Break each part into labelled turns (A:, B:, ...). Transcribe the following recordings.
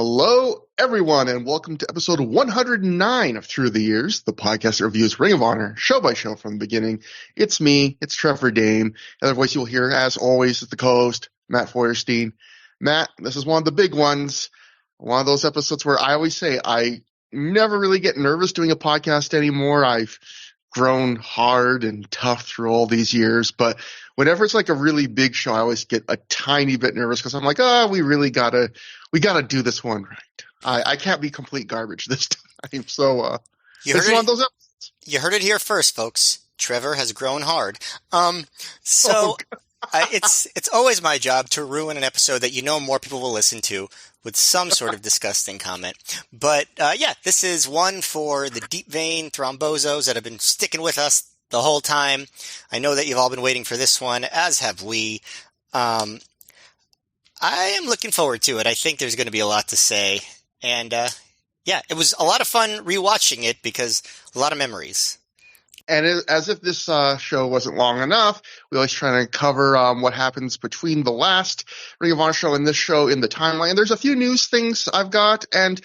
A: Hello, everyone, and welcome to episode 109 of ThROH The Years, the podcast that reviews Ring of Honor, show by show from the beginning. It's me, it's Trevor Dame. The other voice you'll hear, as always, is the co-host, Matt Feuerstein. Matt, this is one of the big ones, one of those episodes where I always say I never really get nervous doing a podcast anymore. I've grown hard and tough through all these years, but whenever it's like a really big show, I always get a tiny bit nervous because I'm like, we gotta do this one right. I can't be complete garbage this time. So this is one of those episodes.
B: You heard it here first, folks. Trevor has grown hard. It's always my job to ruin an episode that you know more people will listen to with some sort of disgusting comment. But this is one for the deep vein thrombozos that have been sticking with us the whole time. I know that you've all been waiting for this one, as have we. I am looking forward to it. I think there's going to be a lot to say. And it was a lot of fun rewatching it because a lot of memories.
A: And as if this show wasn't long enough, we always try to cover what happens between the last Ring of Honor show and this show in the timeline. There's a few news things I've got, and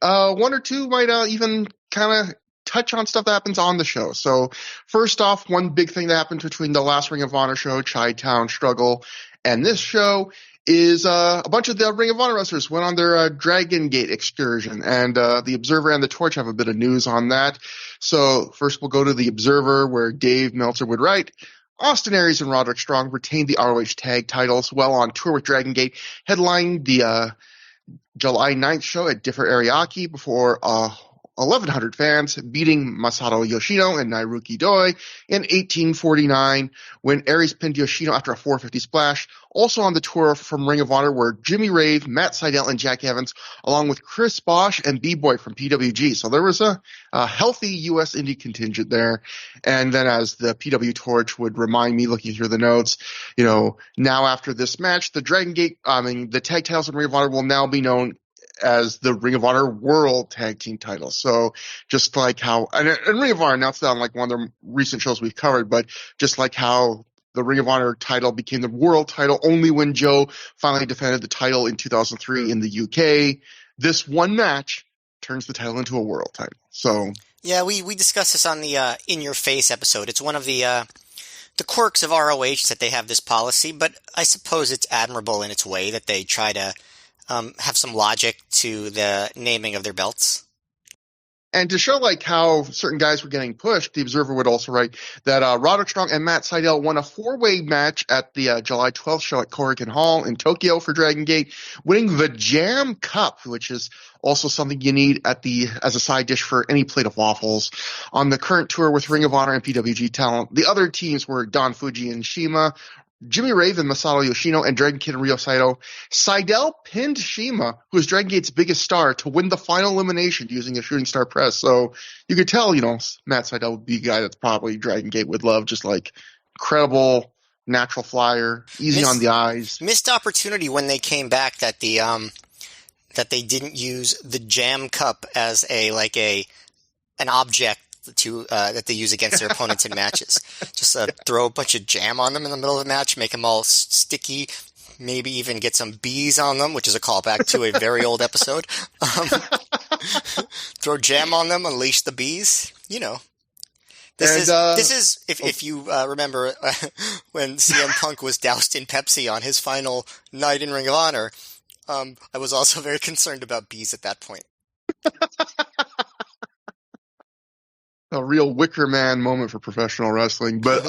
A: one or two might even kind of touch on stuff that happens on the show. So first off, one big thing that happened between the last Ring of Honor show, Chi-Town Struggle, and this show is a bunch of the Ring of Honor wrestlers went on their Dragon Gate excursion, and the Observer and the Torch have a bit of news on that. So first we'll go to the Observer, where Dave Meltzer would write, Austin Aries and Roderick Strong retained the ROH tag titles while on tour with Dragon Gate, headlining the July 9th show at Differ Ariake before 1,100 fans, beating Masato Yoshino and Naruki Doi in 1849 when Aries pinned Yoshino after a 450 splash. Also on the tour from Ring of Honor were Jimmy Rave, Matt Sydal, and Jack Evans, along with Chris Bosch and B-Boy from PWG. So there was a healthy U.S. indie contingent there. And then as the PW Torch would remind me looking through the notes, now after this match, the the tag titles in Ring of Honor will now be known as the Ring of Honor World Tag Team titles. So just like how, and Ring of Honor announced that on like one of the recent shows we've covered, but just like how the Ring of Honor title became the world title only when Joe finally defended the title in 2003 in the UK, this one match turns the title into a world title. So
B: yeah, we discussed this on the In Your Face episode. It's one of the quirks of ROH that they have this policy, but I suppose it's admirable in its way that they try to have some logic to the naming of their belts.
A: And to show like how certain guys were getting pushed, the Observer would also write that Roderick Strong and Matt Sydal won a four-way match at the July 12th show at Korakuen Hall in Tokyo for Dragon Gate, winning the Jam Cup, which is also something you need as a side dish for any plate of waffles. On the current tour with Ring of Honor and PWG talent, the other teams were Don Fuji and Shima, Jimmy Rave and Masato Yoshino, and Dragon Kid and Ryo Saito. Sydal pinned Shima, who is Dragon Gate's biggest star, to win the final elimination using a shooting star press. So you could tell, Matt Sydal would be a guy that's probably Dragon Gate would love, just like incredible natural flyer, easy on the eyes.
B: Missed opportunity when they came back that that they didn't use the Jam Cup as an object that they use against their opponents in matches. Just throw a bunch of jam on them in the middle of the match, make them all sticky, maybe even get some bees on them, which is a callback to a very old episode. Throw jam on them, unleash the bees. This is if you remember when CM Punk was doused in Pepsi on his final night in Ring of Honor. I was also very concerned about bees at that point.
A: A real Wicker Man moment for professional wrestling. But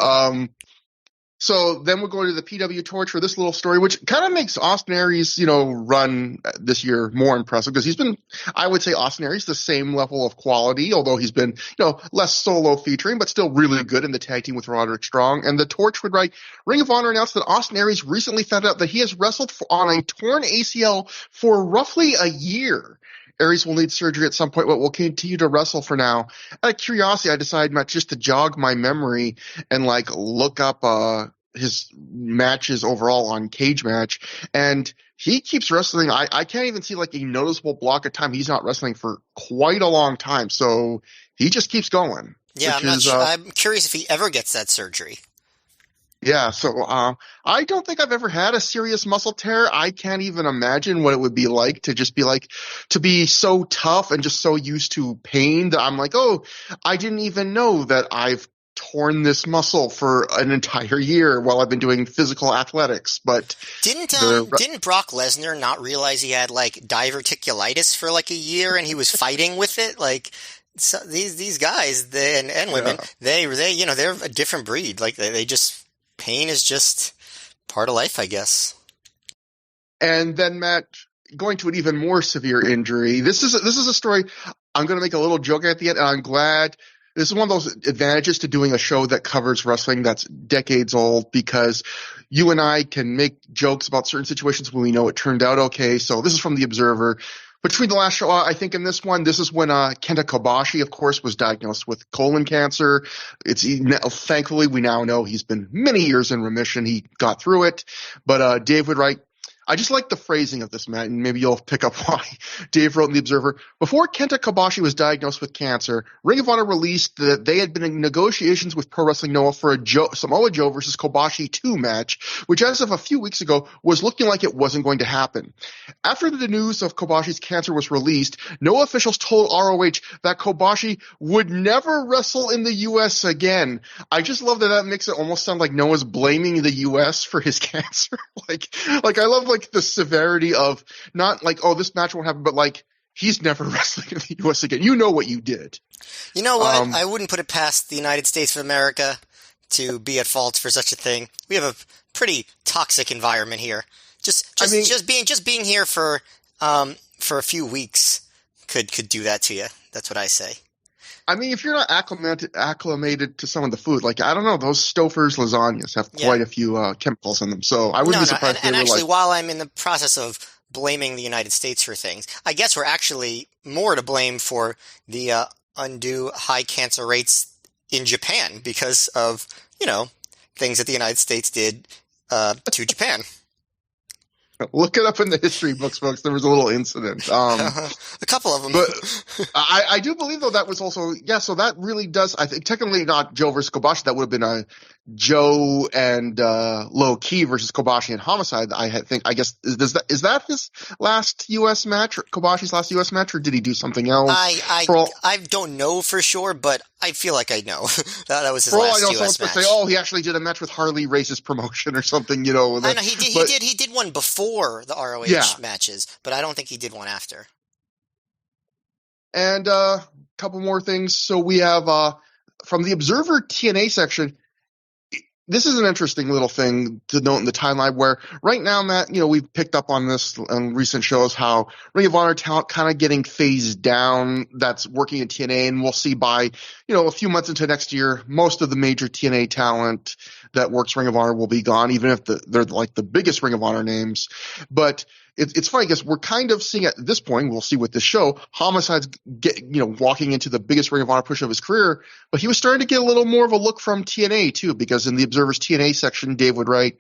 A: so then we'll go to the PW Torch for this little story, which kind of makes Austin Aries, run this year more impressive because he's been, I would say Austin Aries, the same level of quality, although he's been, less solo featuring, but still really good in the tag team with Roderick Strong. And the Torch would write, Ring of Honor announced that Austin Aries recently found out that he has wrestled on a torn ACL for roughly a year. Aries will need surgery at some point, but will continue to wrestle for now. Out of curiosity, I decided just to jog my memory and look up his matches overall on Cage Match, and he keeps wrestling. I can't even see a noticeable block of time he's not wrestling for quite a long time. So he just keeps going.
B: Yeah, I'm curious if he ever gets that surgery.
A: Yeah, so I don't think I've ever had a serious muscle tear. I can't even imagine what it would be like to just be like to be so tough and just so used to pain that I'm like, oh, I didn't even know that I've torn this muscle for an entire year while I've been doing physical athletics. But the
B: Didn't Brock Lesnar not realize he had like diverticulitis for like a year and he was fighting with it? Like so these guys and women,
A: yeah.
B: they you know, they're a different breed. Like they just pain is just part of life, I guess.
A: And then Matt going to an even more severe injury. This is a story. I'm going to make a little joke at the end, and I'm glad. This is one of those advantages to doing a show that covers wrestling that's decades old because you and I can make jokes about certain situations when we know it turned out okay. So this is from The Observer. Between the last show, I think in this one, this is when Kenta Kobashi, of course, was diagnosed with colon cancer. Thankfully, we now know he's been many years in remission. He got through it. But Dave would write, I just like the phrasing of this, Matt, and maybe you'll pick up why. Dave wrote in The Observer, before Kenta Kobashi was diagnosed with cancer, Ring of Honor released that they had been in negotiations with Pro Wrestling Noah for a Samoa Joe versus Kobashi 2 match, which as of a few weeks ago was looking like it wasn't going to happen. After the news of Kobashi's cancer was released, Noah officials told ROH that Kobashi would never wrestle in the U.S. again. I just love that makes it almost sound like Noah's blaming the U.S. for his cancer. like I love like the severity of not like, oh, this match won't happen, but like he's never wrestling in the U.S. again. You know what you did.
B: You know what? I wouldn't put it past the United States of America to be at fault for such a thing. We have a pretty toxic environment here. Just being here for a few weeks could do that to you. That's what I say.
A: I mean, if you're not acclimated to some of the food, like I don't know, those Stouffer's lasagnas have quite a few chemicals in them, so I wouldn't be surprised.
B: And actually, while I'm in the process of blaming the United States for things, I guess we're actually more to blame for the undue high cancer rates in Japan because of things that the United States did to Japan.
A: Look it up in the history books, folks. There was a little incident.
B: A couple of them.
A: But I do believe, though, that was also, so that really does, I think, technically not Joe versus Kobashi. That would have been a Joe and Low Key versus Kobashi and Homicide. I guess, is that his last U.S. match, or Kobashi's last U.S. match, or did he do something else?
B: I don't know for sure, but I feel like I know. that was his last U.S. match.
A: Say, oh, he actually did a match with Harley Race's promotion or something, I
B: know he did one before the ROH matches, but I don't think he did one after.
A: And a couple more things. So we have from the Observer TNA section. This is an interesting little thing to note in the timeline where right now, Matt, we've picked up on this on recent shows how Ring of Honor talent kind of getting phased down that's working in TNA, and we'll see by, a few months into next year, most of the major TNA talent that works Ring of Honor will be gone, even if they're like the biggest Ring of Honor names. But it's funny because we're kind of seeing at this point, we'll see with this show, Homicide's walking into the biggest Ring of Honor push of his career, but he was starting to get a little more of a look from TNA too, because in the Observer's TNA section, Dave would write,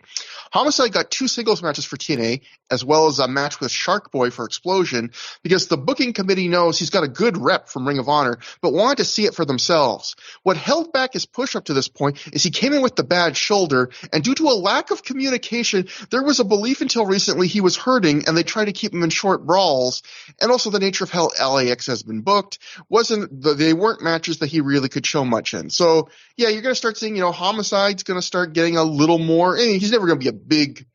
A: Homicide got 2 singles matches for TNA, as well as a match with Shark Boy for Explosion, because the booking committee knows he's got a good rep from Ring of Honor, but wanted to see it for themselves. What held back his push up to this point is he came in with the bad shoulder, and due to a lack of communication, there was a belief until recently he was hurting, and they tried to keep him in short brawls. And also the nature of how LAX has been booked they weren't matches that he really could show much in. So yeah, you're going to start seeing, Homicide's going to start getting a little more. He's never going to be a big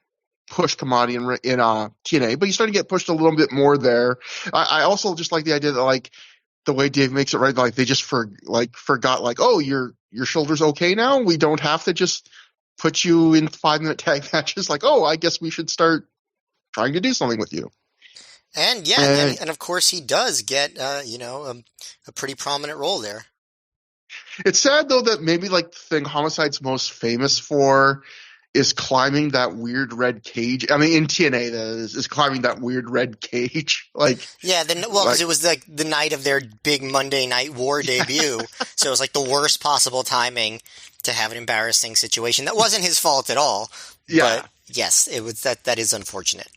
A: push commodity in TNA, but he's starting to get pushed a little bit more there. I also just like the idea that like the way Dave makes it right, like they just forgot like, oh, your shoulder's okay now. We don't have to just put you in 5-minute tag matches. Like, oh, I guess we should start trying to do something with you.
B: And and of course he does get a pretty prominent role there.
A: It's sad though that maybe like the thing Homicide's most famous for is climbing that weird red cage. I mean, in TNA, that is climbing that weird red cage.
B: Because it was like the night of their big Monday Night War debut, so it was like the worst possible timing to have an embarrassing situation. That wasn't his fault at all.
A: Yeah.
B: But yes, it was that is unfortunate.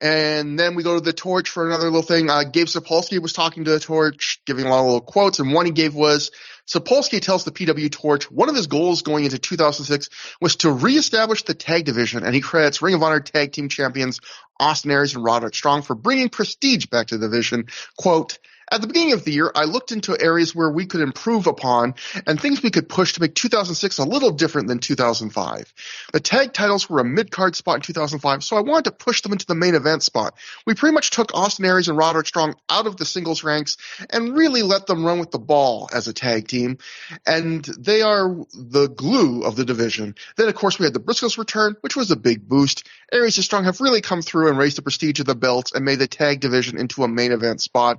A: And then we go to the Torch for another little thing. Gabe Sapolsky was talking to the Torch, giving a lot of little quotes, and one he gave was, Sapolsky tells the PW Torch one of his goals going into 2006 was to reestablish the tag division, and he credits Ring of Honor tag team champions Austin Aries and Roderick Strong for bringing prestige back to the division. Quote, at the beginning of the year, I looked into areas where we could improve upon and things we could push to make 2006 a little different than 2005. The tag titles were a mid-card spot in 2005, so I wanted to push them into the main event spot. We pretty much took Austin Aries and Roderick Strong out of the singles ranks and really let them run with the ball as a tag team, and they are the glue of the division. Then, of course, we had the Briscoes return, which was a big boost. Aries and Strong have really come through and raised the prestige of the belts and made the tag division into a main event spot.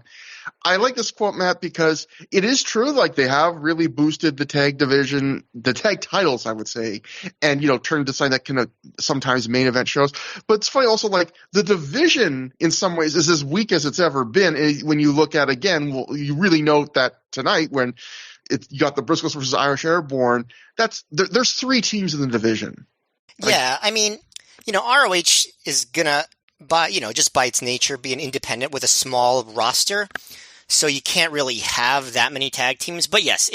A: I like this quote, Matt, because it is true. Like, they have really boosted the tag division, the tag titles, I would say, and, turned into something that can sometimes main event shows. But it's funny also, like, the division in some ways is as weak as it's ever been. And when you look at, again, well, you really note that tonight when you got the Briscoes versus Irish Airborne, there's three teams in the division.
B: Yeah, I mean, ROH is gonna, just by its nature, be an independent with a small roster. So you can't really have that many tag teams. But yes,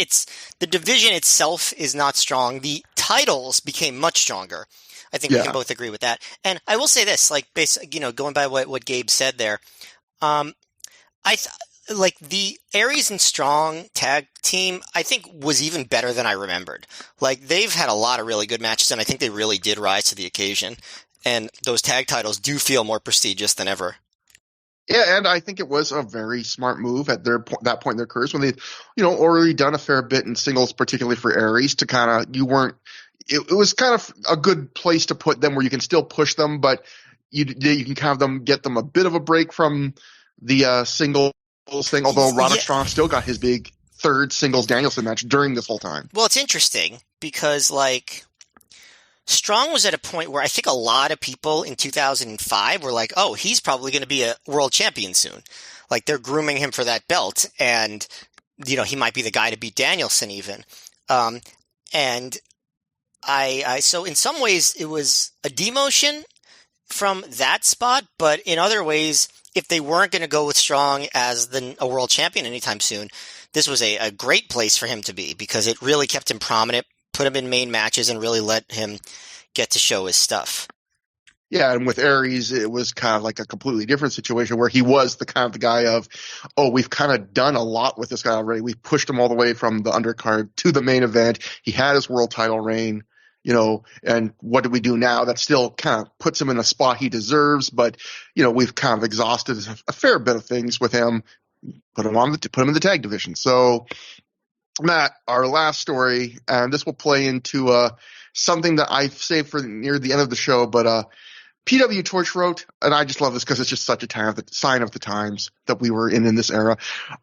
B: the division itself is not strong. The titles became much stronger. I think we can both agree with that. And I will say this, like, going by what Gabe said there, the Aries and Strong tag team, I think, was even better than I remembered. Like, they've had a lot of really good matches, and I think they really did rise to the occasion. And those tag titles do feel more prestigious than ever.
A: Yeah, and I think it was a very smart move at that point in their careers when they'd, already done a fair bit in singles, particularly for Aries, to kind of, it was kind of a good place to put them where you can still push them, but you can kind of get them a bit of a break from the singles thing, although Roderick Strong still got his big third singles Danielson match during this whole time.
B: Well, it's interesting because, like, Strong was at a point where I think a lot of people in 2005 were like, oh, he's probably going to be a world champion soon. Like, they're grooming him for that belt, and, he might be the guy to beat Danielson even. And so in some ways it was a demotion from that spot, but in other ways, if they weren't going to go with Strong as a world champion anytime soon, this was a great place for him to be because it really kept him prominent, put him in main matches, and really let him get to show his stuff.
A: Yeah, and with Aries, it was kind of like a completely different situation where he was the kind of the guy of, oh, we've kind of done a lot with this guy already. We've pushed him all the way from the undercard to the main event. He had his world title reign, and what do we do now? That still kind of puts him in a spot he deserves, but, we've kind of exhausted a fair bit of things with him, put him in the tag division. So, Matt, our last story, and this will play into something that I've saved for near the end of the show, but PW Torch wrote, and I just love this because it's just such a sign of the times that we were in this era.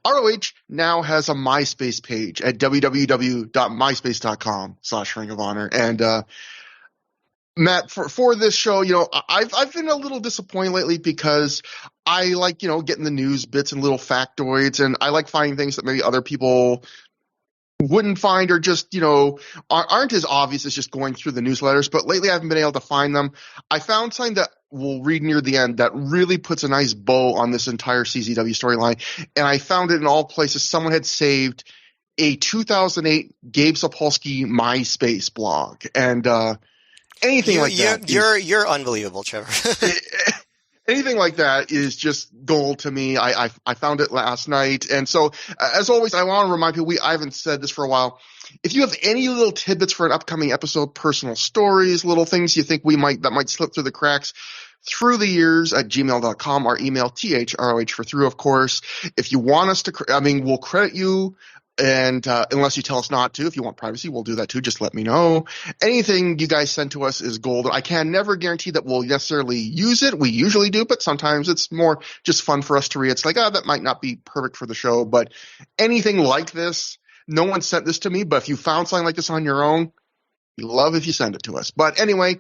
A: ROH now has a MySpace page at www.myspace.com/Ring of Honor. And Matt, for this show, I've been a little disappointed lately because I like, getting the news bits and little factoids, and I like finding things that maybe other people wouldn't find or just, aren't as obvious as just going through the newsletters. But lately I haven't been able to find them. I found something that we'll read near the end that really puts a nice bow on this entire CZW storyline. And I found it in all places. Someone had saved a 2008 Gabe Sapolsky MySpace blog. And anything like that.
B: You're unbelievable, Trevor.
A: Anything like that is just gold to me. I found it last night. And so, as always, I want to remind people, I haven't said this for a while. If you have any little tidbits for an upcoming episode, personal stories, little things you think that might slip through the cracks, through the years at gmail.com, our email, THROH for through, of course. If you want us to, we'll credit you. And unless you tell us not to, if you want privacy, we'll do that too. Just let me know. Anything you guys send to us is gold. I can never guarantee that we'll necessarily use it. We usually do, but sometimes it's more just fun for us to read. It's like, that might not be perfect for the show, but anything like this, no one sent this to me, but if you found something like this on your own, we love if you send it to us. But anyway,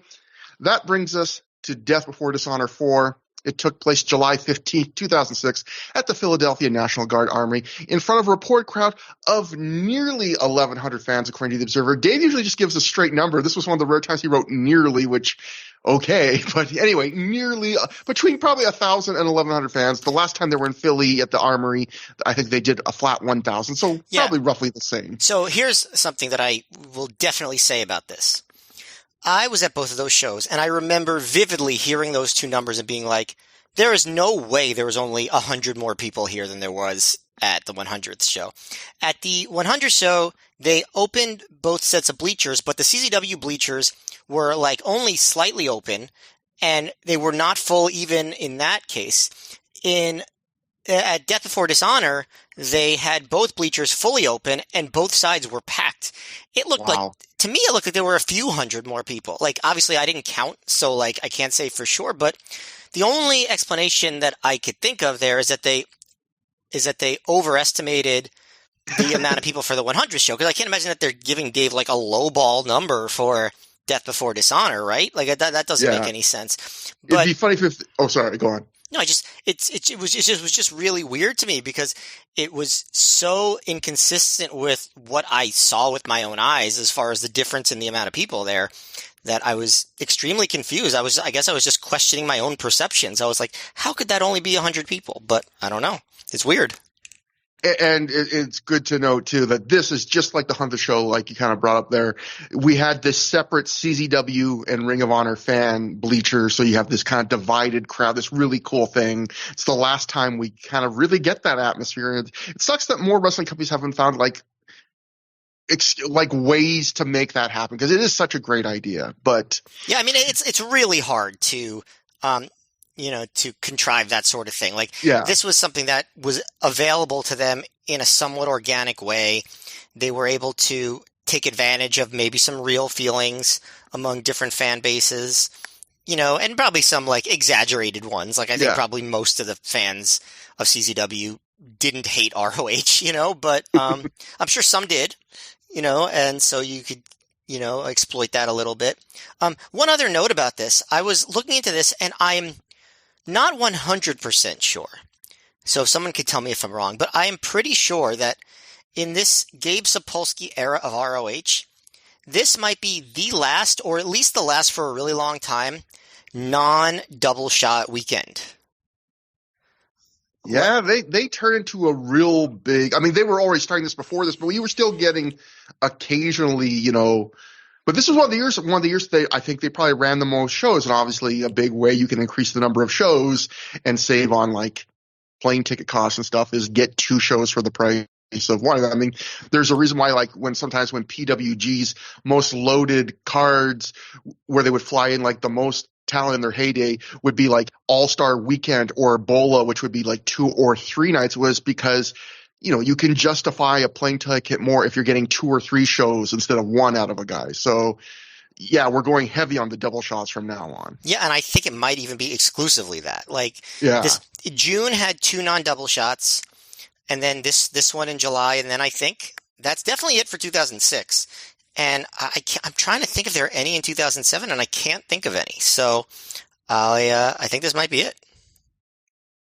A: that brings us to Death Before Dishonor IV. It took place July 15th, 2006 at the Philadelphia National Guard Armory in front of a report crowd of nearly 1,100 fans, according to The Observer. Dave usually just gives a straight number. This was one of the rare times he wrote nearly, which okay. But anyway, nearly between probably 1,000 and 1,100 fans. The last time they were in Philly at the Armory, I think they did a flat 1,000. So
B: Yeah.
A: probably roughly the same.
B: So here's something that I will definitely say about this. I was at both of those shows, and I remember vividly hearing those two numbers and being like, there is no way there was only 100 more people here than there was at the 100th show. At the 100th show, they opened both sets of bleachers, but the CZW bleachers were like only slightly open, and they were not full even in that case. At Death Before Dishonor, they had both bleachers fully open and both sides were packed. It looked like, to me, it looked like there were a few hundred more people. Like, obviously I didn't count, so like, I can't say for sure, but the only explanation that I could think of there is that they overestimated the amount of people for the 100th show, because I can't imagine that they're giving Dave like a lowball number for Death Before Dishonor, right? Like, that doesn't make any sense. But
A: it'd be funny if, oh, sorry, go on.
B: No, it was just really weird to me because it was so inconsistent with what I saw with my own eyes as far as the difference in the amount of people there that I was extremely confused. I guess I was just questioning my own perceptions. I was like, how could that only be 100 people? But I don't know. It's weird.
A: And it's good to know, too, that this is just like the Hunter show, like you kind of brought up there. We had this separate CZW and Ring of Honor fan bleacher, so you have this kind of divided crowd, this really cool thing. It's the last time we kind of really get that atmosphere. And it sucks that more wrestling companies haven't found like ways to make that happen, because it is such a great idea. But
B: yeah, I mean, it's really hard to to contrive that sort of thing. Like, this was something that was available to them in a somewhat organic way. They were able to take advantage of maybe some real feelings among different fan bases, and probably some like exaggerated ones. Like, I think probably most of the fans of CZW didn't hate ROH, but I'm sure some did, and so you could exploit that a little bit. One other note about this, I was looking into this and I'm not 100% sure. So if someone could tell me if I'm wrong, but I am pretty sure that in this Gabe Sapolsky era of ROH, this might be the last, or at least the last for a really long time, non-double shot weekend.
A: Yeah, they turned into a real big, I mean, they were already starting this before this, but you were still getting occasionally, but this was one of the years I think they probably ran the most shows, and obviously a big way you can increase the number of shows and save on like plane ticket costs and stuff is get 2 shows for the price of one. I mean, there's a reason why, like, sometimes when PWG's most loaded cards where they would fly in like the most talent in their heyday would be like All-Star Weekend or Ebola, which would be like 2 or 3 nights, was because you can justify a plane ticket more if you're getting 2 or 3 shows instead of 1 out of a guy. So yeah, we're going heavy on the double shots from now on.
B: Yeah, and I think it might even be exclusively that. Like, this June had 2 non-double shots, and then this one in July, and then I think that's definitely it for 2006. And I'm trying to think if there are any in 2007, and I can't think of any. So I think this might be it.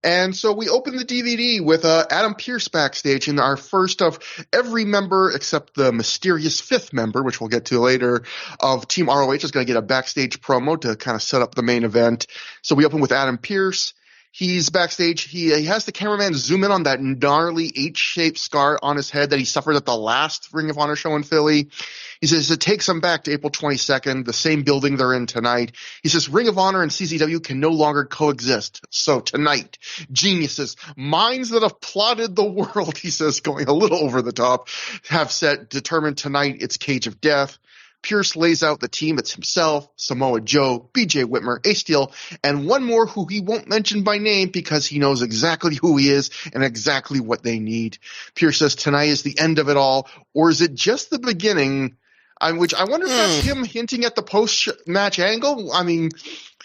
A: And so we opened the DVD with Adam Pearce backstage, and our first of every member except the mysterious 5th member, which we'll get to later, of Team ROH is going to get a backstage promo to kind of set up the main event. So we open with Adam Pearce. He's backstage. He has the cameraman zoom in on that gnarly H-shaped scar on his head that he suffered at the last Ring of Honor show in Philly. He says it takes him back to April 22nd, the same building they're in tonight. He says Ring of Honor and CZW can no longer coexist. So tonight, geniuses, minds that have plotted the world, he says, going a little over the top, have determined tonight it's Cage of Death. Pierce lays out the team. It's himself, Samoa Joe, BJ Whitmer, Ace Steel, and one more who he won't mention by name because he knows exactly who he is and exactly what they need. Pierce says tonight is the end of it all, or is it just the beginning? Which I wonder if that's him hinting at the post-match angle. I mean,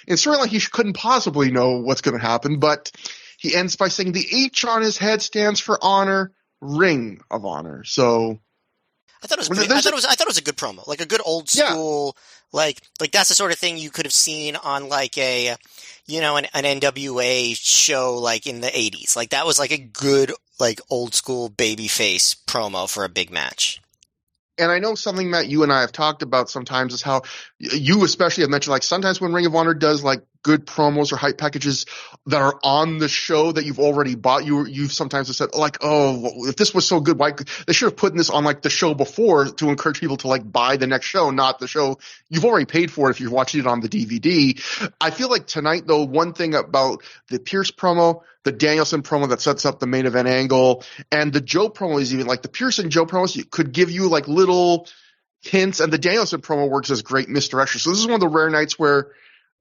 A: it's certainly like he couldn't possibly know what's going to happen, but he ends by saying the H on his head stands for honor, Ring of Honor. So
B: I thought it was I thought it was a good promo, like a good old school, like that's the sort of thing you could have seen on like a, an NWA show like in the 80s. Like that was like a good like old school babyface promo for a big match.
A: And I know something, Matt, you and I have talked about sometimes is how you especially have mentioned, like, sometimes when Ring of Honor does like good promos or hype packages that are on the show that you've already bought, you've sometimes said like, oh, if this was so good, why they should have put this on like the show before to encourage people to like buy the next show, not the show you've already paid for if you're watching it on the DVD. I feel like tonight, though, one thing about the Pierce promo, the Danielson promo that sets up the main event angle, and the Joe promo is even like the Pierce and Joe promos could give you like little hints, and the Danielson promo works as great misdirection. So this is one of the rare nights where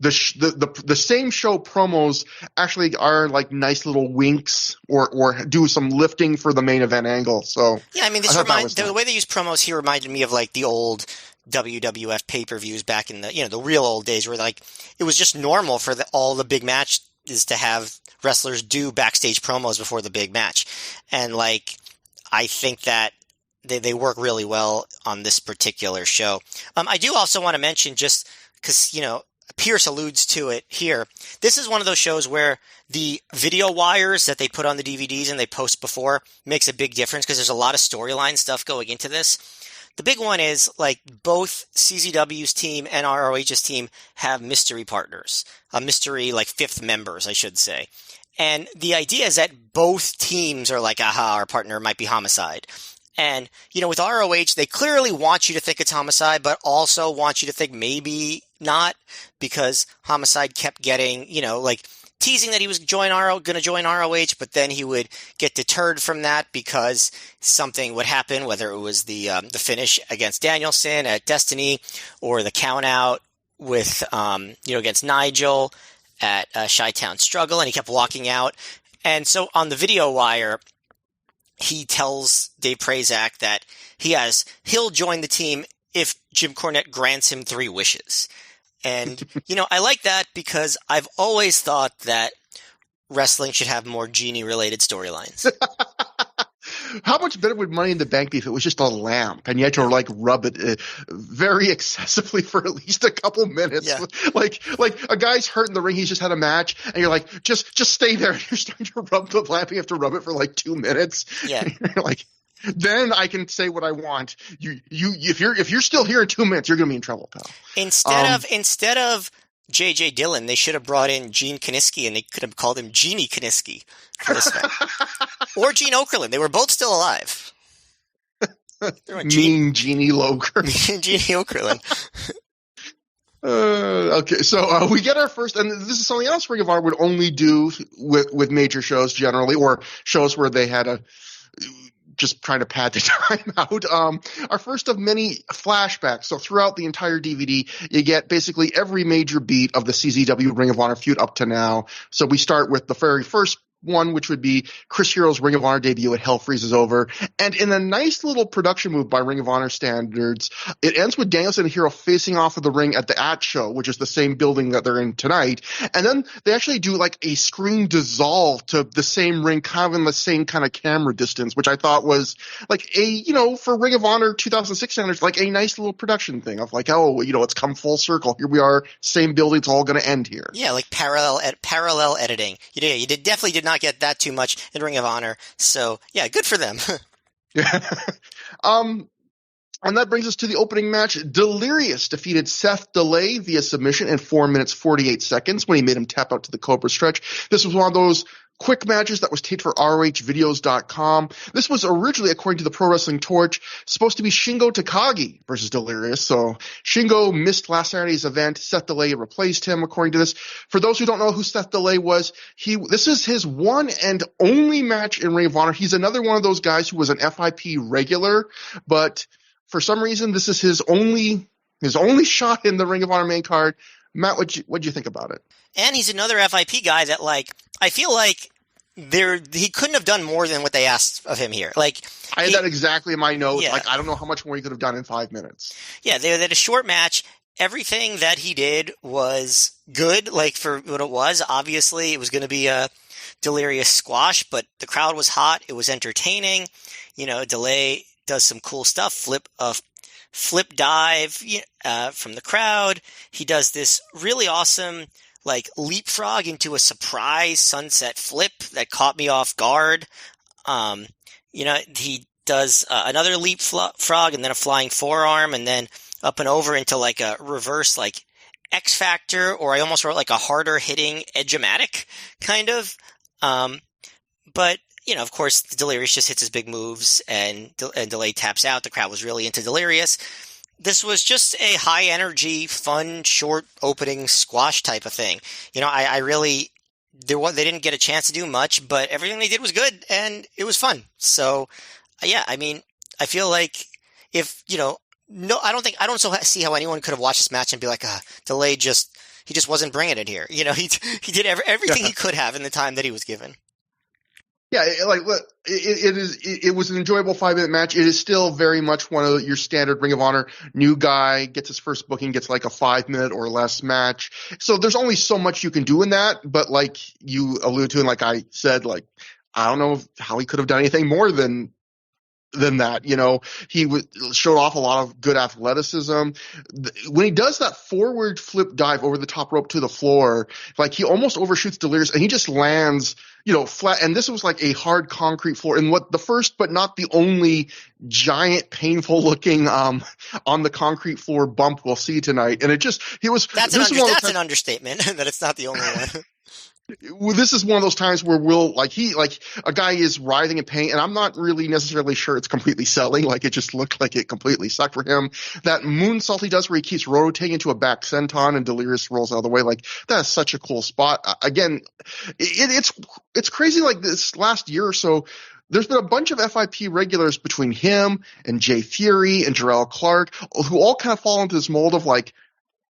A: the same show promos actually are like nice little winks or do some lifting for the main event angle. So
B: yeah, I mean, the way they use promos here reminded me of like the old WWF pay-per-views back in the real old days where like it was just normal for all the big matches to have wrestlers do backstage promos before the big match. And like, I think that they work really well on this particular show. I do also want to mention, just because, Pierce alludes to it here, this is one of those shows where the video wires that they put on the DVDs and they post before makes a big difference because there's a lot of storyline stuff going into this. The big one is, like, both CZW's team and ROH's team have mystery partners. Mystery, like, fifth members, I should say. And the idea is that both teams are like, aha, our partner might be Homicide. And, with ROH, they clearly want you to think it's Homicide, but also want you to think maybe not, because Homicide kept getting, teasing that he was going to join ROH, but then he would get deterred from that because something would happen, whether it was the finish against Danielson at Destiny or the count out with, against Nigel at Chi-Town Struggle, and he kept walking out. And so on the video wire, he tells Dave Prazak that he'll join the team if Jim Cornette grants him 3 wishes. And, I like that because I've always thought that wrestling should have more genie-related storylines.
A: How much better would Money in the Bank be if it was just a lamp and you had to like rub it very excessively for at least a couple minutes? Yeah. Like a guy's hurt in the ring, he's just had a match, and you're like, just stay there. You're starting to rub the lamp. You have to rub it for like 2 minutes.
B: Yeah.
A: You're like, then I can say what I want. If you're still here in 2 minutes, you're gonna be in trouble, pal.
B: Instead of J.J. Dillon, they should have brought in Gene Kiniski, and they could have called him Genie Kiniski for this one. Or Gene Okerlund. They were both still alive.
A: Genie Loker.
B: Genie Okerlund.
A: Okay, so we get our first, and this is something else Ring of Honor would only do with major shows generally, or shows where they had just trying to pad the time out. Our first of many flashbacks. So throughout the entire DVD, you get basically every major beat of the CZW Ring of Honor feud up to now. So we start with the very first one, which would be Chris Hero's Ring of Honor debut at Hell Freezes Over. And in a nice little production move by Ring of Honor standards, it ends with Danielson and Hero facing off of the ring at the At Show, which is the same building that they're in tonight. And then they actually do like a screen dissolve to the same ring, kind of in the same kind of camera distance, which I thought was like for Ring of Honor 2006 standards, like a nice little production thing of like, it's come full circle. Here we are, same building, it's all going to end here.
B: Yeah, like parallel editing. You definitely did not get that too much in Ring of Honor. So yeah, good for them.
A: Yeah. And that brings us to the opening match. Delirious defeated Seth Delay via submission in 4 minutes 48 seconds when he made him tap out to the Cobra stretch. This was one of those quick matches that was taped for ROHvideos.com. This was originally, according to the Pro Wrestling Torch, supposed to be Shingo Takagi versus Delirious. So Shingo missed last Saturday's event. Seth Delay replaced him, according to this. For those who don't know who Seth Delay was, this is his one and only match in Ring of Honor. He's another one of those guys who was an FIP regular, but for some reason, this is his only shot in the Ring of Honor main card. Matt, what'd you think about it?
B: And he's another FIP guy that, like, I feel like he couldn't have done more than what they asked of him here. Like,
A: I had that exactly in my notes.
B: Yeah.
A: Like, I don't know how much more he could have done in 5 minutes.
B: Yeah, they had a short match. Everything that he did was good, like, for what it was. Obviously, it was going to be a Delirious squash, but the crowd was hot. It was entertaining. Delay does some cool stuff. Flip dive from the crowd. He does this really awesome like leapfrog into a surprise sunset flip that caught me off guard. He does another leapfrog and then a flying forearm and then up and over into like a reverse like X Factor, or I almost wrote like a harder hitting Edge-o-matic kind of. Um, but of course, Delirious just hits his big moves and Delay taps out. The crowd was really into Delirious. This was just a high energy, fun, short opening squash type of thing. I really they didn't get a chance to do much, but everything they did was good and it was fun. So yeah, I mean, I feel like if no, I don't see how anyone could have watched this match and be like, Delay he just wasn't bringing it here. He did everything he could have in the time that he was given.
A: Yeah, it was an enjoyable 5-minute match. It is still very much one of your standard Ring of Honor new guy gets his first booking, gets like a 5-minute or less match. So there's only so much you can do in that. But like you alluded to, and like I said, like I don't know how he could have done anything more than that. He showed off a lot of good athleticism. When he does that forward flip dive over the top rope to the floor, like he almost overshoots Delirious and he just lands, flat. And this was like a hard concrete floor, and what the first but not the only giant painful looking on the concrete floor bump we'll see tonight. And that's
B: an understatement that it's not the only one.
A: This is one of those times where a guy is writhing in pain, and I'm not really necessarily sure it's completely selling. Like it just looked like it completely sucked for him. That moonsault he does where he keeps rotating into a back senton and Delirious rolls out of the way, like that is such a cool spot. Again, it's crazy. Like this last year or so, there's been a bunch of FIP regulars between him and Jay Fury and Jarrell Clark who all kind of fall into this mold of like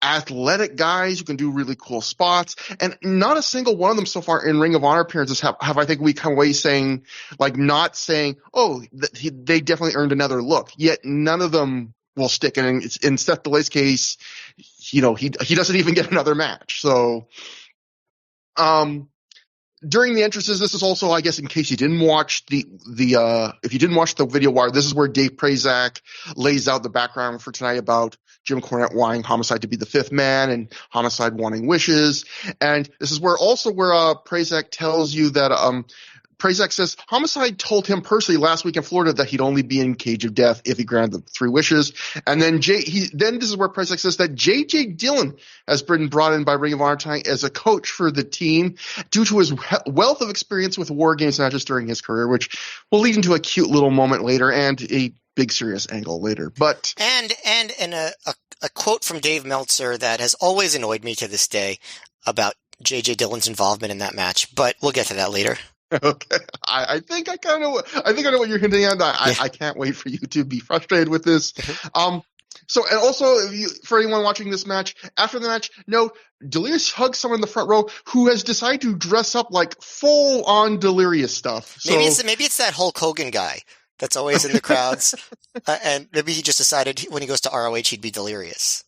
A: athletic guys who can do really cool spots, and not a single one of them so far in Ring of Honor appearances have I think we come away saying, like, not saying, oh, they definitely earned another look. Yet none of them will stick. And in Seth Delay's case, he doesn't even get another match. So, during the entrances, this is also, I guess, in case you didn't watch if you didn't watch the video wire, this is where Dave Prazak lays out the background for tonight about Jim Cornette wanting Homicide to be the fifth man and Homicide wanting wishes. And this is where Prazak tells you that Prazak says Homicide told him personally last week in Florida that he'd only be in Cage of Death if he granted the 3 wishes. And then this is where Prazak says that J.J. Dillon has been brought in by Ring of Honor tonight as a coach for the team due to his wealth of experience with War Games matches during his career, which will lead into a cute little moment later and a big serious angle later. But
B: and a quote from Dave Meltzer that has always annoyed me to this day about J.J. Dillon's involvement in that match, but we'll get to that later.
A: Okay, I think I kind of I know what you're hinting at. I can't wait for you to be frustrated with this. So, and also, for anyone watching this match, after the match, note, Delirious hugs someone in the front row who has decided to dress up like full-on Delirious stuff. So,
B: maybe it's that Hulk Hogan guy that's always in the crowds, and maybe he just decided when he goes to ROH he'd be Delirious.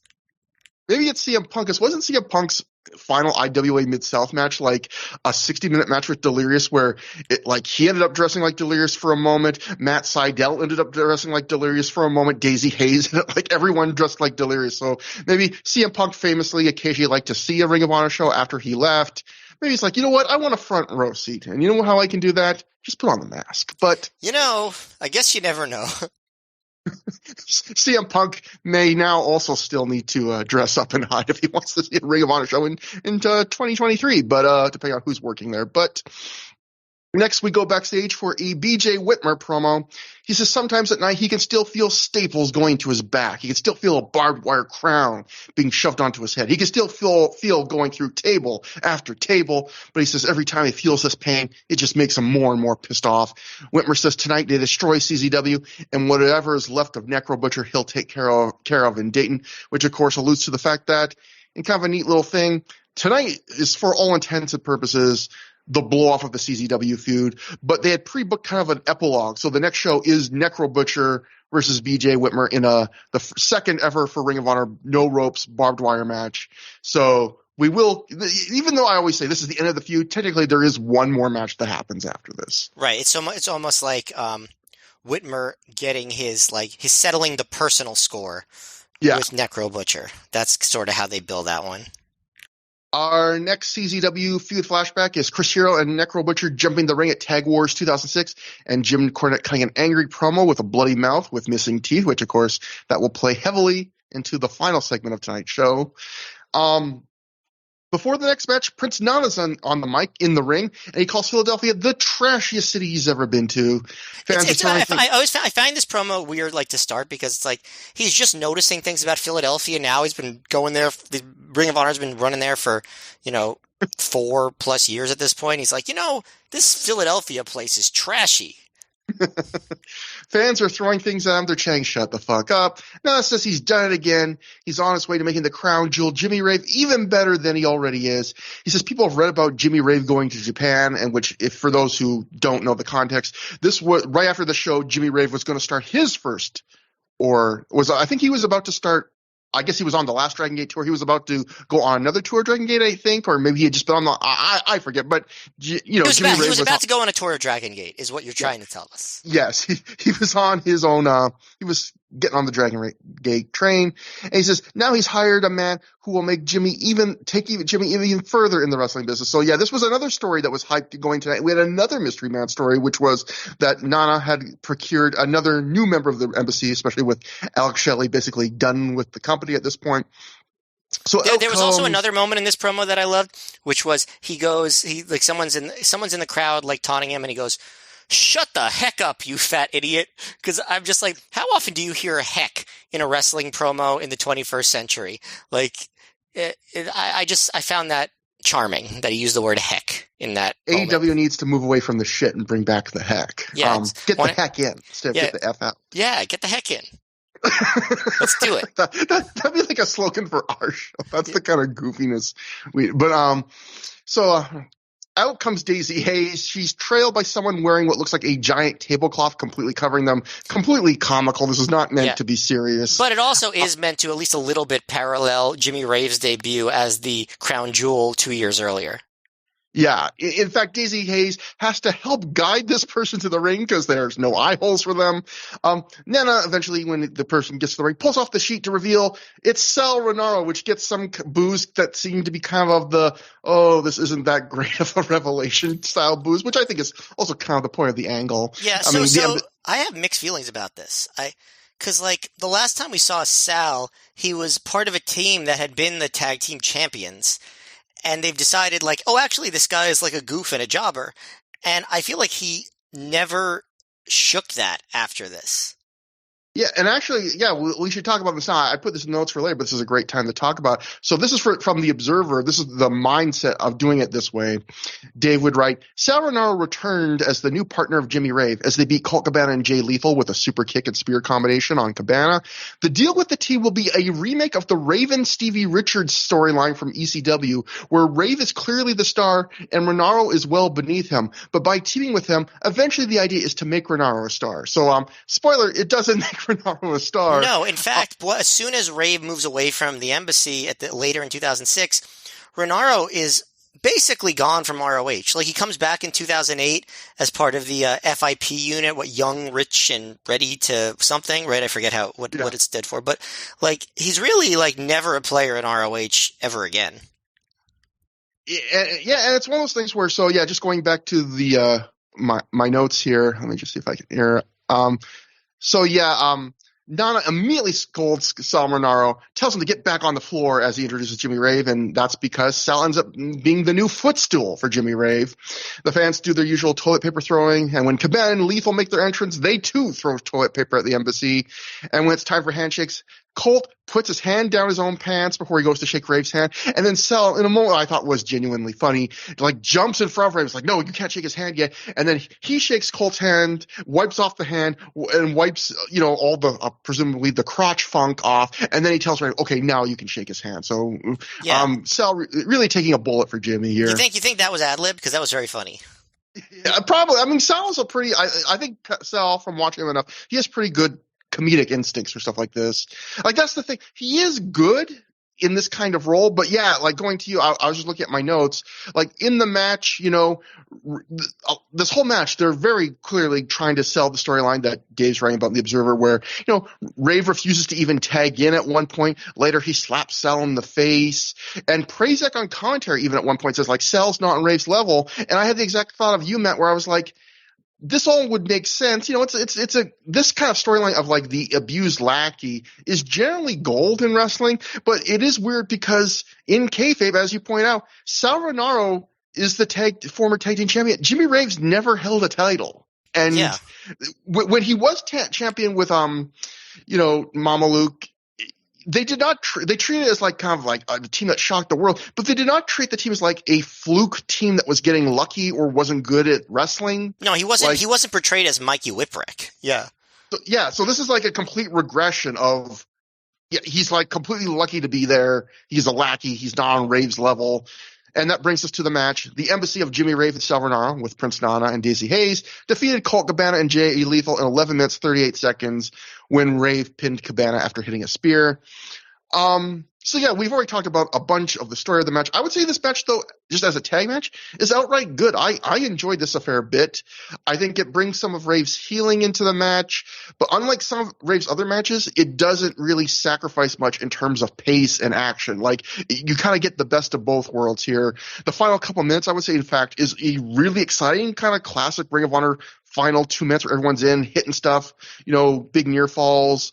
A: Maybe it's CM Punk. This wasn't CM Punk's final IWA Mid-South match like a 60-minute match with Delirious where he ended up dressing like Delirious for a moment. Matt Sydal ended up dressing like Delirious for a moment. Daisy Hayes, like everyone dressed like Delirious. So maybe CM Punk famously occasionally liked to see a Ring of Honor show after he left. Maybe he's like, you know what? I want a front row seat. And you know how I can do that? Just put on the mask. But
B: I guess you never know.
A: CM Punk may now also still need to dress up and hide if he wants to see a Ring of Honor show in 2023, but depending on who's working there. But next, we go backstage for a BJ Whitmer promo. He says sometimes at night he can still feel staples going to his back. He can still feel a barbed wire crown being shoved onto his head. He can still feel going through table after table. But he says every time he feels this pain, it just makes him more and more pissed off. Whitmer says tonight they destroy CZW, and whatever is left of Necro Butcher, he'll take care of in Dayton, which of course alludes to the fact that, in kind of a neat little thing, tonight is for all intents and purposes the blow-off of the CZW feud, but they had pre-booked kind of an epilogue. So the next show is Necro Butcher versus BJ Whitmer in the second ever for Ring of Honor no ropes barbed wire match. So we will, even though I always say this is the end of the feud, technically there is one more match that happens after this.
B: Right. It's almost like Whitmer getting his settling the personal score with Necro Butcher. That's sort of how they build that one.
A: Our next CZW feud flashback is Chris Hero and Necro Butcher jumping the ring at Tag Wars 2006, and Jim Cornette cutting an angry promo with a bloody mouth with missing teeth, which of course that will play heavily into the final segment of tonight's show. Before the next match, Prince Nana's on the mic in the ring, and he calls Philadelphia the trashiest city he's ever been to.
B: I find this promo weird, like, to start, because it's like he's just noticing things about Philadelphia now. He's been going there. The Ring of Honor's been running there for 4+ years at this point. He's like, this Philadelphia place is trashy.
A: Fans are throwing things at him. They're chanting, "Shut the fuck up." Nana says he's done it again. He's on his way to making the crown jewel Jimmy Rave even better than he already is. He says people have read about Jimmy Rave going to Japan, and which, if for those who don't know the context, this was right after the show. Jimmy Rave was going to start his first, I think he was about to start. I guess he was on the last Dragon Gate tour. He was about to go on another tour of Dragon Gate, I think, or maybe he had just been on the. I forget, but
B: He was about to go on a tour of Dragon Gate, is what you're trying to tell us.
A: Yes, he was on his own. He was getting on the Dragon Gate train, and he says now he's hired a man who will make Jimmy even further in the wrestling business. So yeah, this was another story that was hyped going tonight. We had another mystery man story, which was that Nana had procured another new member of the embassy, especially with Alex Shelley basically done with the company at this point. So
B: there was also another moment in this promo that I loved, which was someone's in the crowd, like, taunting him, and he goes, "Shut the heck up, you fat idiot." Because I'm just like, how often do you hear heck in a wrestling promo in the 21st century? Like, I found that charming that he used the word heck in that moment.
A: AEW needs to move away from the shit and bring back the heck.
B: Yeah,
A: get the heck in instead of get the F out.
B: Yeah, get the heck in. Let's do it.
A: That'd be like a slogan for our show. That's the kind of goofiness out comes Daisy Hayes. She's trailed by someone wearing what looks like a giant tablecloth completely covering them. Completely comical. This is not meant to be serious.
B: But it also is meant to at least a little bit parallel Jimmy Rave's debut as the Crown Jewel 2 years earlier.
A: Yeah. In fact, Daisy Hayes has to help guide this person to the ring because there's no eye holes for them. Nana, eventually, when the person gets to the ring, pulls off the sheet to reveal it's Sal Renaro, which gets some boos that seem to be kind of this isn't that great of a revelation style boos, which I think is also kind of the point of the angle.
B: Yeah, I have mixed feelings about this. Because, like, the last time we saw Sal, he was part of a team that had been the tag team champions. And they've decided, like, oh, actually, this guy is like a goof and a jobber. And I feel like he never shook that after this.
A: Yeah, and actually, we should talk about this now. I put this in notes for later, but this is a great time to talk about. So this is from The Observer. This is the mindset of doing it this way. Dave would write, Sal Renaro returned as the new partner of Jimmy Rave as they beat Colt Cabana and Jay Lethal with a super kick and spear combination on Cabana. The deal with the team will be a remake of the Raven Stevie Richards storyline from ECW, where Rave is clearly the star and Renaro is well beneath him. But by teaming with him, eventually the idea is to make Renaro a star. So, spoiler, it doesn't make Renaro a star.
B: No, in fact, as soon as Rave moves away from the embassy later in 2006, Renaro is basically gone from ROH. Like, he comes back in 2008 as part of the FIP unit, young, rich, and ready to something, right? I forget what it stood for. But, like, he's really, like, never a player in ROH ever again.
A: Yeah, and it's one of those things where, just going back to the my notes here. Let me just see if I can hear. Nana immediately scolds Sal Renaro, tells him to get back on the floor as he introduces Jimmy Rave, and that's because Sal ends up being the new footstool for Jimmy Rave. The fans do their usual toilet paper throwing, and when Cabana and Lethal make their entrance, they too throw toilet paper at the embassy. And when it's time for handshakes, Colt puts his hand down his own pants before he goes to shake Rave's hand. And then Sal, in a moment I thought was genuinely funny, like jumps in front of Rave. It's like, no, you can't shake his hand yet. And then he shakes Colt's hand, wipes off the hand, and wipes, all the, presumably the crotch funk off. And then he tells Rave, okay, now you can shake his hand. So, Sal really taking a bullet for Jimmy here.
B: You think that was ad-lib? Because that was very funny.
A: Yeah, probably. I mean, Sal's I think Sal, from watching him enough, he has pretty good comedic instincts for stuff like this. Like, that's the thing. He is good in this kind of role. But yeah, like going to you, I was just looking at my notes. Like in the match, this whole match, they're very clearly trying to sell the storyline that Dave's writing about in The Observer, where, Rave refuses to even tag in at one point. Later, he slaps Sal in the face. And Prazak on commentary even at one point says, like, Sal's not on Rave's level. And I had the exact thought of you, Matt, where I was like, this all would make sense. This kind of storyline of like the abused lackey is generally gold in wrestling, but it is weird because in kayfabe, as you point out, Sal Rinauro is the former tag team champion. Jimmy Rave's never held a title. And when he was champion with, Mama Luke, they did not. They treated it as like kind of like a team that shocked the world, but they did not treat the team as like a fluke team that was getting lucky or wasn't good at wrestling.
B: No, he wasn't. He wasn't portrayed as Mikey Whipwreck. Yeah.
A: So this is like a complete regression of. Yeah, he's like completely lucky to be there. He's a lackey. He's not on Rave's level. And that brings us to the match. The embassy of Jimmy Rave and Sal Rinauro with Prince Nana and Daisy Hayes defeated Colt Cabana and Jay Lethal in 11 minutes, 38 seconds when Rave pinned Cabana after hitting a spear. So yeah, we've already talked about a bunch of the story of the match. I would say this match, though, just as a tag match, is outright good. I enjoyed this a fair bit. I think it brings some of Rave's healing into the match, but unlike some of Rave's other matches, it doesn't really sacrifice much in terms of pace and action. Like, you kind of get the best of both worlds here. The final couple minutes, I would say, in fact, is a really exciting kind of classic Ring of Honor final 2 minutes where everyone's in, hitting stuff, big near falls.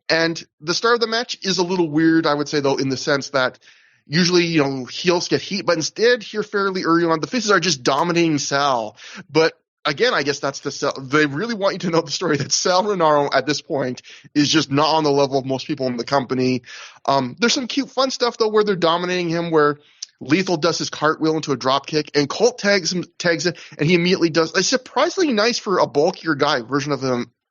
A: And the start of the match is a little weird, I would say, though, in the sense that usually, heels get heat, but instead here fairly early on, the faces are just dominating Sal. But again, I guess that's they really want you to know the story that Sal Rinauro at this point is just not on the level of most people in the company. There's some cute fun stuff, though, where they're dominating him, where Lethal does his cartwheel into a drop kick, and Colt tags it, and he immediately does a surprisingly nice for a bulkier guy version of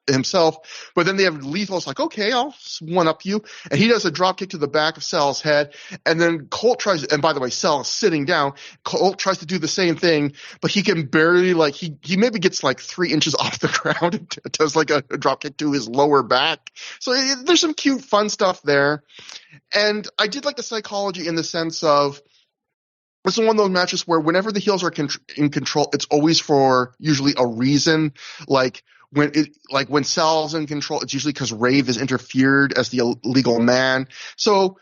A: himself. But then they have Lethal's like, okay, I'll one up you, and he does a drop kick to the back of Sal's head, and then Colt tries. And by the way, Sal is sitting down. Colt tries to do the same thing, but he can barely he maybe gets like 3 inches off the ground and does like a drop kick to his lower back. So there's some cute, fun stuff there, and I did like the psychology in the sense of. It's one of those matches where whenever the heels are in control, it's always for usually a reason. Like when Sal's in control, it's usually because Rave is interfered as the illegal man. So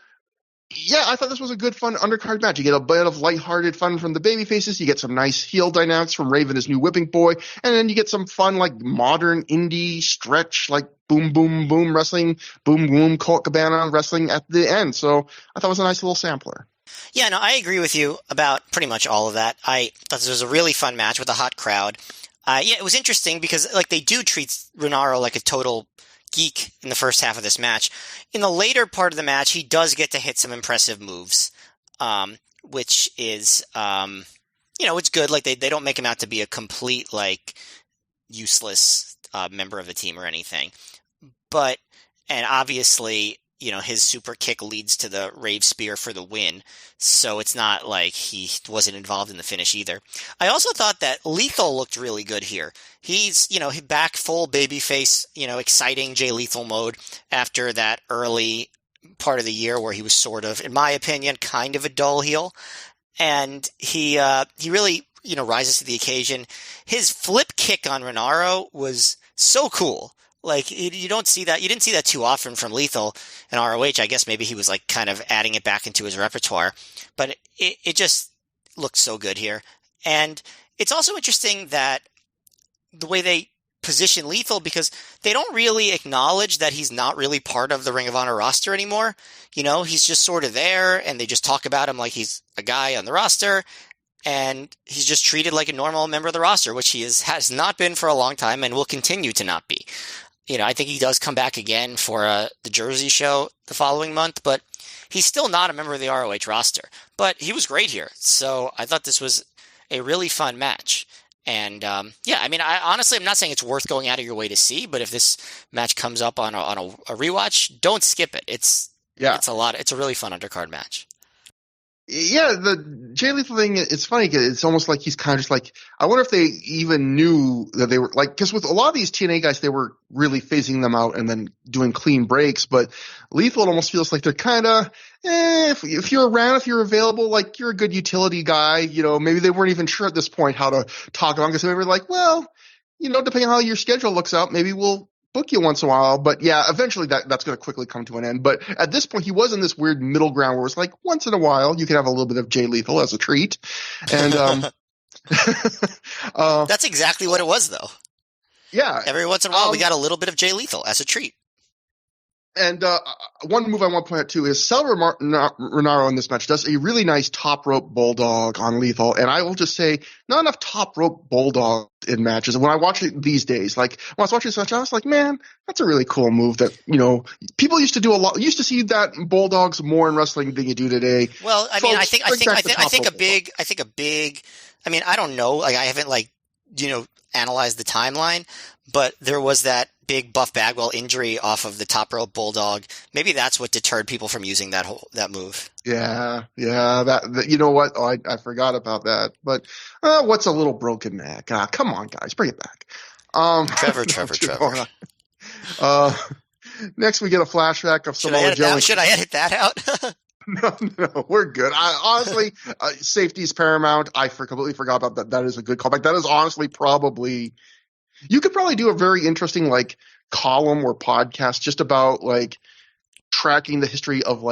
A: yeah, I thought this was a good, fun undercard match. You get a bit of lighthearted fun from the baby faces. You get some nice heel dynamics from Rave and his new whipping boy, and then you get some fun like modern indie stretch like boom boom boom wrestling, boom boom Colt Cabana wrestling at the end. So I thought it was a nice little sampler.
B: Yeah, no, I agree with you about pretty much all of that. I thought this was a really fun match with a hot crowd. Yeah, it was interesting because they do treat Rinauro like a total geek in the first half of this match. In the later part of the match, he does get to hit some impressive moves, which is, it's good. Like they don't make him out to be a complete useless member of the team or anything. And obviously, his super kick leads to the Rave Spear for the win, so it's not like he wasn't involved in the finish either. I also thought that Lethal looked really good here. He's, back full babyface, exciting Jay Lethal mode after that early part of the year where he was sort of, in my opinion, kind of a dull heel. And he really, rises to the occasion. His flip kick on Rinauro was so cool. Like, you don't see that. You didn't see that too often from Lethal in ROH. I guess maybe he was kind of adding it back into his repertoire, but it just looked so good here. And it's also interesting that the way they position Lethal, because they don't really acknowledge that he's not really part of the Ring of Honor roster anymore. He's just sort of there, and they just talk about him like he's a guy on the roster. And he's just treated like a normal member of the roster, which he has not been for a long time and will continue to not be. I think he does come back again for the Jersey show the following month, but he's still not a member of the ROH roster. But he was great here, so I thought this was a really fun match. And honestly, I'm not saying it's worth going out of your way to see, but if this match comes up on a rewatch, don't skip it. It's a lot. It's a really fun undercard match.
A: Yeah, the Jay Lethal thing, it's funny 'cause it's almost like he's kind of just like, I wonder if they even knew that they were like, because with a lot of these TNA guys, they were really phasing them out and then doing clean breaks. But Lethal, it almost feels like they're kind of, if you're around, if you're available, like you're a good utility guy, maybe they weren't even sure at this point how to talk about it, because they were like, well, depending on how your schedule looks out, maybe we'll book you once in a while. But yeah, eventually that's going to quickly come to an end. But at this point, he was in this weird middle ground where it's like once in a while you can have a little bit of Jay Lethal as a treat. And
B: That's exactly what it was, though.
A: yeah,
B: Every once in a while, we got a little bit of Jay Lethal as a treat.
A: And one move I want to point out too is Sal Renaro in this match does a really nice top rope bulldog on Lethal, and I will just say not enough top rope bulldog in matches. When I watch it these days, like when I was watching this match, I was like, man, that's a really cool move that people used to do a lot. Used to see that in bulldogs more in wrestling than you do today.
B: Well, I mean, I think a big. I mean, I don't know. Like, I haven't analyzed the timeline, but there was that big Buff Bagwell injury off of the top rope bulldog. Maybe that's what deterred people from using that move.
A: Yeah. That you know what? Oh, I forgot about that. But what's a little broken neck? Come on, guys, bring it back.
B: Trevor.
A: Next, we get a flashback of Samoa Joe.
B: Should I edit that out?
A: No, we're good. Honestly, safety is paramount. I completely forgot about that. That is a good callback. That is honestly probably. You could probably do a very interesting column or podcast just about tracking the history of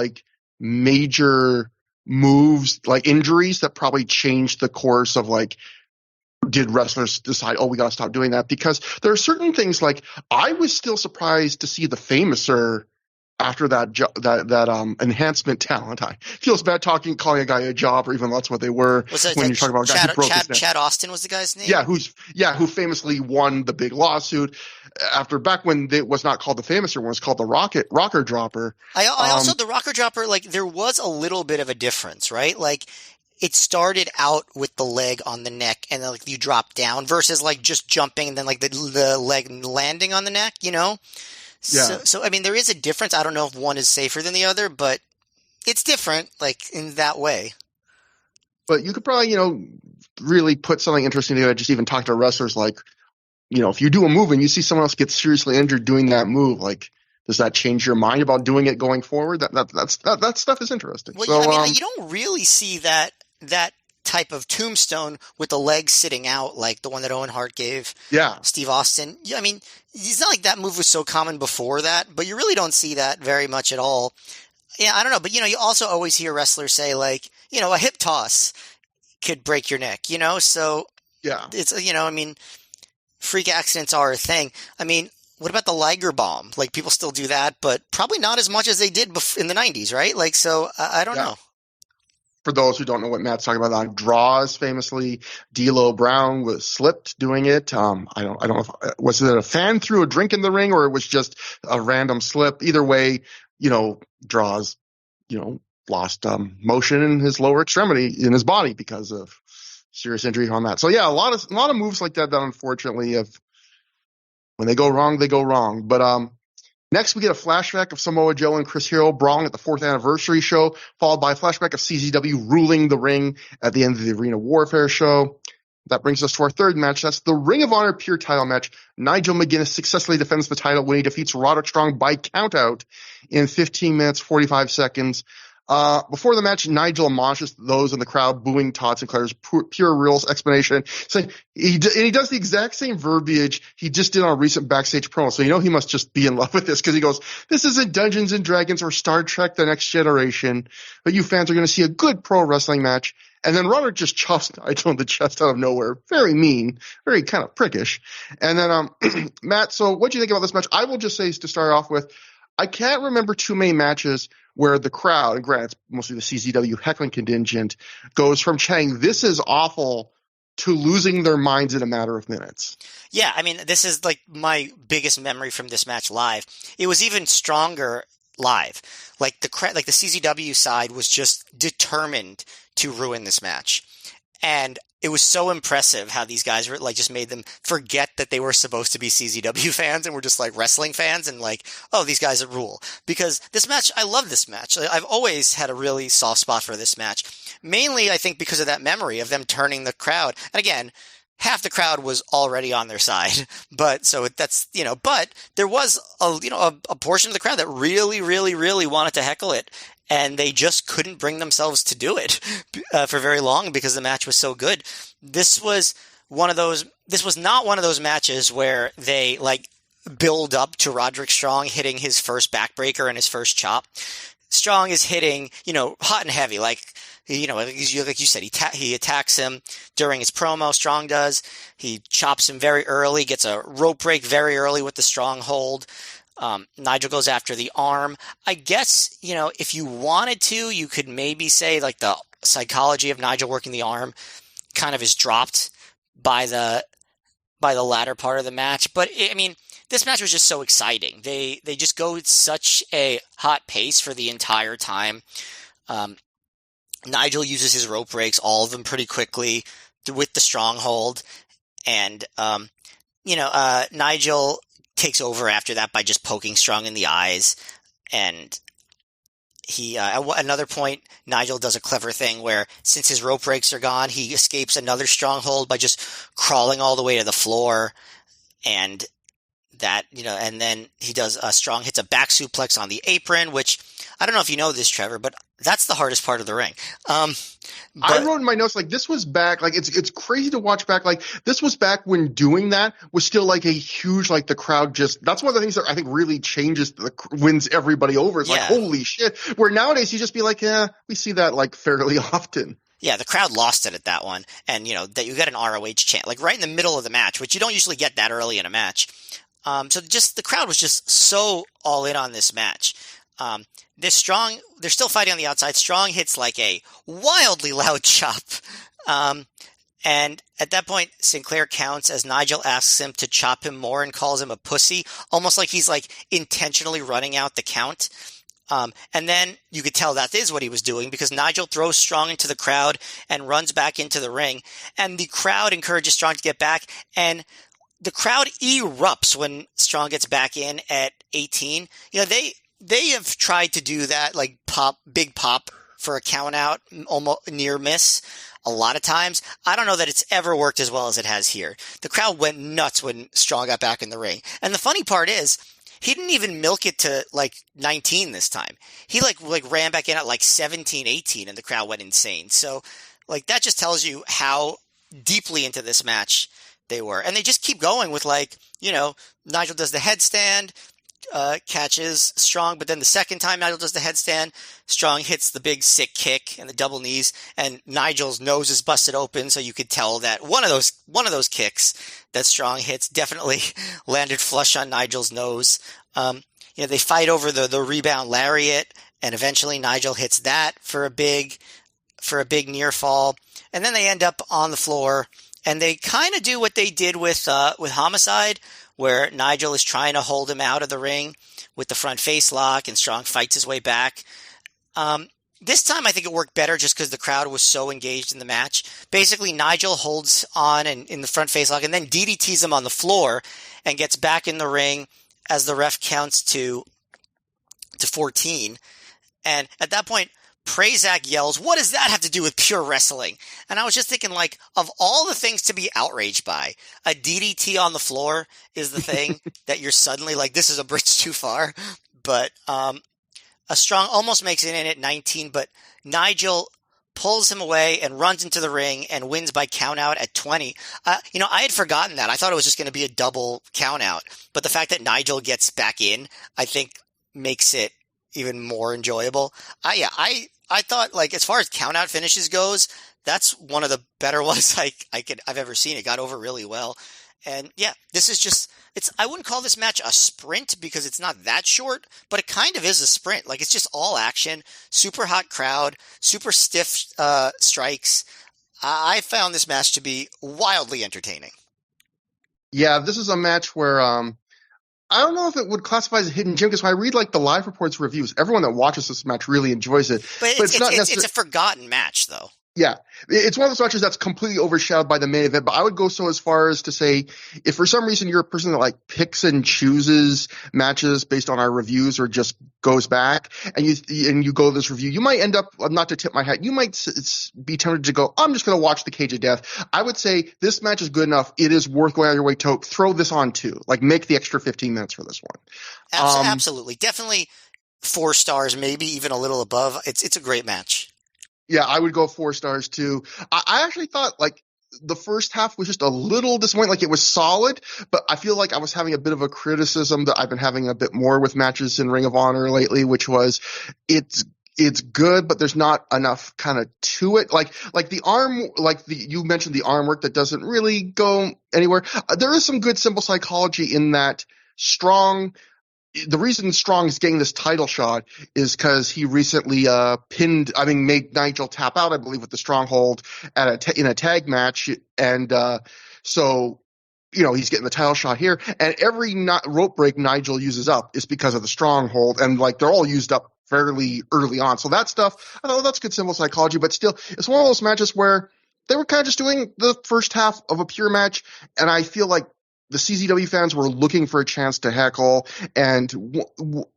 A: major moves, injuries that probably changed the course of did wrestlers decide, oh, we got to stop doing that? Because there are certain things I was still surprised to see the Famouser after that enhancement talent. I feels bad calling a guy a job, or even that's what they were when you're talking about a guy who broke his neck.
B: Chad Austin was the guy's name.
A: Yeah, who famously won the big lawsuit back when it was not called the Famouser, when it was called the Rocker Dropper.
B: I also the Rocker Dropper, there was a little bit of a difference, right? It started out with the leg on the neck, and then you drop down versus just jumping and then the leg landing on the neck,
A: Yeah.
B: So I mean, there is a difference. I don't know if one is safer than the other, but it's different, in that way.
A: But you could probably, really put something interesting together. Just even talk to wrestlers, if you do a move and you see someone else get seriously injured doing that move, does that change your mind about doing it going forward? That stuff is interesting.
B: Well,
A: so,
B: I mean, you don't really see that type of tombstone with the legs sitting out, like the one that Owen Hart gave Steve Austin. Yeah, I mean, it's not like that move was so common before that, but you really don't see that very much at all. Yeah, I don't know, but you also always hear wrestlers say a hip toss could break your neck, so
A: yeah,
B: it's, I mean, freak accidents are a thing. I mean, what about the Liger bomb? People still do that, but probably not as much as they did in the 90s, right? So I don't know.
A: For those who don't know what Matt's talking about, on Draws, famously, D'Lo Brown was slipped doing it. I don't know if was it a fan threw a drink in the ring, or it was just a random slip. Either way, Draws, lost motion in his lower extremity in his body because of serious injury on that. So yeah, a lot of moves like that unfortunately when they go wrong, they go wrong. But next, we get a flashback of Samoa Joe and Chris Hero brawling at the 4th anniversary show, followed by a flashback of CZW ruling the ring at the end of the Arena Warfare show. That brings us to our third match. That's the Ring of Honor Pure title match. Nigel McGuinness successfully defends the title when he defeats Roderick Strong by countout in 15 minutes, 45 seconds. Before the match, Nigel admonishes those in the crowd booing Todd Sinclair's Pure Rules explanation, saying he does the exact same verbiage he just did on a recent backstage promo. So he must just be in love with this, because he goes, "This isn't Dungeons and Dragons or Star Trek: The Next Generation, but you fans are going to see a good pro wrestling match." And then Roderick just chops Nigel in the chest out of nowhere. Very mean, very kind of prickish. And then Matt, so what do you think about this match? I will just say, to start off with, I can't remember too many matches where the crowd, and granted, it's mostly the CZW heckling contingent, goes from chanting, "This is awful," to losing their minds in a matter of minutes.
B: Yeah, I mean, this is my biggest memory from this match live. It was even stronger live. The CZW side was just determined to ruin this match. And it was so impressive how these guys were like just made them forget that they were supposed to be CZW fans and were just like wrestling fans and like, oh, these guys are rule. Because this match, I love this match. I've always had a really soft spot for this match. Mainly, I think, because of that memory of them turning the crowd. And again, half the crowd was already on their side. But so that's, but there was a portion of the crowd that really, really, really wanted to heckle it. And they just couldn't bring themselves to do it for very long because the match was so good. This was not one of those matches where they like build up to Roderick Strong hitting his first backbreaker and his first chop. Strong is hitting, hot and heavy, like you said, he attacks him during his promo. Strong does. He chops him very early, gets a rope break very early with the strong hold. Nigel goes after the arm. I guess, if you wanted to, you could maybe say like the psychology of Nigel working the arm kind of is dropped by the latter part of the match. But this match was just so exciting. They just go at such a hot pace for the entire time. Nigel uses his rope breaks, all of them pretty quickly with the stronghold. And, Nigel takes over after that by just poking Strong in the eyes. And he, at another point, Nigel does a clever thing where since his rope breaks are gone, he escapes another stronghold by just crawling all the way to the floor. And that, and then he does Strong hits a back suplex on the apron, which I don't know if you know this, Trevor, but that's the hardest part of the ring.
A: I wrote in my notes, like, this was back, like, it's crazy to watch back, like, this was back when doing that was still, like, a huge, like, the crowd just, that's one of the things that I think really changes, wins everybody over. It's like, holy shit. Where nowadays you just be like, yeah, we see that, like, fairly often.
B: Yeah, the crowd lost it at that one. And, that you got an ROH chant, like, right in the middle of the match, which you don't usually get that early in a match. So just, the crowd was just so all in on this match. They're still fighting on the outside. Strong hits like a wildly loud chop. And at that point, Sinclair counts as Nigel asks him to chop him more and calls him a pussy, almost like he's like intentionally running out the count. And then you could tell that is what he was doing because Nigel throws Strong into the crowd and runs back into the ring. And the crowd encourages Strong to get back. And the crowd erupts when Strong gets back in at 18. They have tried to do that, like big pop for a count out, almost near miss a lot of times. I don't know that it's ever worked as well as it has here. The crowd went nuts when Strong got back in the ring. And the funny part is, he didn't even milk it to like 19 this time. He like ran back in at like 17, 18 and the crowd went insane. So like that just tells you how deeply into this match they were. And they just keep going with like, Nigel does the headstand, catches Strong, but then the second time Nigel does the headstand, Strong hits the big sick kick and the double knees, and Nigel's nose is busted open, so you could tell that one of those kicks that Strong hits definitely landed flush on Nigel's nose. They fight over the rebound lariat, and eventually Nigel hits that for a big near fall, and then they end up on the floor, and they kind of do what they did with Homicide, where Nigel is trying to hold him out of the ring with the front face lock and Strong fights his way back. This time I think it worked better just because the crowd was so engaged in the match. Basically, Nigel holds on in the front face lock and then DDTs him on the floor and gets back in the ring as the ref counts to 14. And at that point, Prazak yells, "What does that have to do with pure wrestling?" And I was just thinking, like, of all the things to be outraged by, a DDT on the floor is the thing that you're suddenly like, this is a bridge too far. But a Strong almost makes it in at 19, but Nigel pulls him away and runs into the ring and wins by count out at 20. I had forgotten that. I thought it was just going to be a double count out. But the fact that Nigel gets back in, I think, makes it even more enjoyable. I thought, like, as far as count out finishes goes, that's one of the better ones I've ever seen. It got over really well. And yeah, this is just, I wouldn't call this match a sprint because it's not that short, but it kind of is a sprint. Like, it's just all action, super hot crowd, super stiff strikes. I found this match to be wildly entertaining.
A: Yeah, this is a match where I don't know if it would classify as a hidden gem because when I read like the live reports reviews, everyone that watches this match really enjoys it.
B: But it's a forgotten match, though.
A: Yeah, it's one of those matches that's completely overshadowed by the main event. But I would go so as far as to say, if for some reason you're a person that like picks and chooses matches based on our reviews, or just goes back and you go to this review, you might end up, not to tip my hat, you might be tempted to go, I'm just going to watch the Cage of Death. I would say this match is good enough; it is worth going out of your way to throw this on too. Like, make the extra 15 minutes for this one.
B: Absolutely, definitely 4 stars, maybe even a little above. It's a great match.
A: Yeah, I would go 4 stars too. I actually thought like the first half was just a little disappointing. Like, it was solid, but I feel like I was having a bit of a criticism that I've been having a bit more with matches in Ring of Honor lately, which was it's good, but there's not enough kind of to it. Like the arm, you mentioned the arm work that doesn't really go anywhere. There is some good simple psychology in that. The reason Strong is getting this title shot is because he recently made Nigel tap out, I believe, with the stronghold in a tag match, and so he's getting the title shot here. And every rope break Nigel uses up is because of the stronghold, and like they're all used up fairly early on. So that stuff, I know that's good simple psychology, but still, it's one of those matches where they were kind of just doing the first half of a pure match, and I feel like the CZW fans were looking for a chance to heckle, and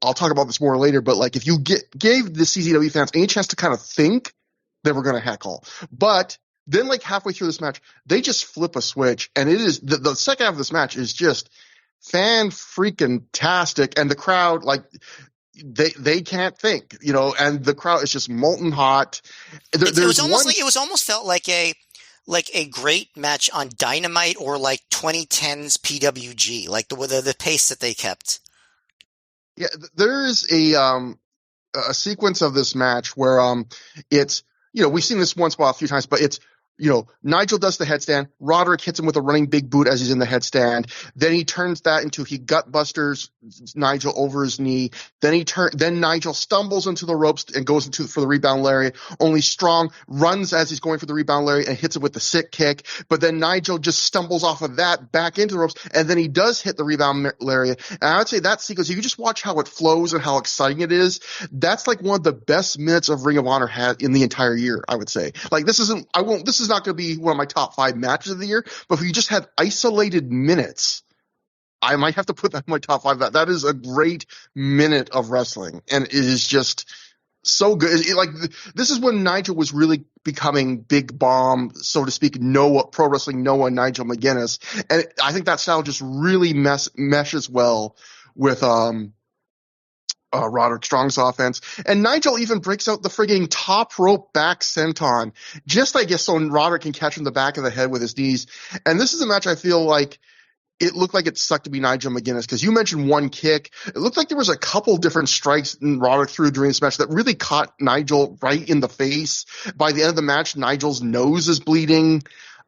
A: I'll talk about this more later, but like if you gave the CZW fans any chance to kind of think, they were going to heckle. But then like halfway through this match, they just flip a switch, and it is the second half of this match is just fan-freaking-tastic, and the crowd, like, they can't think, and the crowd is just molten hot.
B: It was almost felt like a great match on Dynamite or like 2010's PWG, like the pace that they kept.
A: Yeah, there is a sequence of this match where it's we've seen this one spot a few times, but it's Nigel does the headstand. Roderick hits him with a running big boot as he's in the headstand. Then he turns that into he gut busters Nigel over his knee. Then Nigel stumbles into the ropes and goes for the rebound lariat. Only Strong runs as he's going for the rebound lariat and hits it with the sick kick. But then Nigel just stumbles off of that back into the ropes, and then he does hit the rebound lariat. And I would say that sequence, if you just watch how it flows and how exciting it is, that's like one of the best minutes of Ring of Honor had in the entire year, I would say. Like, this is not going to be one of my top 5 matches of the year, but if you just had isolated minutes, I might have to put that in my top 5. That is a great minute of wrestling, and it is just so good. This is when Nigel was really becoming big bomb, so to speak, pro wrestling Noah Nigel McGuinness, and I think that style just really meshes well with Roderick Strong's offense. And Nigel even breaks out the frigging top rope back senton, just, I guess, so Roderick can catch him in the back of the head with his knees. And this is a match I feel like it looked like it sucked to be Nigel McGuinness, because you mentioned one kick. It looked like there was a couple different strikes Roderick threw during this match that really caught Nigel right in the face. By the end of the match, Nigel's nose is bleeding.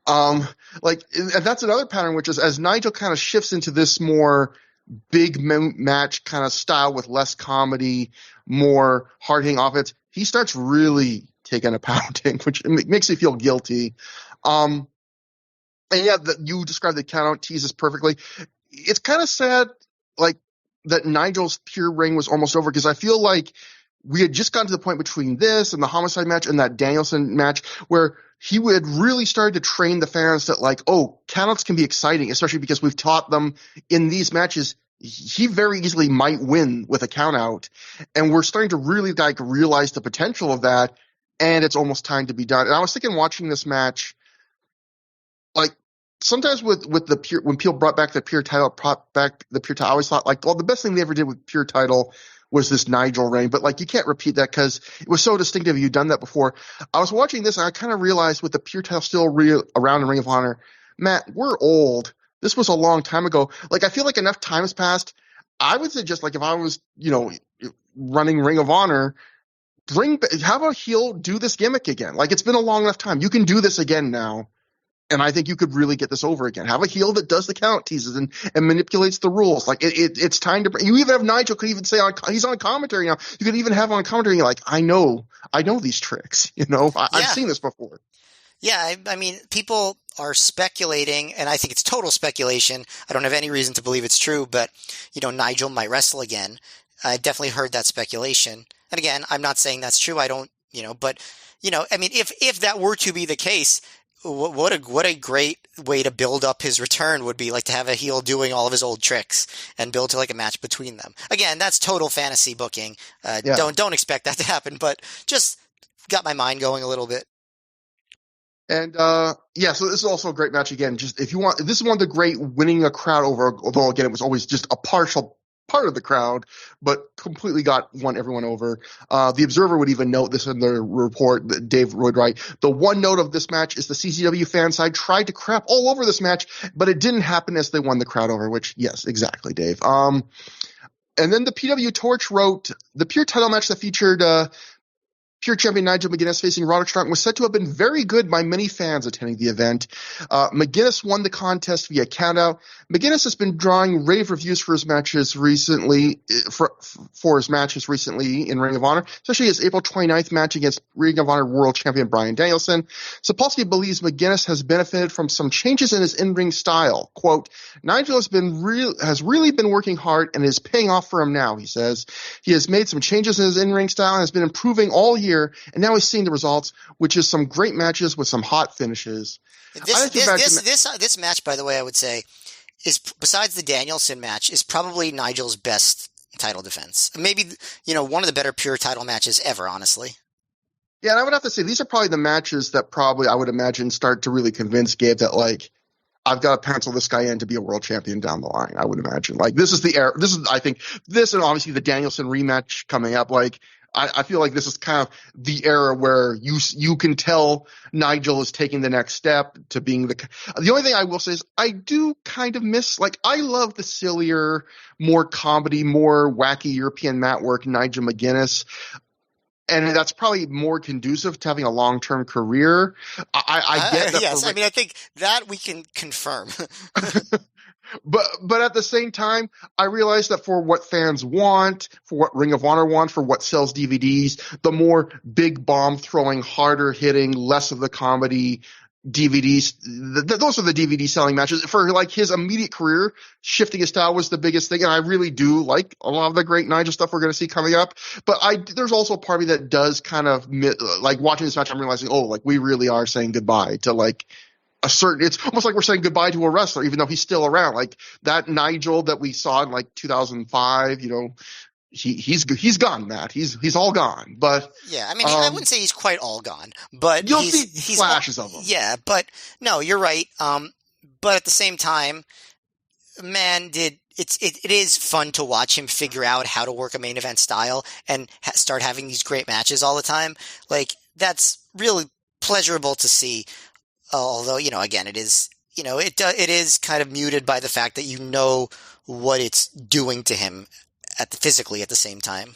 A: And that's another pattern, which is as Nigel kind of shifts into this more big match kind of style with less comedy, more hard-hitting offense, he starts really taking a pounding, which makes me feel guilty. And yeah, you described the count-out teases perfectly. It's kind of sad, like, that Nigel's pure reign was almost over, because I feel like we had just gotten to the point between this and the Homicide match and that Danielson match where he had really started to train the fans that, like, oh, countouts can be exciting, especially because we've taught them in these matches he very easily might win with a countout, and we're starting to really like realize the potential of that, and it's almost time to be done. And I was thinking, watching this match, like, sometimes with the pure, when people brought back the pure title, I always thought, like, well, the best thing they ever did with pure title was this Nigel reign, but like, you can't repeat that because it was so distinctive. You'd done that before. I was watching this, and I kind of realized, with the pure title still around in Ring of Honor, Matt, we're old. This was a long time ago. Like, I feel like enough time has passed. I would suggest, like, if I was, running Ring of Honor, have a heel do this gimmick again. Like, it's been a long enough time. You can do this again now. And I think you could really get this over again. Have a heel that does the count teases and manipulates the rules. Like, it's time to. You even have Nigel could even say he's on commentary now. You could even have on commentary, like, I know these tricks. I've seen this before.
B: Yeah, I mean, people are speculating, and I think it's total speculation. I don't have any reason to believe it's true, but Nigel might wrestle again. I definitely heard that speculation. And again, I'm not saying that's true. I don't But I mean, if that were to be the case, what a great way to build up his return would be, like, to have a heel doing all of his old tricks and build to like a match between them. Again, that's total fantasy booking.
A: Yeah.
B: Don't expect that to happen, but just got my mind going a little bit.
A: And yeah, so this is also a great match again. Just if you want, this is one of the great winning a crowd over. Although again, it was always just a partial part of the crowd, but completely won everyone over. The Observer would even note this in their report. That Dave would write, the one note of this match is the CCW fan side tried to crap all over this match, but it didn't happen as they won the crowd over. Which, yes, exactly, Dave. And then the PW Torch wrote, the pure title match that featured Pure champion Nigel McGuinness facing Roderick Strong was said to have been very good by many fans attending the event. McGuinness won the contest via countout. McGuinness has been drawing rave reviews for his matches recently, in Ring of Honor, especially his April 29th match against Ring of Honor World Champion Bryan Danielson. Sapolsky believes McGuinness has benefited from some changes in his in-ring style. Quote, Nigel has really been working hard and is paying off for him now, he says. He has made some changes in his in-ring style and has been improving all year, and now he's seeing the results, which is some great matches with some hot finishes.
B: This match, by the way, I would say, is, besides the Danielson match, is probably Nigel's best title defense. Maybe, one of the better pure title matches ever, honestly.
A: Yeah, and I would have to say these are probably the matches that probably I would imagine start to really convince Gabe that, like, I've got to pencil this guy in to be a world champion down the line, I would imagine. Like, this is the era. I think this, and obviously the Danielson rematch coming up, like, I feel like this is kind of the era where you can tell Nigel is taking the next step to being the only thing I will say is I do kind of miss, like, I love the sillier, more comedy, more wacky European mat work Nigel McGuinness. And that's probably more conducive to having a long-term career. I get that.
B: Yes, I mean, I think that we can confirm.
A: But at the same time, I realize that for what fans want, for what Ring of Honor wants, for what sells DVDs, the more big bomb throwing, harder hitting, less of the comedy DVDs, those are the DVD selling matches. For like his immediate career, shifting his style was the biggest thing, and I really do like a lot of the great Nigel stuff we're going to see coming up. But there's also a part of me that does kind of like watching this match. I'm realizing, like, we really are saying goodbye to like it's almost like we're saying goodbye to a wrestler, even though he's still around. Like that Nigel that we saw in like 2005, he's gone, Matt. He's all gone. But
B: yeah, I mean, I wouldn't say he's quite all gone, but
A: you'll see flashes of him.
B: Yeah, but no, you're right. But at the same time, man, it is fun to watch him figure out how to work a main event style and start having these great matches all the time. Like, that's really pleasurable to see. Although, again, it is, it is kind of muted by the fact that what it's doing to him physically at the same time.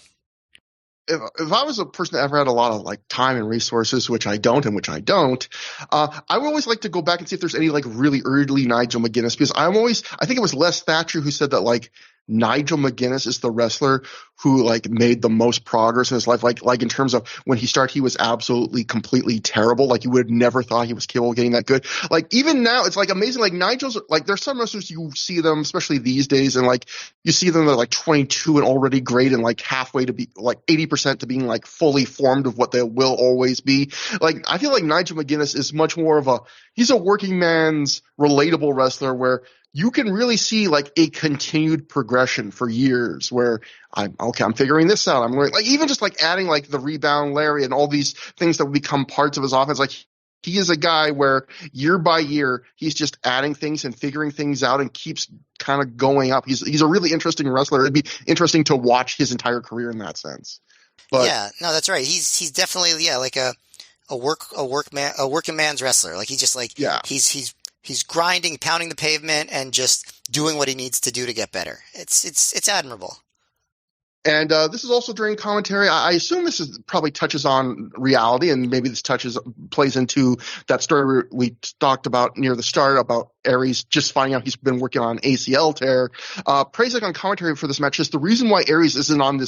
A: If I was a person that ever had a lot of like time and resources, which I don't, I would always like to go back and see if there's any like really early Nigel McGuinness, because I think it was Les Thatcher who said that like Nigel McGuinness is the wrestler who like made the most progress in his life. Like in terms of when he started, he was absolutely completely terrible. Like you would have never thought he was capable of getting that good. Like even now, it's like amazing. Like Nigel's like, there's some wrestlers you see them, especially these days, and like you see them, they're like 22 and already great and like halfway to be like 80% to being like fully formed of what they will always be. Like I feel like Nigel McGuinness is much more of he's a working man's relatable wrestler where you can really see like a continued progression for years where I'm figuring this out. I'm like even just like adding like the rebound Larry and all these things that will become parts of his offense. Like he is a guy where year by year, he's just adding things and figuring things out and keeps kind of going up. He's a really interesting wrestler. It'd be interesting to watch his entire career in that sense. But
B: yeah, no, that's right. He's definitely, like a working man's wrestler. Like he's just like, he's grinding, pounding the pavement, and just doing what he needs to do to get better. It's admirable.
A: And this is also during commentary. I assume this probably touches on reality, and maybe this plays into that story we talked about near the start about Aries just finding out he's been working on an ACL tear. Prazak on commentary for this match says the reason why Austin Aries isn't on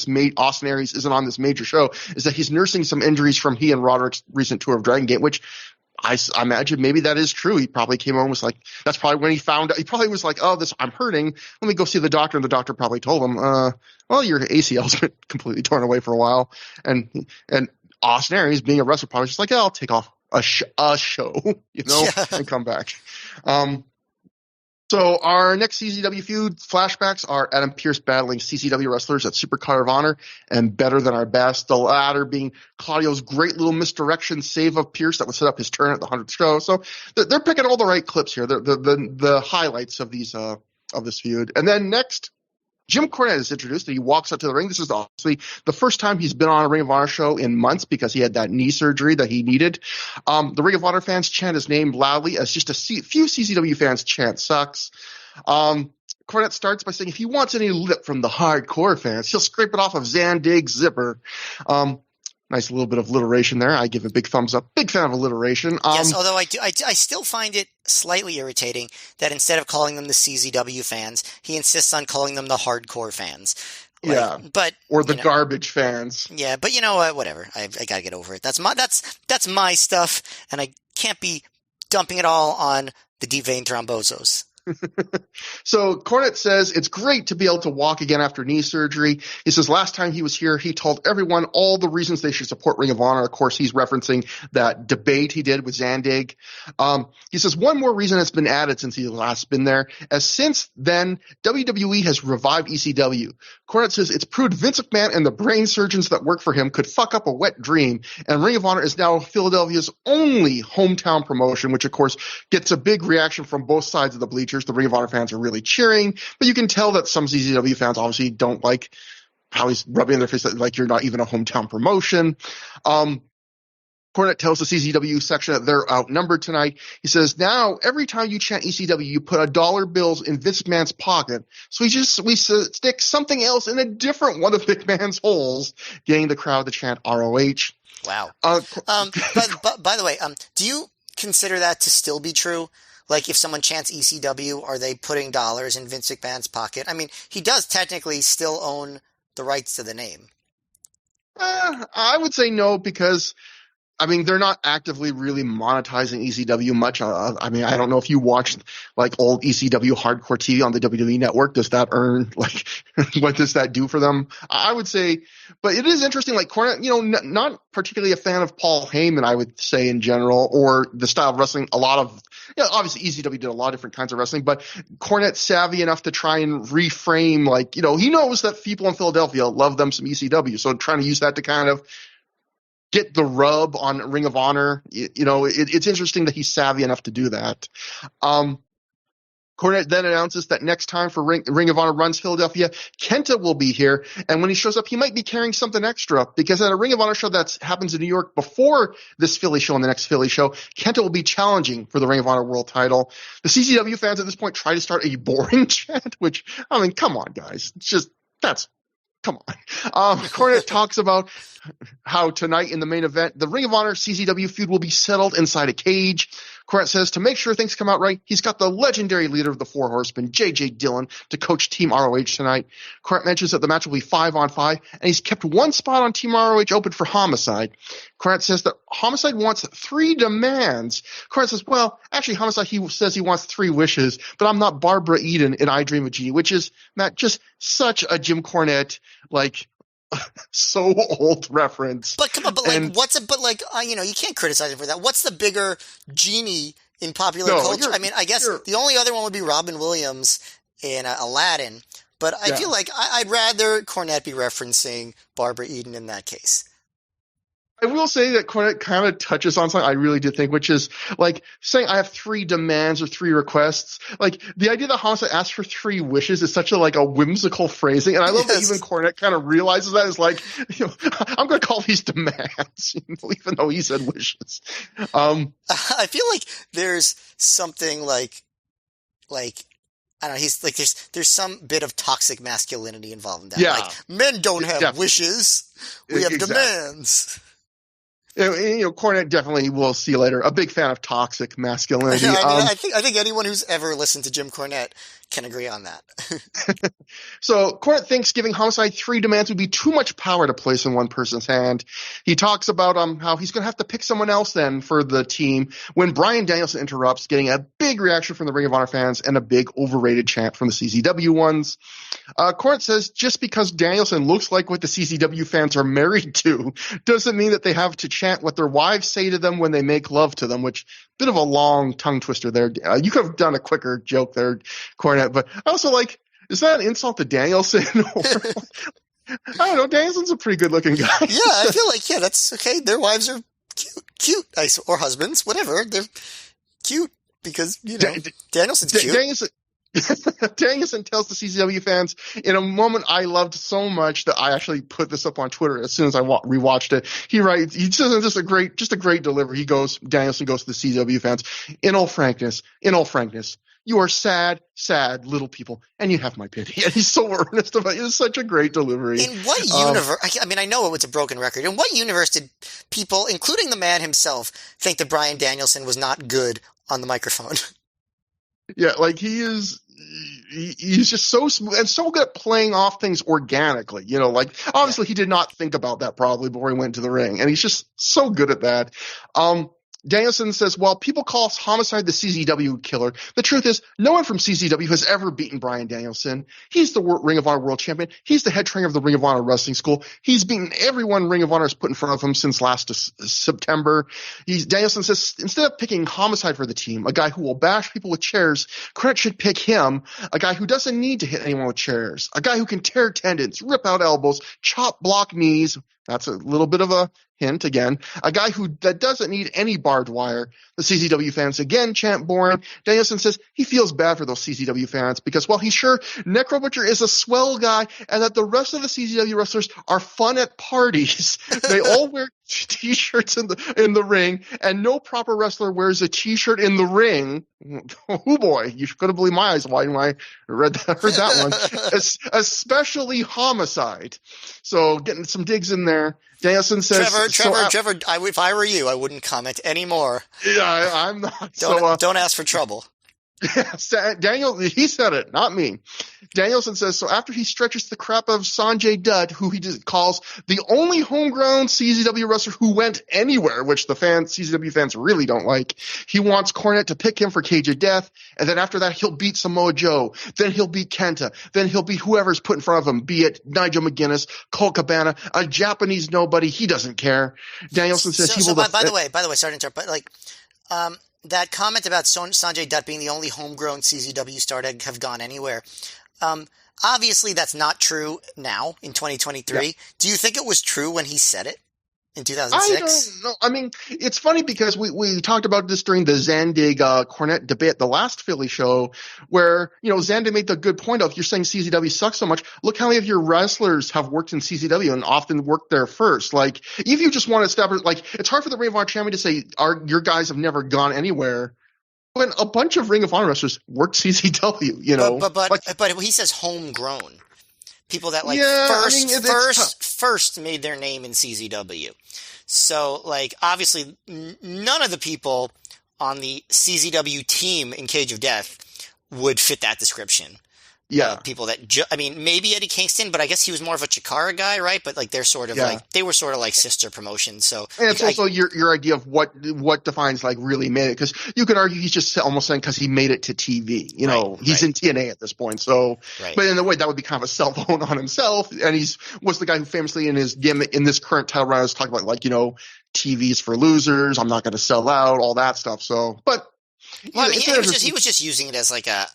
A: this major show is that he's nursing some injuries from he and Roderick's recent tour of Dragon Gate, which I imagine maybe that is true. He probably came home and was like, that's probably when he found out. He probably was like, I'm hurting. Let me go see the doctor. And the doctor probably told him, well, your ACL's been completely torn away for a while. And Austin Aries, being a wrestler, probably just like, I'll take off a show, and come back. So our next CZW feud flashbacks are Adam Pearce battling CZW wrestlers at Supercard of Honor and Better Than Our Best, the latter being Claudio's great little misdirection save of Pearce that would set up his turn at the 100th show. So they're picking all the right clips here, the highlights of these of this feud. And then next, Jim Cornette is introduced and he walks up to the ring. This is obviously the first time he's been on a Ring of Honor show in months because he had that knee surgery that he needed. The Ring of Honor fans chant his name loudly as just a few CZW fans chant sucks. Cornette starts by saying if he wants any lip from the hardcore fans, he'll scrape it off of Zandig's zipper. Nice little bit of alliteration there. I give a big thumbs up. Big fan of alliteration.
B: Yes, although I still find it slightly irritating that instead of calling them the CZW fans, he insists on calling them the hardcore fans.
A: Or the garbage fans.
B: Yeah, but you know what? Whatever. I gotta get over it. That's my stuff, and I can't be dumping it all on the Deep Vein Thrombozos.
A: So Cornette says it's great to be able to walk again after knee surgery. He says last time he was here, he told everyone all the reasons they should support Ring of Honor. Of course, he's referencing that debate he did with Zandig. He says one more reason has been added since he last been there, as since then, WWE has revived ECW. Cornette says it's proved Vince McMahon and the brain surgeons that work for him could fuck up a wet dream, and Ring of Honor is now Philadelphia's only hometown promotion, which of course gets a big reaction from both sides of the bleachers. The Ring of Honor fans are really cheering, but you can tell that some CZW fans obviously don't like, probably rubbing in their face that like you're not even a hometown promotion. Cornette tells the CZW section that they're outnumbered tonight. He says, now every time you chant ECW, you put $1 bills in Vince McMahon's pocket. So we stick something else in a different one of McMahon's holes, getting the crowd to chant ROH.
B: Wow. But by the way, do you consider that to still be true? Like, if someone chants ECW, are they putting dollars in Vince McMahon's pocket? I mean, he does technically still own the rights to the name.
A: I would say no, because I mean, they're not actively really monetizing ECW much. I mean, I don't know if you watched like old ECW hardcore TV on the WWE network. Does that earn like, what does that do for them? I would say, but it is interesting. Like Cornette, not particularly a fan of Paul Heyman, I would say in general, or the style of wrestling. A lot of, obviously ECW did a lot of different kinds of wrestling, but Cornette's savvy enough to try and reframe, like, he knows that people in Philadelphia love them some ECW. So trying to use that to kind of get the rub on Ring of Honor. It's interesting that he's savvy enough to do that. Cornette then announces that next time for Ring of Honor runs Philadelphia, Kenta will be here. And when he shows up, he might be carrying something extra, because at a Ring of Honor show that happens in New York before this Philly show and the next Philly show, Kenta will be challenging for the Ring of Honor world title. The CZW fans at this point try to start a boring chant, which, I mean, come on, guys. Come on. Cornette talks about how tonight in the main event, the Ring of Honor CZW feud will be settled inside a cage. Cornette says to make sure things come out right, he's got the legendary leader of the Four Horsemen, J.J. Dillon, to coach Team ROH tonight. Cornette mentions that the match will be 5-on-5, and he's kept one spot on Team ROH open for Homicide. Cornette says that Homicide wants 3 demands. Cornette says, well, actually, Homicide, he says he wants 3 wishes, but I'm not Barbara Eden in I Dream of Jeannie, which is, Matt, just such a Jim Cornette, like, so old reference.
B: But come on, you can't criticize him for that. What's the bigger genie in popular culture? I mean, I guess the only other one would be Robin Williams in Aladdin, but I feel like I'd rather Cornette be referencing Barbara Eden in that case.
A: I will say that Cornette kind of touches on something I really do think, which is like saying I have 3 demands or 3 requests. Like the idea that Homicide asks for 3 wishes is such a whimsical phrasing, and I love that even Cornette kind of realizes that. It's like, I'm going to call these demands, even though he said wishes.
B: I feel like there's something like I don't know. He's like there's some bit of toxic masculinity involved in that.
A: Yeah,
B: like men don't have wishes; we have demands.
A: Cornette definitely, we'll see later, a big fan of toxic masculinity.
B: I think anyone who's ever listened to Jim Cornette can agree on that.
A: So Cornette thinks giving Homicide 3 demands would be too much power to place in one person's hand. He talks about how he's going to have to pick someone else then for the team when Bryan Danielson interrupts, getting a big reaction from the Ring of Honor fans and a big overrated chant from the CZW ones. Cornette says just because Danielson looks like what the CZW fans are married to doesn't mean that they have to chant what their wives say to them when they make love to them, which bit of a long tongue twister there. You could have done a quicker joke there, Cornette, but I also like, is that an insult to Danielson? Or, I don't know. Danielson's a pretty good-looking guy.
B: Yeah, I feel like, yeah, that's okay. Their wives are cute, or husbands, whatever. They're cute because, you know, Danielson's cute.
A: Danielson tells the CZW fans, in a moment I loved so much that I actually put this up on Twitter as soon as I rewatched it. He writes, he says just a great delivery. Danielson goes to the CZW fans, in all frankness, you are sad little people, and you have my pity. And he's so earnest about it. It's such a great delivery.
B: In what universe? I mean, I know it was a broken record. In what universe did people, including the man himself, think that Bryan Danielson was not good on the microphone?
A: Yeah, like he's just so smooth and so good at playing off things organically. You know, like obviously he did not think about that probably before he went to the ring, and he's just so good at that. Danielson says, while people call Homicide the CZW killer, the truth is no one from CZW has ever beaten Bryan Danielson. He's the Ring of Honor World Champion. He's the head trainer of the Ring of Honor Wrestling School. He's beaten everyone Ring of Honor has put in front of him since last September. Danielson says, instead of picking Homicide for the team, a guy who will bash people with chairs, Cornette should pick him, a guy who doesn't need to hit anyone with chairs, a guy who can tear tendons, rip out elbows, chop block knees. That's a little bit of a hint again. A guy that doesn't need any barbed wire. The CZW fans again chant boring. Danielson says he feels bad for those CZW fans because while he's sure Necro Butcher is a swell guy and that the rest of the CZW wrestlers are fun at parties, they all wear t-shirts in the ring, and no proper wrestler wears a t-shirt in the ring. Oh boy, you couldn't believe my eyes when I heard that one. Especially Homicide. So getting some digs in there. Danielson says,
B: Trevor, if I were you, I wouldn't comment anymore.
A: Yeah, I'm not.
B: Don't ask for trouble.
A: Yeah, Daniel, he said it, not me. Danielson says, so after he stretches the crap of Sanjay Dutt, who he calls the only homegrown CZW wrestler who went anywhere, which the CZW fans really don't like, he wants Cornette to pick him for Cage of Death, and then after that he'll beat Samoa Joe, then he'll beat Kenta, then he'll beat whoever's put in front of him, be it Nigel McGuinness, Colt Cabana, a Japanese nobody, he doesn't care. Danielson says
B: by the way, sorry to interrupt, but that comment about Sanjay Dutt being the only homegrown CZW star to have gone anywhere, obviously that's not true now in 2023. Yeah. Do you think it was true when he said it in 2006?
A: I don't know. I mean, it's funny because we talked about this during the Zandig Cornette debate, the last Philly show, where, you know, Zandig made the good point of, you're saying CZW sucks so much. Look how many of your wrestlers have worked in CZW and often worked there first. Like, if you just want to establish, like, it's hard for the Ring of Honor champion to say, your guys have never gone anywhere, when a bunch of Ring of Honor wrestlers worked CZW, you know.
B: But he says homegrown. People that first made their name in CZW. So, like, obviously, none of the people on the CZW team in Cage of Death would fit that description.
A: Yeah.
B: People that, I mean, maybe Eddie Kingston, but I guess he was more of a Chikara guy, right? But, like, they're sort of they were sort of like sister promotions. So,
A: and it's also your idea of what defines, like, really made it. Because you could argue he's just almost saying because he made it to TV. You know, he's in TNA at this point. So, but in a way, that would be kind of a cell phone on himself. And was the guy who famously in his gimmick, in this current title run, was talking about, like, you know, TV's for losers. I'm not going to sell out, all that stuff. So, but.
B: Well, I mean, he was just using it as like a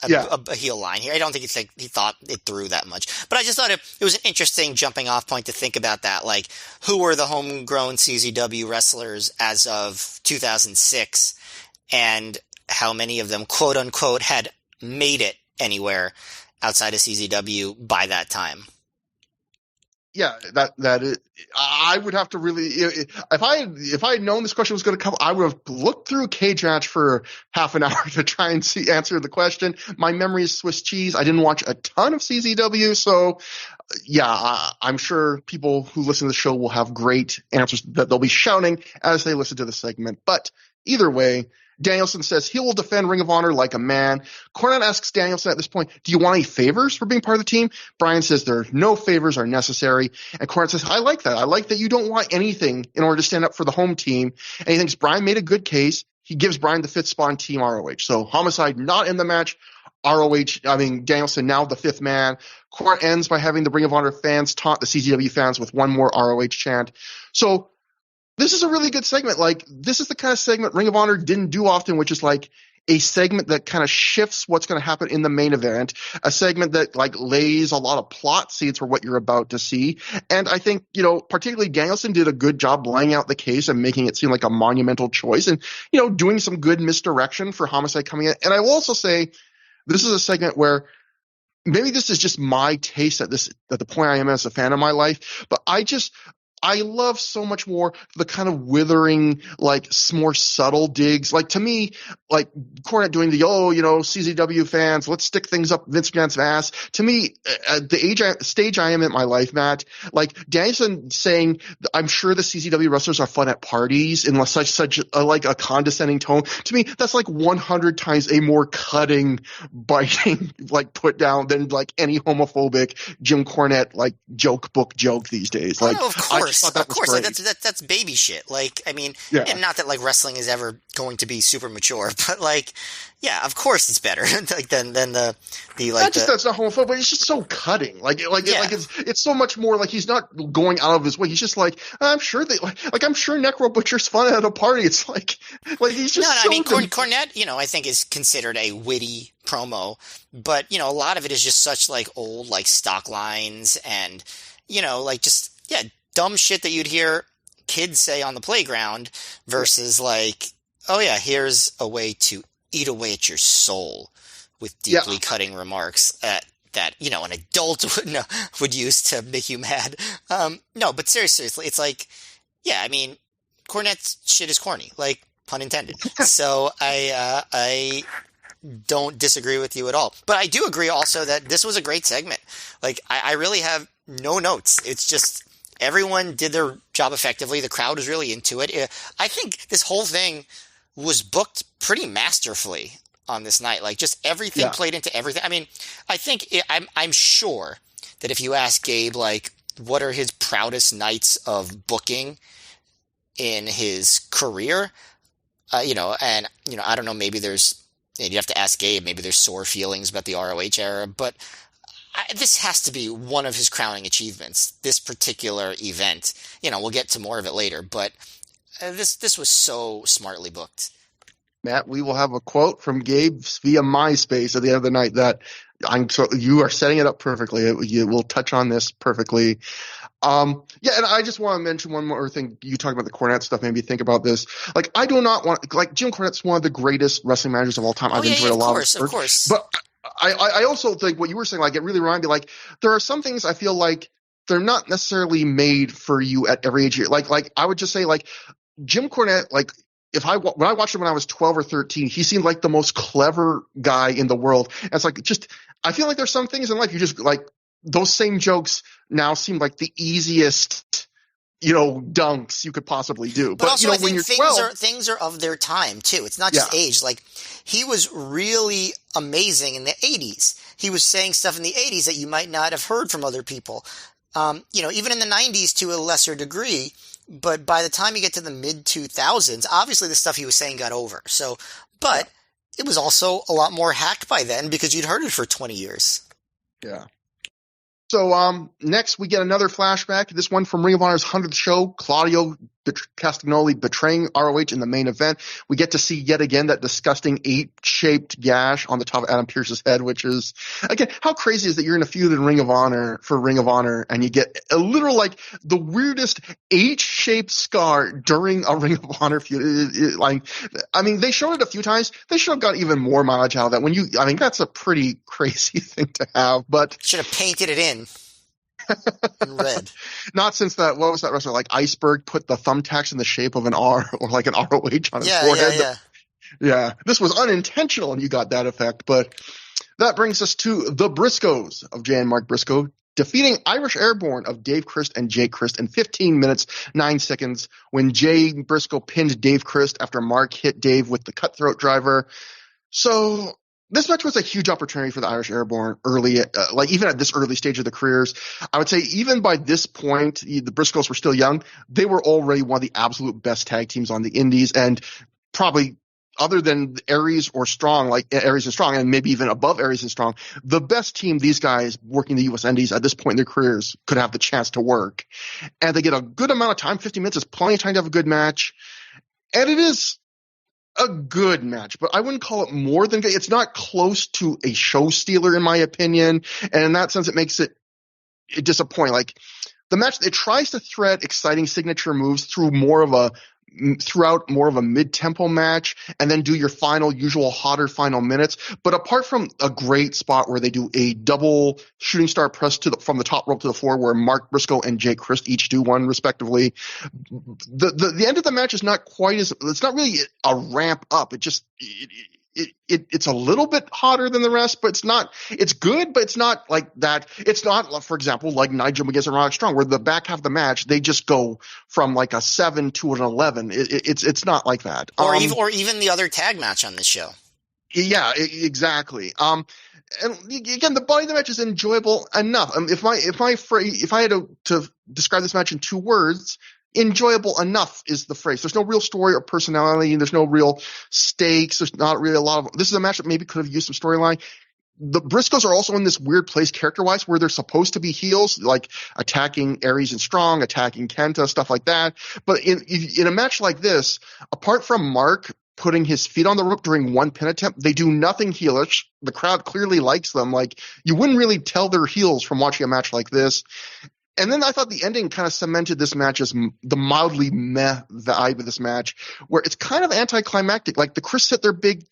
B: heel line here. I don't think it's like he thought it through that much. But I just thought it was an interesting jumping off point to think about that. Like, who were the homegrown CZW wrestlers as of 2006, and how many of them, quote unquote, had made it anywhere outside of CZW by that time?
A: Yeah, that is, I would have to really, if I had known this question was going to come, I would have looked through Cage Match for half an hour to try and answer the question. My memory is Swiss cheese. I didn't watch a ton of CZW, so yeah, I'm sure people who listen to the show will have great answers that they'll be shouting as they listen to the segment. But either way, Danielson says he will defend Ring of Honor like a man. Cornette asks Danielson at this point, do you want any favors for being part of the team? Bryan says there are no favors are necessary. And Cornette says, I like that. I like that you don't want anything in order to stand up for the home team. And he thinks Bryan made a good case. He gives Bryan the 5th spot on Team ROH. So Homicide not in the match. Danielson now the 5th man. Cornette ends by having the Ring of Honor fans taunt the CZW fans with one more ROH chant. So this is a really good segment. Like, this is the kind of segment Ring of Honor didn't do often, which is like a segment that kind of shifts what's going to happen in the main event, a segment that like lays a lot of plot seeds for what you're about to see. And I think, particularly Danielson did a good job laying out the case and making it seem like a monumental choice and, doing some good misdirection for Homicide coming in. And I will also say this is a segment where maybe this is just my taste at the point I am as a fan of my life, but I love so much more the kind of withering, like, more subtle digs. Like, to me, like, Cornette doing the, CZW fans, let's stick things up Vince McMahon's ass. To me, at the stage I am in my life, Matt, like, Danielson saying, I'm sure the CZW wrestlers are fun at parties in such a condescending tone. To me, that's like 100 times a more cutting, biting, like, put down than, like, any homophobic Jim Cornette, like, joke these days. Like,
B: of course. Of course,
A: like,
B: that's baby shit. Like, I mean,
A: yeah.
B: And not that like wrestling is ever going to be super mature, but like, yeah, of course it's better like than the like.
A: Not just that's not homophobic, but it's just so cutting. It's so much more like he's not going out of his way. He's just like, I'm sure I'm sure Necro Butcher's fun at a party. It's like he's just
B: no. I mean, Cornette, I think is considered a witty promo, but a lot of it is just such like old like stock lines and like just dumb shit that you'd hear kids say on the playground versus like, oh yeah, here's a way to eat away at your soul with deeply cutting remarks that an adult would use to make you mad. No, but seriously, it's like, yeah, I mean, Cornette's shit is corny, like pun intended. So I don't disagree with you at all, but I do agree also that this was a great segment. Like I really have no notes. It's just everyone did their job effectively. The crowd was really into it. I think this whole thing was booked pretty masterfully on this night. Like just everything played into everything. I mean, I think I'm sure that if you ask Gabe, like, what are his proudest nights of booking in his career, I don't know, maybe you'd have to ask Gabe, maybe there's sore feelings about the ROH era, but this has to be one of his crowning achievements, this particular event. We'll get to more of it later, but this was so smartly booked.
A: Matt, we will have a quote from Gabe via MySpace at the end of the night that you are setting it up perfectly. You will touch on this perfectly. And I just want to mention one more thing. You talk about the Cornette stuff, made me think about this. Like, I do not want, like, Jim Cornette's one of the greatest wrestling managers of all time. I've enjoyed a lot of his work.
B: Of course.
A: But I also think what you were saying, like, it really reminded me, like, there are some things I feel like they're not necessarily made for you at every age. Like I would just say, like, Jim Cornette, like, when I watched him when I was 12 or 13, he seemed like the most clever guy in the world. And it's like, I feel like there's some things in life you just, like, those same jokes now seem like the easiest, dunks you could possibly do.
B: But also, I
A: when
B: think
A: you're 12,
B: things are of their time too. It's not just age. Like, he was really amazing in the 80s. He was saying stuff in the 80s that you might not have heard from other people. Even in the 90s to a lesser degree. But by the time you get to the mid 2000s, obviously the stuff he was saying got over. So, but it was also a lot more hacked by then because you'd heard it for 20 years.
A: Yeah. So next we get another flashback. This one from Ring of Honor's 100th show, Claudio Castagnoli betraying ROH in the main event. We get to see yet again that disgusting 8-shaped gash on the top of Adam Pearce's head, which is, again, how crazy is that you're in a feud in Ring of Honor and you get a literal, like, the weirdest 8-shaped scar during a Ring of Honor feud. They showed it a few times. They should have got even more mileage out of that. That's a pretty crazy thing to have, but
B: should have painted it in red.
A: Not since what was that wrestler, like Iceberg, put the thumbtacks in the shape of an R or like an ROH on his forehead. Yeah. This was unintentional and you got that effect. But that brings us to the Briscoes of J and Mark Briscoe defeating Irish Airborne of Dave Christ and Jake Christ in 15 minutes, 9 seconds when Jay Briscoe pinned Dave Christ after Mark hit Dave with the cutthroat driver. So this match was a huge opportunity for the Irish Airborne early, even at this early stage of their careers. I would say even by this point, the Briscoes were still young. They were already one of the absolute best tag teams on the indies, and probably other than Aries or Strong, like Aries and Strong, and maybe even above Aries and Strong, the best team these guys working the U.S. Indies at this point in their careers could have the chance to work. And they get a good amount of time. 50 minutes is plenty of time to have a good match. And it is a good match, but I wouldn't call it more than good. It's not close to a show stealer, in my opinion. And in that sense, it makes it disappointing. Like the match, it tries to thread exciting signature moves throughout more of a mid-tempo match and then do your usual hotter final minutes. But apart from a great spot where they do a double shooting star press from the top rope to the floor where Mark Briscoe and Jake Christ each do one respectively, the end of the match is not quite it's not really a ramp up. It's a little bit hotter than the rest, but it's good, but it's not like that. It's not, for example, like Nigel McGuinness and Roderick Strong, where the back half of the match, they just go from like a 7 to an 11. It's not like that.
B: Or even the other tag match on this show.
A: Yeah, exactly. And again, the body of the match is enjoyable enough. If I had to describe this match in 2 words, enjoyable enough is the phrase. There's no real story or personality. There's no real stakes. There's not really a lot of – this is a match that maybe could have used some storyline. The Briscoes are also in this weird place character-wise where they're supposed to be heels, like attacking Aries and Strong, attacking Kenta, stuff like that. But in a match like this, apart from Mark putting his feet on the rope during one pin attempt, they do nothing heelish. The crowd clearly likes them. Like, you wouldn't really tell they're heels from watching a match like this. And then I thought the ending kind of cemented this match as the mildly meh vibe of this match, where it's kind of anticlimactic. Like the Chris hit their big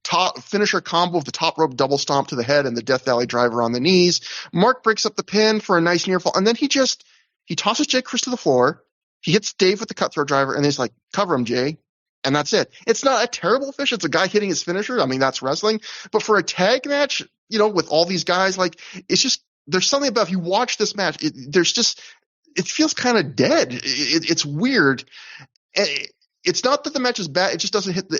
A: top finisher combo of the top rope double stomp to the head and the Death Valley driver on the knees. Mark breaks up the pin for a nice near fall, and then he tosses Jay Chris to the floor. He hits Dave with the cutthroat driver, and he's like, "Cover him, Jay." And that's it. It's not a terrible finish. It's a guy hitting his finisher. I mean, that's wrestling. But for a tag match, with all these guys, like, it's just, there's something about, if you watch this match, it feels kind of dead. It's weird. It's not that the match is bad. It just doesn't hit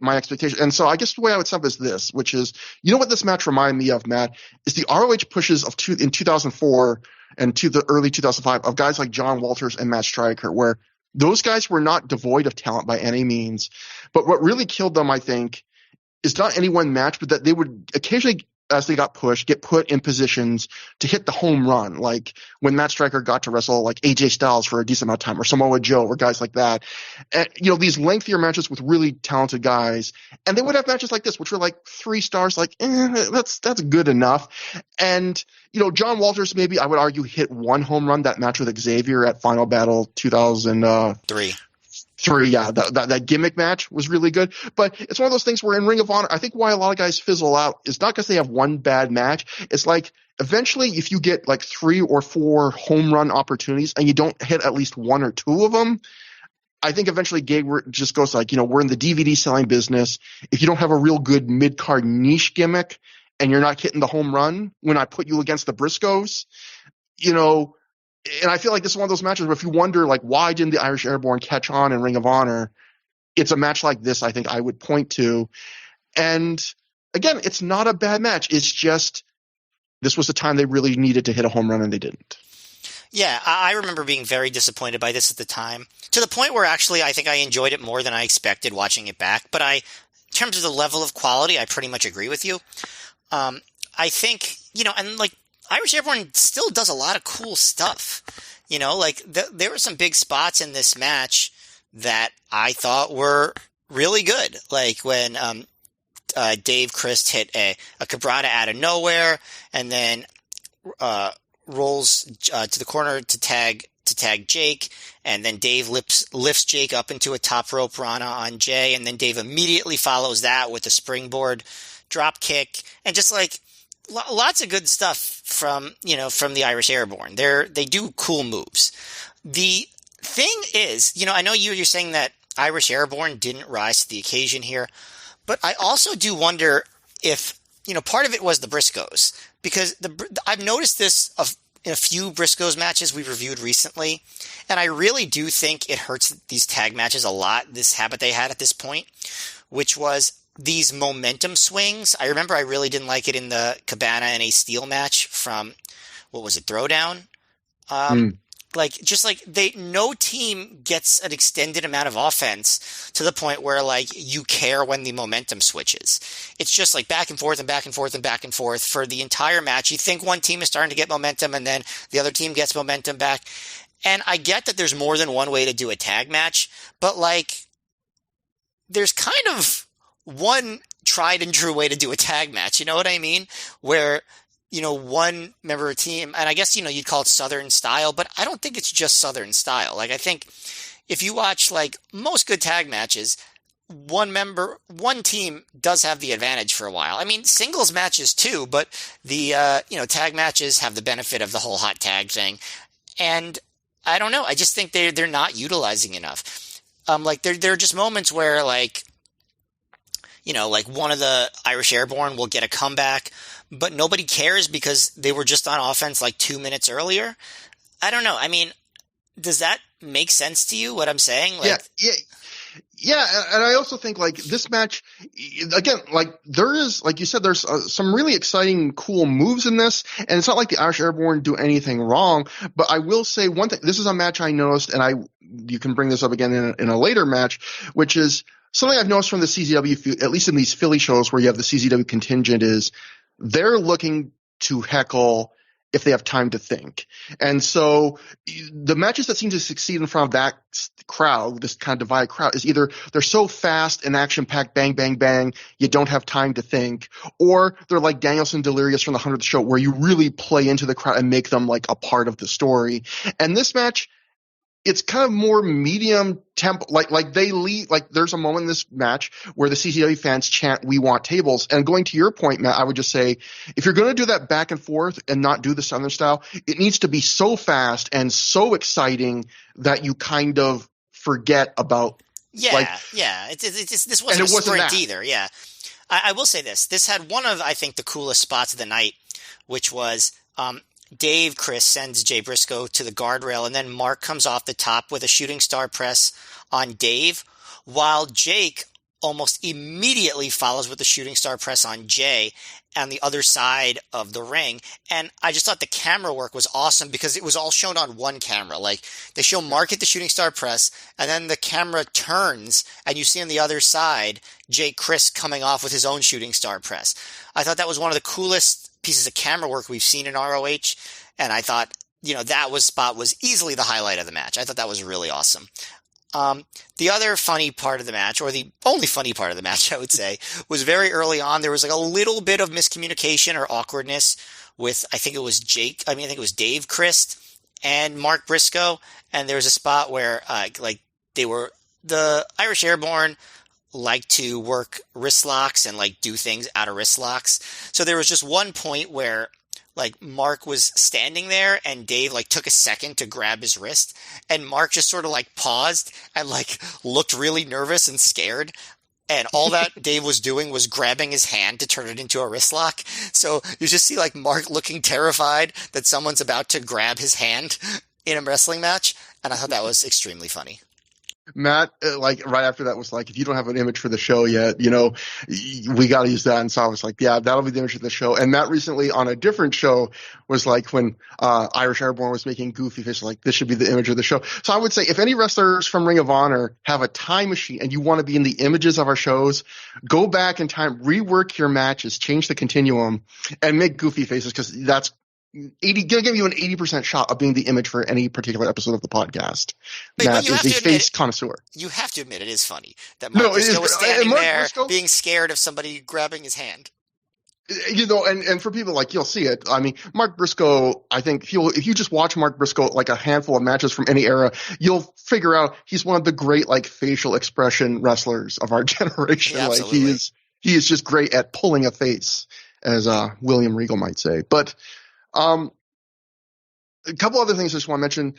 A: my expectation. And so I guess the way I would sum it is this, which is, what this match reminded me of, Matt, is the ROH pushes in 2004 and to the early 2005 of guys like John Walters and Matt Stryker, where those guys were not devoid of talent by any means. But what really killed them, I think, is not any one match, but that they would occasionally, as they got pushed, get put in positions to hit the home run. Like when Matt Stryker got to wrestle like AJ Styles for a decent amount of time, or Samoa Joe, or guys like that. And, these lengthier matches with really talented guys. And they would have matches like this, which were like 3 stars, like, that's good enough. And, John Walters, maybe I would argue, hit 1 home run, that match with Xavier at Final Battle 2003. Yeah, that gimmick match was really good. But it's one of those things where in Ring of Honor, I think why a lot of guys fizzle out is not because they have one bad match. It's like eventually if you get like 3 or 4 home run opportunities and you don't hit at least 1 or 2 of them, I think eventually gig just goes like, we're in the DVD selling business. If you don't have a real good mid-card niche gimmick and you're not hitting the home run when I put you against the Briscoes, and I feel like this is one of those matches where if you wonder, like, why didn't the Irish Airborne catch on in Ring of Honor? It's a match like this, I think I would point to. And again, it's not a bad match. It's just this was the time they really needed to hit a home run and they didn't.
B: Yeah, I remember being very disappointed by this at the time, to the point where actually I think I enjoyed it more than I expected watching it back. But in terms of the level of quality, I pretty much agree with you. I think, and like, Irish Airborne still does a lot of cool stuff. Like there were some big spots in this match that I thought were really good. Like when Dave Christ hit a cabrata out of nowhere and then rolls to the corner to tag Jake, and then Dave lifts Jake up into a top rope Rana on Jay, and then Dave immediately follows that with a springboard drop kick, and just like lots of good stuff from the Irish Airborne. They do cool moves. The thing is, I know you're saying that Irish Airborne didn't rise to the occasion here, but I also do wonder if, part of it was the Briscoes, because I've noticed this in a few Briscoes matches we've reviewed recently, and I really do think it hurts these tag matches a lot, this habit they had at this point, which was these momentum swings. I remember I really didn't like it in the Cabana and a Steel match from, what was it, Throwdown? No team gets an extended amount of offense to the point where like you care when the momentum switches. It's just like back and forth and back and forth and back and forth for the entire match. You think one team is starting to get momentum and then the other team gets momentum back. And I get that there's more than one way to do a tag match, but like there's kind of one tried and true way to do a tag match. You know what I mean? Where one member of a team, and I guess, you'd call it Southern style, but I don't think it's just Southern style. Like, I think if you watch, like, most good tag matches, one team does have the advantage for a while. I mean, singles matches too, but the, tag matches have the benefit of the whole hot tag thing. And I don't know. I just think they're not utilizing enough. There are just moments where, like, one of the Irish Airborne will get a comeback, but nobody cares because they were just on offense like 2 minutes earlier. I don't know. I mean, does that make sense to you, what I'm saying? Like,
A: Yeah. And I also think like this match, again, like there is, like you said, there's some really exciting, cool moves in this. And it's not like the Irish Airborne do anything wrong, but I will say one thing. This is a match I noticed, and you can bring this up again in a later match, which is something I've noticed from the CZW, at least in these Philly shows where you have the CZW contingent, is they're looking to heckle if they have time to think. And so the matches that seem to succeed in front of that crowd, this kind of divided crowd, is either they're so fast and action-packed, bang, bang, bang, you don't have time to think, or they're like Danielson Delirious from the 100th show where you really play into the crowd and make them like a part of the story. And this match, it's kind of more medium tempo, like they lead, like there's a moment in this match where the CCW fans chant, "We want tables." And going to your point, Matt, I would just say, if you're going to do that back and forth and not do the Southern style, it needs to be so fast and so exciting that you kind of forget about.
B: This wasn't a sprint either. Yeah. I will say this had one of, I think, the coolest spots of the night, which was, Chris sends Jay Briscoe to the guardrail, and then Mark comes off the top with a shooting star press on Dave, while Jake almost immediately follows with the shooting star press on Jay on the other side of the ring. And I just thought the camera work was awesome because it was all shown on one camera. Like, they show Mark hit the shooting star press, and then the camera turns, and you see on the other side Chris coming off with his own shooting star press. I thought that was one of the coolest pieces of camera work we've seen in ROH, and I thought, that spot was easily the highlight of the match. I thought that was really awesome. The other funny part of the match, or the only funny part of the match, I would say, was very early on. There was like a little bit of miscommunication or awkwardness with, I think it was Dave Christ and Mark Briscoe, and there was a spot where, the Irish Airborne like to work wrist locks and like do things out of wrist locks. So there was just one point where like Mark was standing there and Dave like took a second to grab his wrist, and Mark just sort of like paused and like looked really nervous and scared. And all that Dave was doing was grabbing his hand to turn it into a wrist lock. So you just see like Mark looking terrified that someone's about to grab his hand in a wrestling match. And I thought that was extremely funny.
A: Matt, like right after that was like, if you don't have an image for the show yet, we got to use that. And so I was like, yeah, that'll be the image of the show. And Matt recently on a different show was like, when Irish Airborne was making goofy faces, like this should be the image of the show. So I would say if any wrestlers from Ring of Honor have a time machine and you want to be in the images of our shows, go back in time, rework your matches, change the continuum, and make goofy faces, because that's gonna give you an 80% shot of being the image for any particular episode of the podcast. Matt is a face connoisseur.
B: You have to admit it is funny that Mark Briscoe was standing there being scared of somebody grabbing his hand.
A: And for people, like, you'll see it. I mean, Mark Briscoe, I think if you just watch Mark Briscoe, like a handful of matches from any era, you'll figure out he's one of the great, like, facial expression wrestlers of our generation.
B: Yeah,
A: like, he is just great at pulling a face, as William Regal might say. But a couple other things I just want to mention.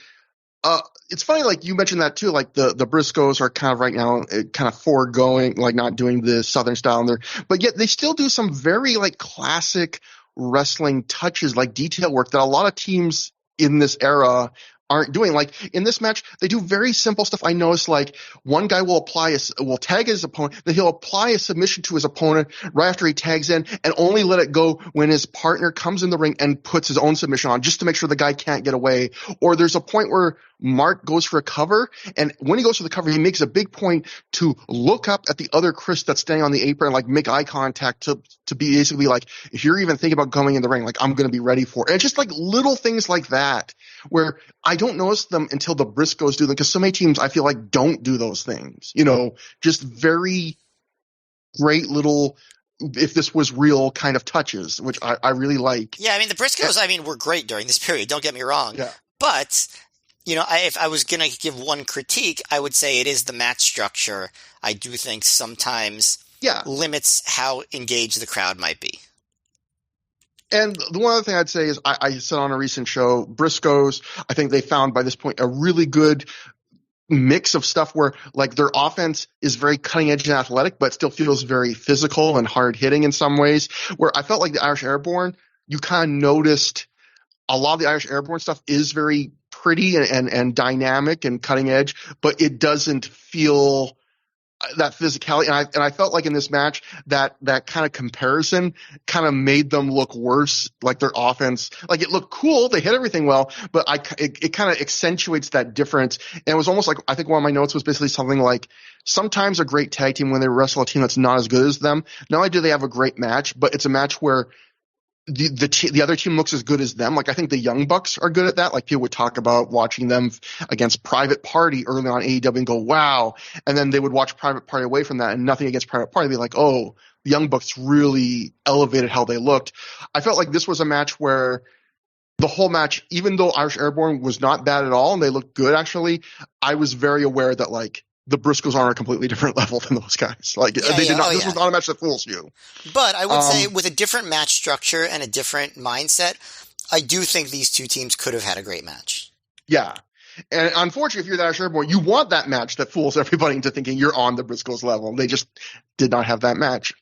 A: It's funny, like you mentioned that too, like the Briscoes are kind of right now kind of foregoing, like not doing the Southern style in there, but yet they still do some very like classic wrestling touches, like detail work that a lot of teams in this era aren't doing. Like in this match, they do very simple stuff. I noticed like one guy will tag his opponent, then he'll apply a submission to his opponent right after he tags in and only let it go when his partner comes in the ring and puts his own submission on just to make sure the guy can't get away. Or there's a point where Mark goes for a cover, and when he goes for the cover, he makes a big point to look up at the other Chris that's standing on the apron and like make eye contact to be basically like, if you're even thinking about going in the ring, like I'm going to be ready for it. And it's just like little things like that where I don't notice them until the Briscoes do them, because so many teams I feel like don't do those things, just very great little, if this was real kind of touches, which I really like.
B: Yeah, I mean, the Briscoes, were great during this period, don't get me wrong.
A: Yeah.
B: But, if I was going to give one critique, I would say it is the match structure. I do think sometimes limits how engaged the crowd might be.
A: And the one other thing I'd say is I said on a recent show, Briscoes, I think they found by this point a really good mix of stuff where like their offense is very cutting edge and athletic, but still feels very physical and hard hitting in some ways, where I felt like the Irish Airborne, you kind of noticed a lot of the Irish Airborne stuff is very pretty and dynamic and cutting edge, but it doesn't feel that physicality. And I felt like in this match that kind of comparison kind of made them look worse. Like their offense, like it looked cool. They hit everything well, but it kind of accentuates that difference. And it was almost like, I think one of my notes was basically something like, sometimes a great tag team, when they wrestle a team that's not as good as them, not only do they have a great match, but it's a match where the other team looks as good as them. Like I think the Young Bucks are good at that. Like people would talk about watching them against Private Party early on AEW and go, wow. And then they would watch Private Party away from that, and nothing against Private Party. They'd be like, oh, the Young Bucks really elevated how they looked. I felt like this was a match where the whole match, even though Irish Airborne was not bad at all and they looked good actually, I was very aware that like the Briscoes are on a completely different level than those guys. Like this was not a match that fools you.
B: But I would say with a different match structure and a different mindset, I do think these two teams could have had a great match.
A: Yeah. And unfortunately, if you're the Irish Airborne, you want that match that fools everybody into thinking you're on the Briscoes level. They just did not have that match.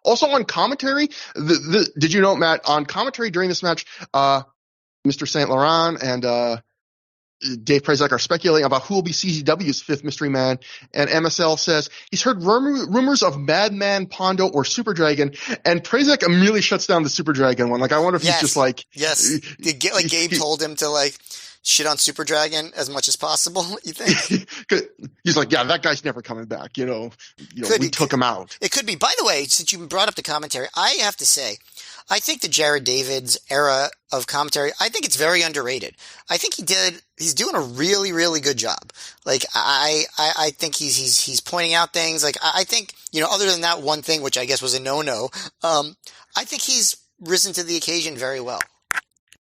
A: Also on commentary, did you know, Matt, on commentary during this match, Mr. St. Laurent and Dave Prazak are speculating about who will be CZW's fifth mystery man, and MSL says he's heard rumors of Madman, Pondo, or Super Dragon, and Prazak immediately shuts down the Super Dragon one. Like, I wonder if he's just like...
B: Yes. Gabe told him to, like, shit on Super Dragon as much as possible, you think?
A: He's like, yeah, that guy's never coming back, we took him out.
B: It could be. By the way, since you brought up the commentary, I have to say, I think the Jared Davids era of commentary, I think it's very underrated. I think he's doing a really, really good job. Like, I think he's pointing out things. Like, I think, other than that one thing, which I guess was a no-no, I think he's risen to the occasion very well.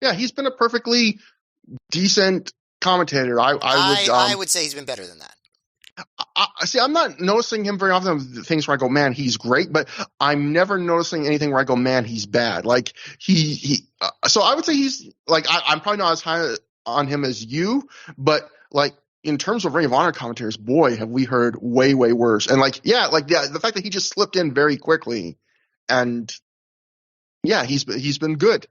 A: Yeah, he's been a perfectly decent commentator. I
B: would say he's been better than that.
A: See, I'm not noticing him very often with things where I go, man, he's great, but I'm never noticing anything where I go, man, he's bad. Like so I would say he's like, I'm probably not as high on him as you, but like in terms of Ring of Honor commentators, boy, have we heard way, way worse. And the fact that he just slipped in very quickly, and yeah, he's been good.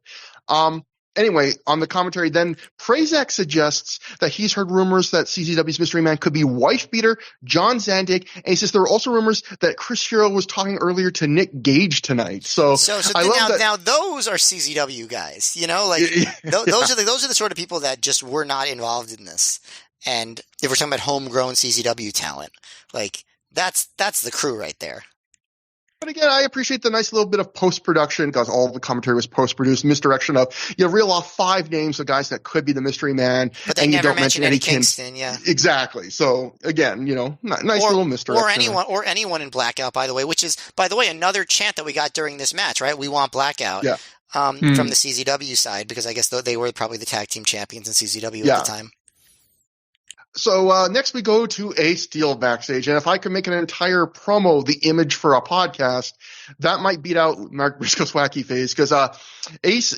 A: Anyway, on the commentary, then Prazak suggests that he's heard rumors that CZW's mystery man could be wife beater John Zandig, and he says there were also rumors that Chris Hero was talking earlier to Nick Gage tonight. So I love that.
B: Now those are CZW guys, those are the sort of people that just were not involved in this. And if we're talking about homegrown CZW talent, like that's the crew right there.
A: But again, I appreciate the nice little bit of post-production, because all the commentary was post-produced, misdirection of, reel off 5 names of guys that could be the mystery man,
B: but they
A: and
B: never
A: you don't mention
B: Eddie
A: any
B: Kingston, yeah.
A: Exactly. So again, nice little misdirection.
B: Or anyone in Blackout, by the way, which is, by the way, another chant that we got during this match, right? We want Blackout.
A: Yeah.
B: From the CZW side, because I guess they were probably the tag team champions in CZW at the time.
A: So next we go to Ace Steel backstage, and if I could make an entire promo, the image for a podcast, that might beat out Mark Briscoe's wacky face, because Ace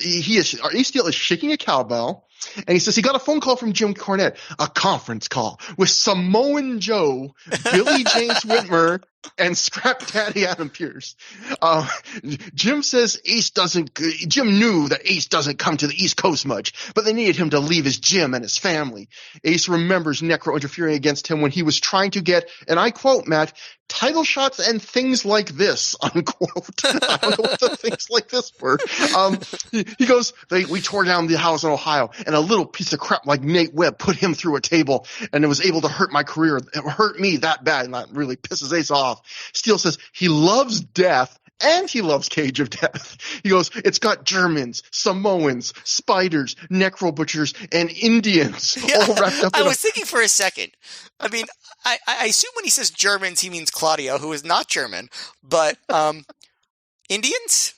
A: Steel is shaking a cowbell, and he says he got a phone call from Jim Cornette, a conference call with Samoan Joe, Billy James Whitmer, and Scrap Daddy Adam Pearce. Jim says Jim knew that Ace doesn't come to the East Coast much, but they needed him to leave his gym and his family. Ace remembers Necro interfering against him when he was trying to get, and I quote, Matt, title shots and things like this, unquote. I don't know what the things like this were. He goes, we tore down the house in Ohio, and a little piece of crap like Nate Webb put him through a table, and it was able to hurt my career. It hurt me that bad, and that really pisses Ace off. Steele says he loves death, and he loves Cage of Death. He goes, it's got Germans, Samoans, spiders, necro butchers, and Indians all wrapped up in
B: I was thinking for a second. I mean, I assume when he says Germans, he means Claudio, who is not German, but Indians?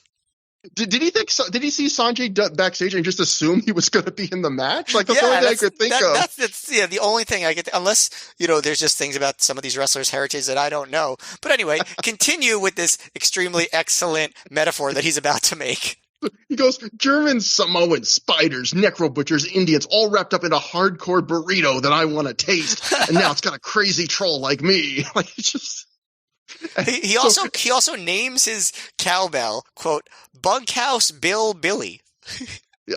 A: Did he see Sanjay backstage and just assume he was going to be in the match? Like, that's the only thing I could think of.
B: That's the only thing I get, unless, there's just things about some of these wrestlers' heritage that I don't know. But anyway, continue with this extremely excellent metaphor that he's about to make.
A: He goes, Germans, Samoans, spiders, necro butchers, Indians, all wrapped up in a hardcore burrito that I want to taste. And now it's got a crazy troll like me. Like, it's just...
B: He also names his cowbell, quote, Bunkhouse Bill Billy.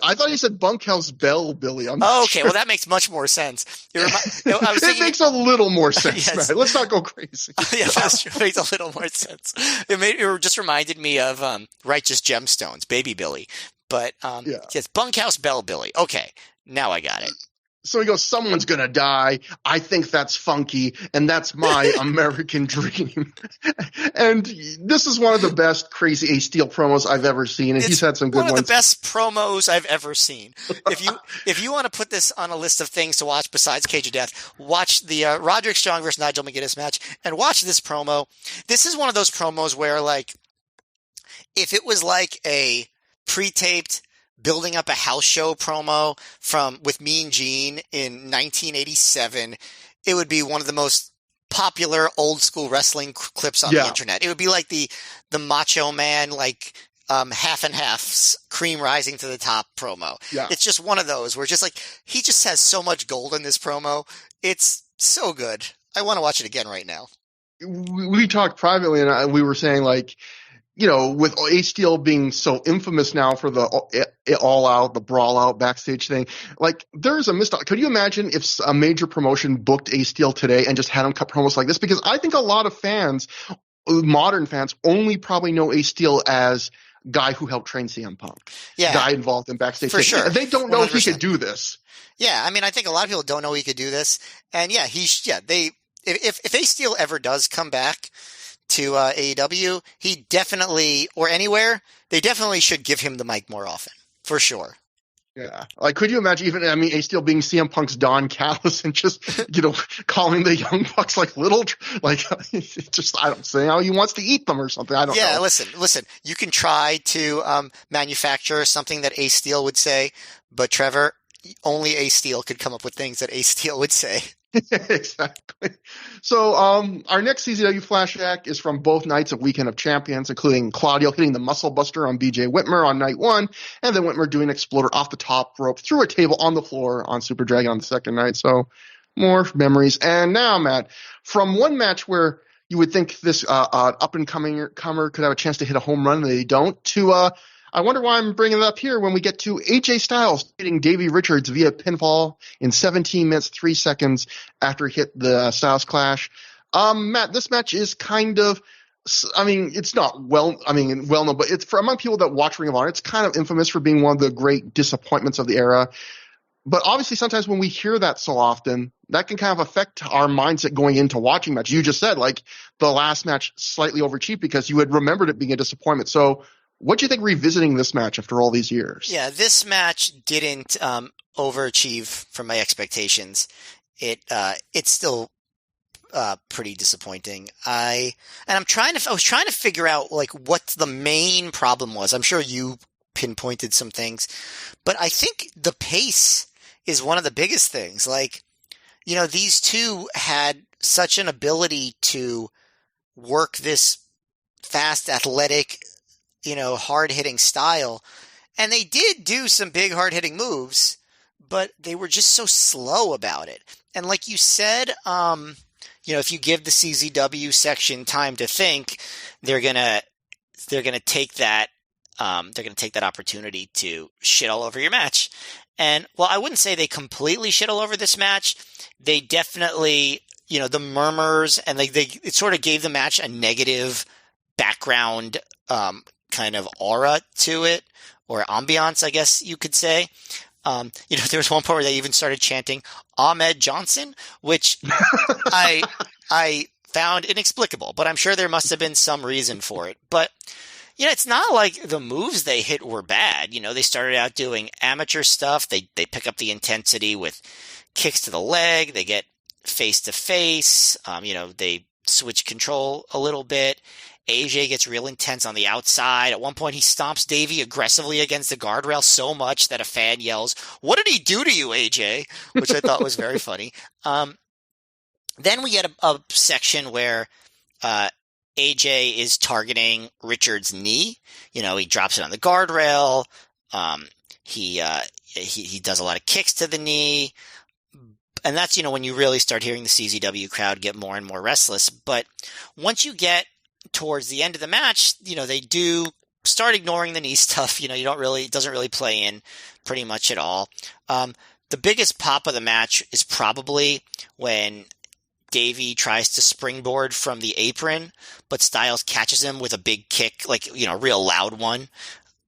A: I thought he said Bunkhouse Bell Billy.
B: Okay, well that makes much more sense.
A: It makes a little more sense, yes. Man. Let's not go crazy.
B: Yeah, that's true. It makes a little more sense. It just reminded me of Righteous Gemstones, Baby Billy. But yes, Bunkhouse Bell Billy. Okay, now I got it.
A: So he goes, someone's going to die. I think that's funky, and that's my American dream. And this is one of the best Crazy Ace Steel promos I've ever seen, and he's had some good ones.
B: One of the best promos I've ever seen. If you want to put this on a list of things to watch besides Cage of Death, watch the Roderick Strong versus Nigel McGuinness match, and watch this promo. This is one of those promos where, like, if it was like a pre-taped building up a house show promo with Mean Gene in 1987, it would be one of the most popular old school wrestling clips on the internet. It would be like the Macho Man, like, half and half cream rising to the top promo. Yeah. It's just one of those where just like, he just has so much gold in this promo. It's so good. I want to watch it again right now.
A: We talked privately and we were saying, like, with Ace Steel being so infamous now for the all out, the brawl out backstage thing, like, there's a missed. Could you imagine if a major promotion booked Ace Steel today and just had him cut promos like this? Because I think a lot of fans, modern fans, only probably know Ace Steel as guy who helped train CM Punk. Yeah. Guy involved in backstage.
B: For sure.
A: They don't know 100%. If he could do this.
B: Yeah. I mean, I think a lot of people don't know he could do this. And if Ace Steel ever does come back to AEW, he definitely, or anywhere, they definitely should give him the mic more often, for sure.
A: Yeah. Like, could you imagine Ace Steel being CM Punk's Don Callis and just, calling the Young Bucks like little, like, just, I don't say how he wants to eat them or something. I don't know.
B: Yeah, listen, you can try to manufacture something that Ace Steel would say, but Trevor, only Ace Steel could come up with things that Ace Steel would say.
A: Exactly. So our next CZW flashback is from both nights of Weekend of Champions, including Claudio hitting the Muscle Buster on BJ Whitmer on night one, and then Whitmer doing an exploder off the top rope through a table on the floor on Super Dragon on the second night. So more memories. And now, Matt, from one match where you would think this up-and-comer could have a chance to hit a home run and they don't, to I wonder why I'm bringing it up here when we get to AJ Styles hitting Davey Richards via pinfall in 17 minutes, 3 seconds after he hit the Styles Clash. Matt, this match is kind of, I mean, it's not well known, but it's for among people that watch Ring of Honor, it's kind of infamous for being one of the great disappointments of the era. But obviously sometimes when we hear that so often, that can kind of affect our mindset going into watching match. You just said, like, the last match slightly overachieved because you had remembered it being a disappointment. So what do you think revisiting this match after all these years? Yeah,
B: this match didn't overachieve from my expectations. It's still pretty disappointing. I was trying to figure out, like, what the main problem was. I'm sure you pinpointed some things, but I think the pace is one of the biggest things. Like, these two had such an ability to work this fast, athletic, hard-hitting style. And they did do some big hard-hitting moves, but they were just so slow about it. And like you said, if you give the CZW section time to think, they're gonna take that opportunity to shit all over your match. And well, I wouldn't say they completely shit all over this match. They definitely, the murmurs and it sort of gave the match a negative background kind of aura to it, or ambiance, I guess you could say. There was one point where they even started chanting Ahmed Johnson, which I found inexplicable, but I'm sure there must have been some reason for it. But it's not like the moves they hit were bad. They started out doing amateur stuff. They pick up the intensity with kicks to the leg. They get face to face. They switch control a little bit. AJ gets real intense on the outside. At one point, he stomps Davey aggressively against the guardrail so much that a fan yells, "What did he do to you, AJ?" Which I thought was very funny. Then we get a section where AJ is targeting Richard's knee. He drops it on the guardrail. He does a lot of kicks to the knee. And that's, when you really start hearing the CZW crowd get more and more restless. But once you get towards the end of the match, they do start ignoring the knee stuff. It doesn't really play in pretty much at all. The biggest pop of the match is probably when Davey tries to springboard from the apron, but Styles catches him with a big kick, a real loud one,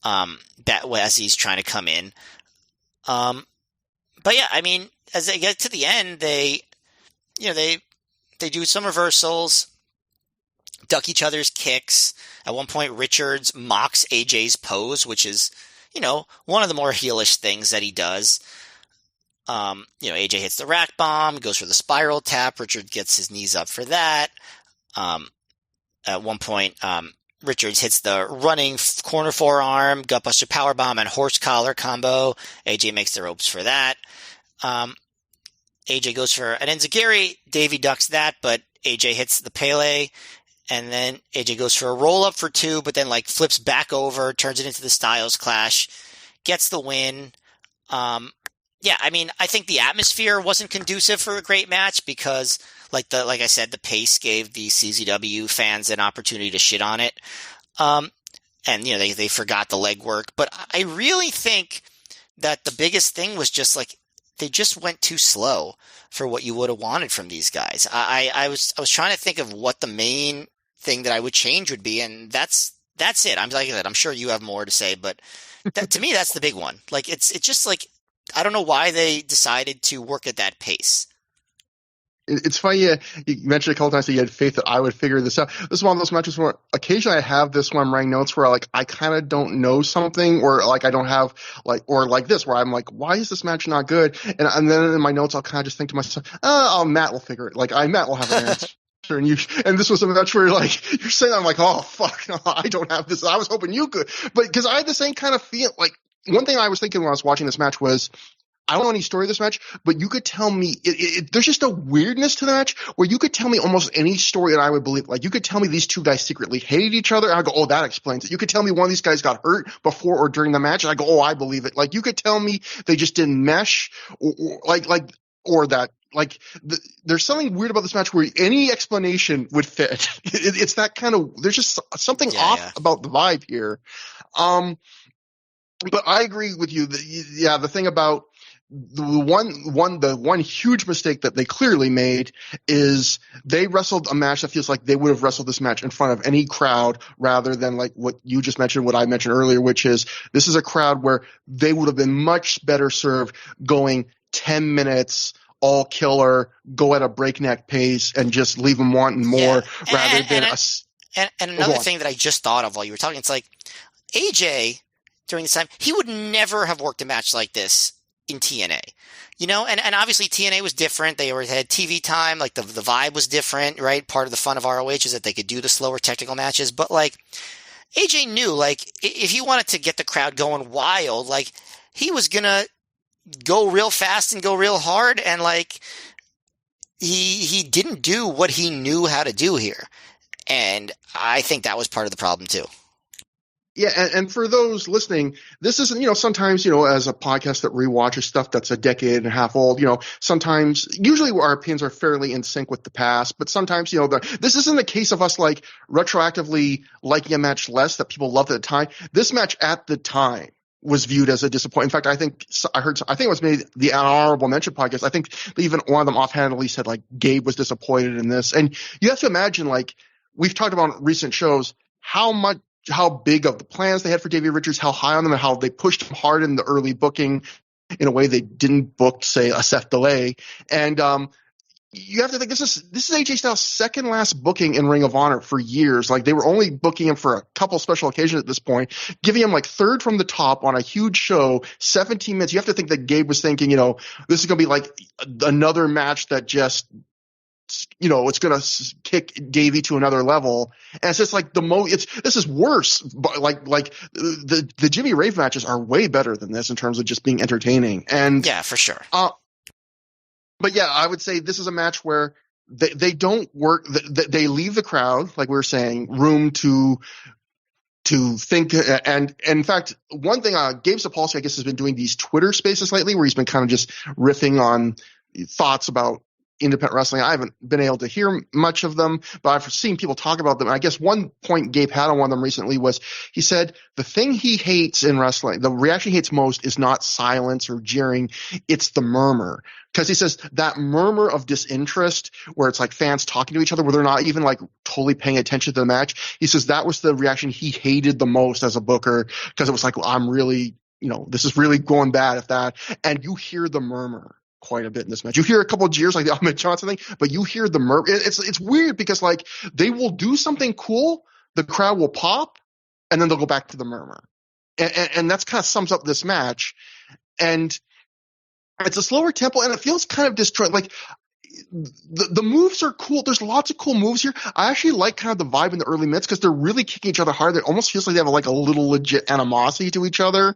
B: as he's trying to come in. But yeah, as they get to the end, they do some reversals, duck each other's kicks. At one point, Richards mocks AJ's pose, which is, one of the more heelish things that he does. AJ hits the rack bomb, goes for the spiral tap. Richard gets his knees up for that. At one point, Richards hits the running corner forearm, gutbuster powerbomb, and horse collar combo. AJ makes the ropes for that. AJ goes for an enziguri. Davey ducks that, but AJ hits the Pele. And then AJ goes for a roll up for 2, but then flips back over, turns it into the Styles Clash, gets the win. I think the atmosphere wasn't conducive for a great match because, like I said, the pace gave the CZW fans an opportunity to shit on it. And they forgot the legwork. But I really think that the biggest thing was just they just went too slow for what you would have wanted from these guys. I was trying to think of what the main thing that I would change would be, and that's it. I'm sure you have more to say, but to me, that's the big one. It's just I don't know why they decided to work at that pace.
A: It's funny, you mentioned a couple times that you had faith that I would figure this out. This is one of those matches where occasionally I have this when I'm writing notes where I kind of don't know something, or I don't have or this where I'm why is this match not good? And then in my notes I'll kind of just think to myself, Matt will figure it. Matt will have an answer. And this was a match where you're saying, I'm oh fuck, no, I don't have this. I was hoping you could, but because I had the same kind of feel. One thing I was thinking when I was watching this match was, I don't know any story of this match, but you could tell me there's just a weirdness to the match where you could tell me almost any story that I would believe. You could tell me these two guys secretly hated each other, and I go, oh, that explains it. You could tell me one of these guys got hurt before or during the match, and I go, oh, I believe it. You could tell me they just didn't mesh, or that. There's something weird about this match where any explanation would fit. It's that kind of, there's just something off about the vibe here. But I agree with you. The thing about the one huge mistake that they clearly made is they wrestled a match that feels like they would have wrestled this match in front of any crowd rather than what you just mentioned, what I mentioned earlier, which is this is a crowd where they would have been much better served going 10 minutes all killer, go at a breakneck pace, and just leave them wanting more rather than
B: And another thing that I just thought of while you were talking, it's AJ during this time, he would never have worked a match like this in TNA. And obviously TNA was different. They had TV time, the vibe was different, right? Part of the fun of ROH is that they could do the slower technical matches, but AJ knew, if he wanted to get the crowd going wild, he was gonna go real fast and go real hard, and he didn't do what he knew how to do here, and I think that was part of the problem too.
A: Yeah, and for those listening, this isn't, sometimes, as a podcast that rewatches stuff that's a decade and a half old, sometimes, usually our opinions are fairly in sync with the past, but sometimes, this isn't a case of us like retroactively liking a match less that people loved at the time. This match at the time was viewed as a disappointment. In fact, I think it was maybe the Honorable Mention podcast. I think even one of them offhandedly said like Gabe was disappointed in this. And you have to imagine, like we've talked about in recent shows, how big of the plans they had for Davey Richards, how high on them, and how they pushed him hard in the early booking in a way they didn't book, say, a Seth Delay. And you have to think this is AJ Styles' second last booking in Ring of Honor for years. Like they were only booking him for a couple special occasions at this point, giving him like third from the top on a huge show, 17 minutes. You have to think that Gabe was thinking, this is going to be like another match that just it's going to kick Davey to another level. And it's just like this is worse. But like the Jimmy Rave matches are way better than this in terms of just being entertaining. And
B: yeah, for sure.
A: But yeah, I would say this is a match where they don't work. They leave the crowd, like we were saying, room to think. And in fact, one thing, Gabe Sapolsky, I guess, has been doing these Twitter spaces lately where he's been kind of just riffing on thoughts about independent wrestling. I haven't been able to hear much of them, but I've seen people talk about them. I guess one point Gabe had on one of them recently was he said the thing he hates in wrestling, the reaction he hates most is not silence or jeering, it's the murmur. Because he says that murmur of disinterest where it's like fans talking to each other where they're not even like totally paying attention to the match. He says that was the reaction he hated the most as a booker because it was like, well, I'm really, this is really going bad at that. And you hear the murmur quite a bit in this match. You hear a couple of jeers like the Ahmed Johnson thing, but you hear the murmur. It's weird because like they will do something cool, the crowd will pop, and then they'll go back to the murmur. And that's kind of sums up this match. And it's a slower tempo, and it feels kind of disjointed. Like the moves are cool. There's lots of cool moves here. I actually like kind of the vibe in the early minutes because they're really kicking each other hard. It almost feels like they have like a little legit animosity to each other.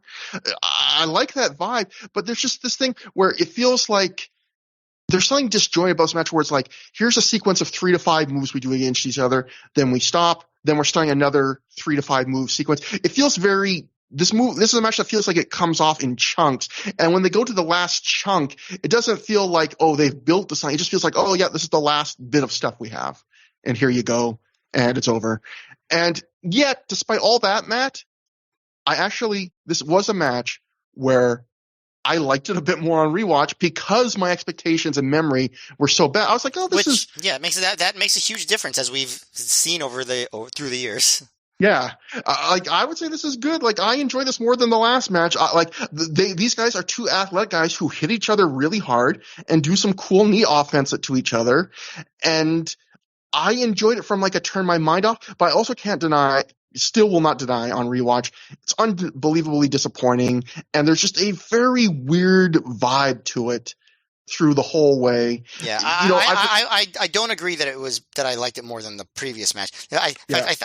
A: I like that vibe, but there's just this thing where it feels like there's something disjointed about this match where it's like, here's a sequence of 3 to 5 moves we do against each other. Then we stop. Then we're starting another 3 to 5 move sequence. It feels very this is a match that feels like it comes off in chunks. And when they go to the last chunk, it doesn't feel like, oh, they've built the sign. It just feels like, oh, yeah, this is the last bit of stuff we have. And here you go. And it's over. And yet, despite all that, Matt, this was a match where I liked it a bit more on rewatch because my expectations and memory were so bad. I was like, oh,
B: yeah, that makes a huge difference as we've seen through the years.
A: Yeah, I would say this is good. Like I enjoy this more than the last match. These guys are two athletic guys who hit each other really hard and do some cool knee offense to each other, and I enjoyed it from like a turn my mind off. But I also still will not deny on rewatch, it's unbelievably disappointing, and there's just a very weird vibe to it through the whole way.
B: Yeah, I don't agree that I liked it more than the previous match. I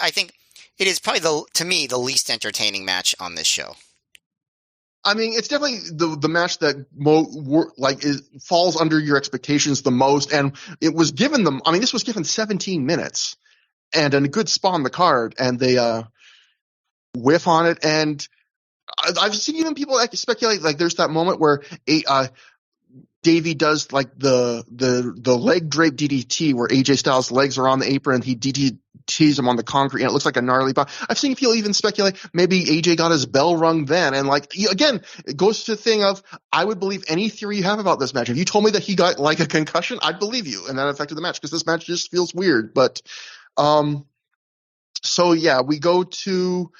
B: think it is probably to me the least entertaining match on this show.
A: I mean, it's definitely the match that falls under your expectations the most, and it was given them. I mean, this was given 17 minutes and a good spot on the card, and they whiff on it. And I've seen even people speculate like there's that moment where Davey does like the leg drape DDT where AJ Styles' legs are on the apron and he DDTs him on the concrete and it looks like a gnarly bomb. I've seen people even speculate maybe AJ got his bell rung then. And like, again, it goes to the thing of I would believe any theory you have about this match. If you told me that he got like a concussion, I'd believe you. And that affected the match because this match just feels weird. But so yeah, we go to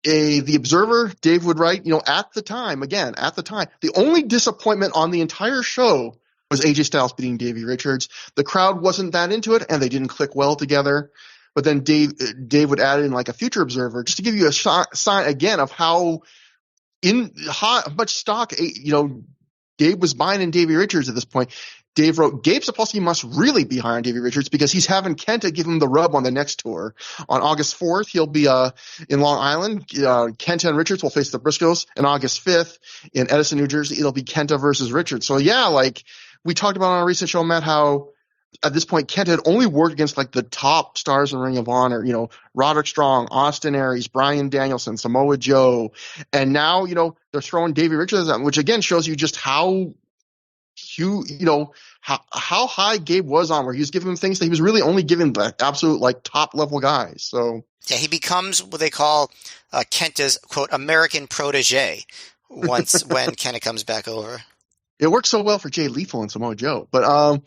A: the Observer. Dave would write, at the time, the only disappointment on the entire show was AJ Styles beating Davey Richards. The crowd wasn't that into it, and they didn't click well together. But then Dave would add in like a future Observer just to give you a sign again of how much stock Gabe was buying in Davey Richards at this point. Dave wrote, Gabe Sapolsky must really be high on Davey Richards because he's having Kenta give him the rub on the next tour. On August 4th, he'll be in Long Island. Kenta and Richards will face the Briscoes. And August 5th, in Edison, New Jersey, it'll be Kenta versus Richards. So yeah, like we talked about on a recent show, Matt, how at this point, Kenta had only worked against like the top stars in Ring of Honor, Roderick Strong, Austin Aries, Bryan Danielson, Samoa Joe. And now, they're throwing Davey Richards out, which again shows you just how how high Gabe was on, where he was giving him things that he was really only giving the absolute like top level guys. So
B: yeah, he becomes what they call Kenta's quote American protege when Kenta comes back over.
A: It works so well for Jay Lethal and Samoa Joe. But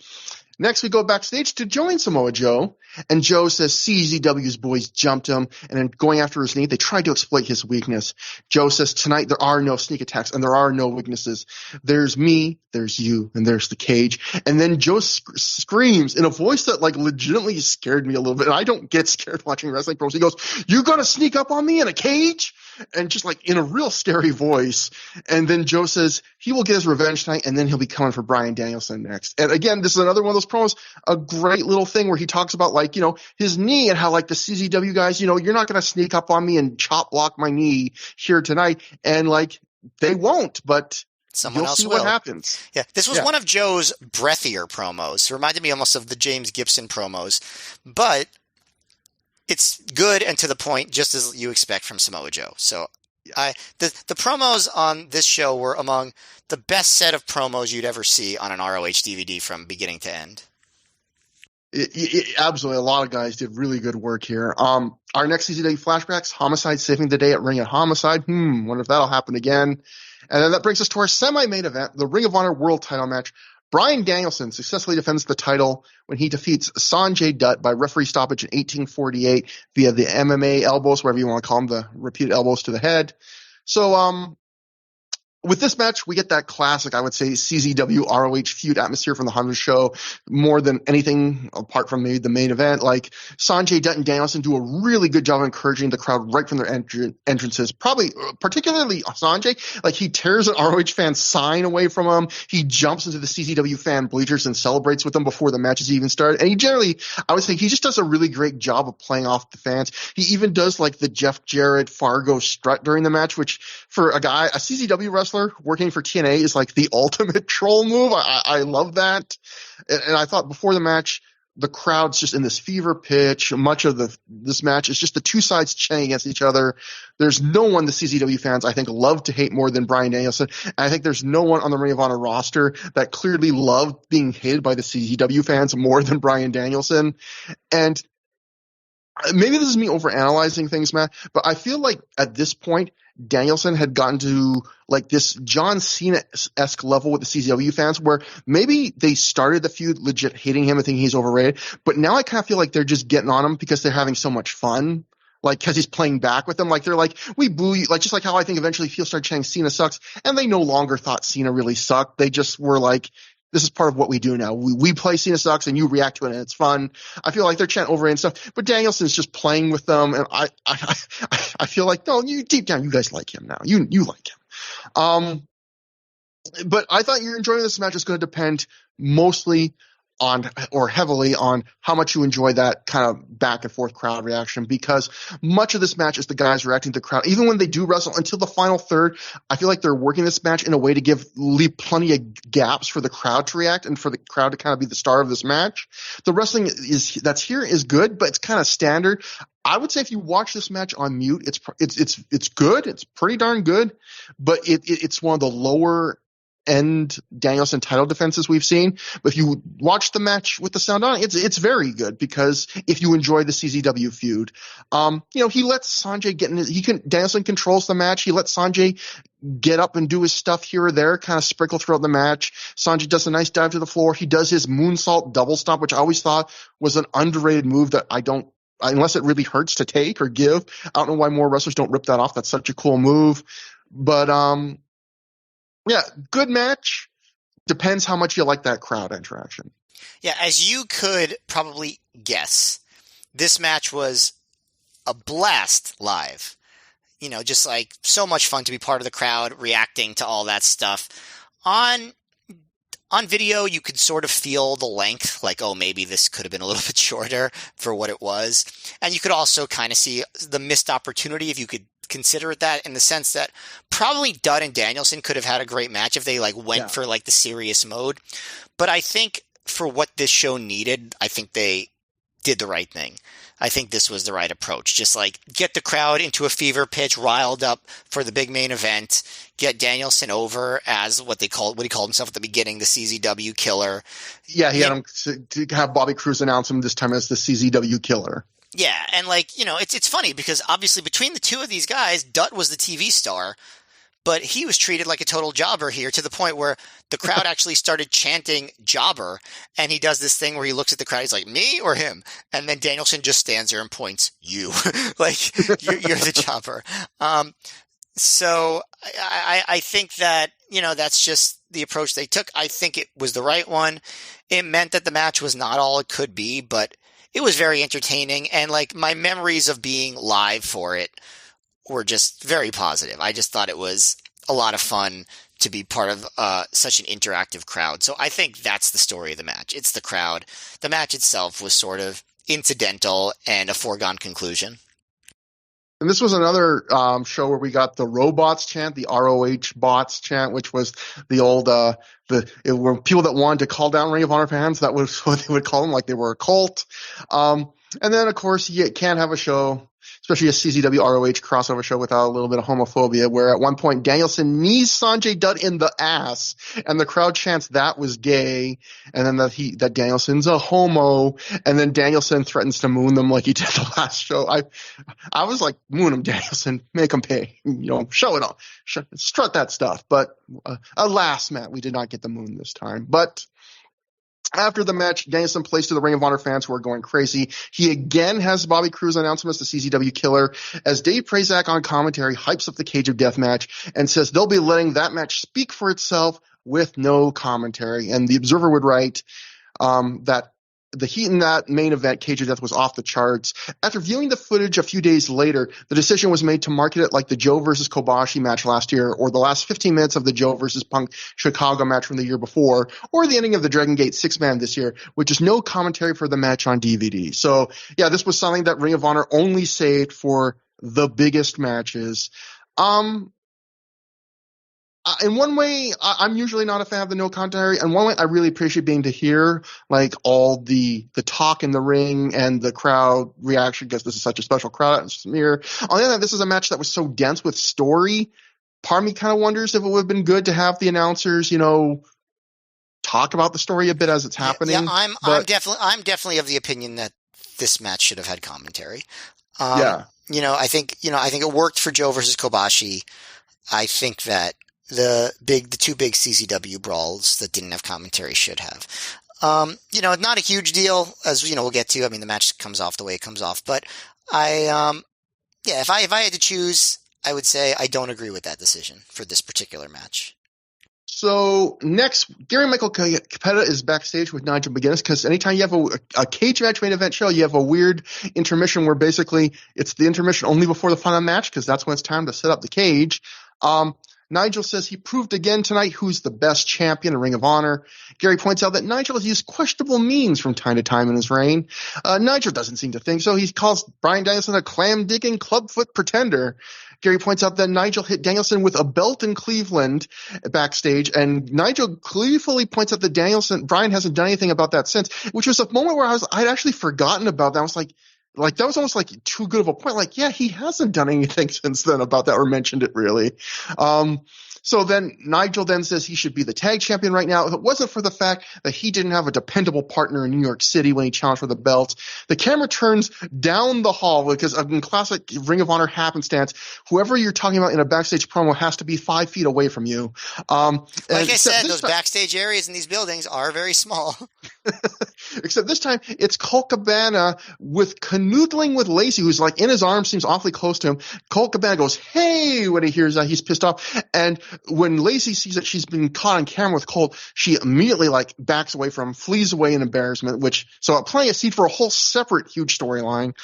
A: next we go backstage to join Samoa Joe, and Joe says CZW's boys jumped him, and then going after his knee, they tried to exploit his weakness. Joe says tonight there are no sneak attacks and there are no weaknesses. There's me, there's you, and there's the cage. And then Joe screams in a voice that like legitimately scared me a little bit. And I don't get scared watching wrestling pros. He goes, "You're gonna sneak up on me in a cage?" And just like in a real scary voice. And then Joe says he will get his revenge tonight, and then he'll be coming for Bryan Danielson next. And again, this is another one of those promos, a great little thing where he talks about like, his knee and how like the CZW guys, you're not going to sneak up on me and chop block my knee here tonight. And like, they won't, but
B: someone else
A: see
B: will.
A: What happens.
B: Yeah, this was one of Joe's breathier promos. It reminded me almost of the James Gibson promos, but it's good and to the point, just as you expect from Samoa Joe. So the promos on this show were among the best set of promos you'd ever see on an ROH DVD from beginning to end.
A: Absolutely. A lot of guys did really good work here. Our next CZW flashbacks, Homicide saving the day at Ring of Homicide. Wonder if that'll happen again. And then that brings us to our semi-main event, the Ring of Honor World Title match. Bryan Danielson successfully defends the title when he defeats Sanjay Dutt by referee stoppage in 1848 via the MMA elbows, whatever you want to call them, the repeated elbows to the head. So, with this match, we get that classic, I would say, CZW ROH feud atmosphere from the Honda show more than anything apart from maybe the main event. Like, Sanjay Dutt and Danielson do a really good job of encouraging the crowd right from their entrances. Probably, particularly Sanjay, like he tears an ROH fan sign away from him. He jumps into the CZW fan bleachers and celebrates with them before the matches even start. And he generally, I would say, he just does a really great job of playing off the fans. He even does like the Jeff Jarrett Fargo strut during the match, which for a CZW wrestler working for TNA is like the ultimate troll move. I love that. And I thought before the match, the crowd's just in this fever pitch. Much of this match is just the two sides chatting against each other. There's no one the CZW fans, I think, love to hate more than Bryan Danielson. And I think there's no one on the Ring of Honor roster that clearly loved being hated by the CZW fans more than Bryan Danielson. And maybe this is me overanalyzing things, Matt, but I feel like at this point, Danielson had gotten to like this John Cena-esque level with the CZW fans where maybe they started the feud legit hating him and thinking he's overrated, but now I kind of feel like they're just getting on him because they're having so much fun. Like, cause he's playing back with them. Like, they're like, we boo you. Like, just like how I think eventually he'll start chanting Cena sucks. And they no longer thought Cena really sucked. They just were like, this is part of what we do now. We play Cena sucks and you react to it and it's fun. I feel like they're chanting over it and stuff, but Danielson's just playing with them. And I feel like, no, you deep down, you guys like him now. You like him. But I thought you're enjoying this match is going to depend mostly on or heavily on how much you enjoy that kind of back and forth crowd reaction, because much of this match is the guys reacting to the crowd. Even when they do wrestle until the final third, I feel like they're working this match in a way to leave plenty of gaps for the crowd to react and for the crowd to kind of be the star of this match. The wrestling that's here is good, but it's kind of standard. I would say if you watch this match on mute, it's good. It's pretty darn good, but it's one of the lower end Danielson title defenses we've seen. But if you watch the match with the sound on, it's very good, because if you enjoy the CZW feud, he lets Sanjay get in. Danielson controls the match. He lets Sanjay get up and do his stuff here or there, kind of sprinkle throughout the match. Sanjay does a nice dive to the floor. He does his moonsault double stomp, which I always thought was an underrated move that unless it really hurts to take or give. I don't know why more wrestlers don't rip that off. That's such a cool move. But yeah, good match. Depends how much you like that crowd interaction.
B: Yeah, as you could probably guess, this match was a blast live. Just like so much fun to be part of the crowd, reacting to all that stuff. On video, you could sort of feel the length, like, oh, maybe this could have been a little bit shorter for what it was. And you could also kind of see the missed opportunity, if you could consider it that, in the sense that probably Dutt and Danielson could have had a great match if they went for the serious mode. But I think for what this show needed, I think they did the right thing. I think this was the right approach. Just like get the crowd into a fever pitch, riled up for the big main event, get Danielson over as what he called himself at the beginning, the CZW killer.
A: Yeah, he had him to have Bobby Cruz announce him this time as the CZW killer.
B: Yeah, and it's funny because obviously between the two of these guys, Dutt was the TV star, but he was treated like a total jobber here to the point where the crowd actually started chanting jobber. And he does this thing where he looks at the crowd. He's like, me or him? And then Danielson just stands there and points, you. Like, you're the jobber. So I think that, that's just the approach they took. I think it was the right one. It meant that the match was not all it could be, but it was very entertaining. And my memories of being live for it were just very positive. I just thought it was a lot of fun to be part of such an interactive crowd. So I think that's the story of the match. It's the crowd. The match itself was sort of incidental and a foregone conclusion.
A: And this was another show where we got the robots chant, the ROH bots chant, which was the old it were people that wanted to call down Ring of Honor fans. That was what they would call them, like they were a cult. And then, of course, you can't have a show, especially a CZW ROH crossover show, without a little bit of homophobia, where at one point Danielson knees Sanjay Dutt in the ass, and the crowd chants that was gay, and then that Danielson's a homo, and then Danielson threatens to moon them like he did the last show. I was like, moon him, Danielson, make him pay, show it off, strut that stuff. But alas, Matt, we did not get the moon this time. But after the match, Danielson plays to the Ring of Honor fans who are going crazy. He again has Bobby Cruz announce him as the CZW killer, as Dave Prazak on commentary hypes up the Cage of Death match and says they'll be letting that match speak for itself with no commentary. And the Observer would write that the heat in that main event, Cage of Death, was off the charts. After viewing the footage a few days later, the decision was made to market it like the Joe versus Kobashi match last year, or the last 15 minutes of the Joe versus Punk Chicago match from the year before, or the ending of the Dragon Gate 6-man this year, with just no commentary for the match on DVD. So, yeah, this was something that Ring of Honor only saved for the biggest matches. In one way, I'm usually not a fan of the no commentary. In one way, I really appreciate being to hear all the talk in the ring and the crowd reaction, because this is such a special crowd. It's here. On the other hand, this is a match that was so dense with story. Part of me kind of wonders if it would have been good to have the announcers, talk about the story a bit as it's happening.
B: Yeah, I'm definitely of the opinion that this match should have had commentary.
A: Yeah.
B: I think it worked for Joe versus Kobashi. I think that the two big CZW brawls that didn't have commentary should have. Not a huge deal, as we'll get to. I mean, the match comes off the way it comes off, but if I had to choose, I would say I don't agree with that decision for this particular match. So next, Gary Michael Capetta is backstage with Nigel McGuinness, because anytime you have a cage match main event show, you have a weird intermission where basically it's the intermission only before the final match, because that's when it's time to set up the cage. Nigel says he proved again tonight who's the best champion in Ring of Honor. Gary points out that Nigel has used questionable means from time to time in his reign. Nigel doesn't seem to think so. He calls Bryan Danielson a clam-digging, clubfoot pretender. Gary points out that Nigel hit Danielson with a belt in Cleveland backstage, and Nigel gleefully points out that Bryan hasn't done anything about that since, which was a moment where I'd actually forgotten about that. I was like, that was almost like too good of a point. Yeah, he hasn't done anything since then about that or mentioned it really. So then Nigel then says he should be the tag champion right now. If it wasn't for the fact that he didn't have a dependable partner in New York City when he challenged for the belt. The camera turns down the hall because in classic Ring of Honor happenstance, whoever you're talking about in a backstage promo has to be 5 feet away from you. Like I said, those backstage areas in these buildings are very small.
A: Except this time it's Colt Cabana with canoodling with Lacey, who's in his arms, seems awfully close to him. Colt Cabana goes, "Hey," when he hears that. He's pissed off. And when Lacey sees that she's been caught on camera with Colt, she immediately backs away from him, flees away in embarrassment, so planting a seed for a whole separate huge storyline.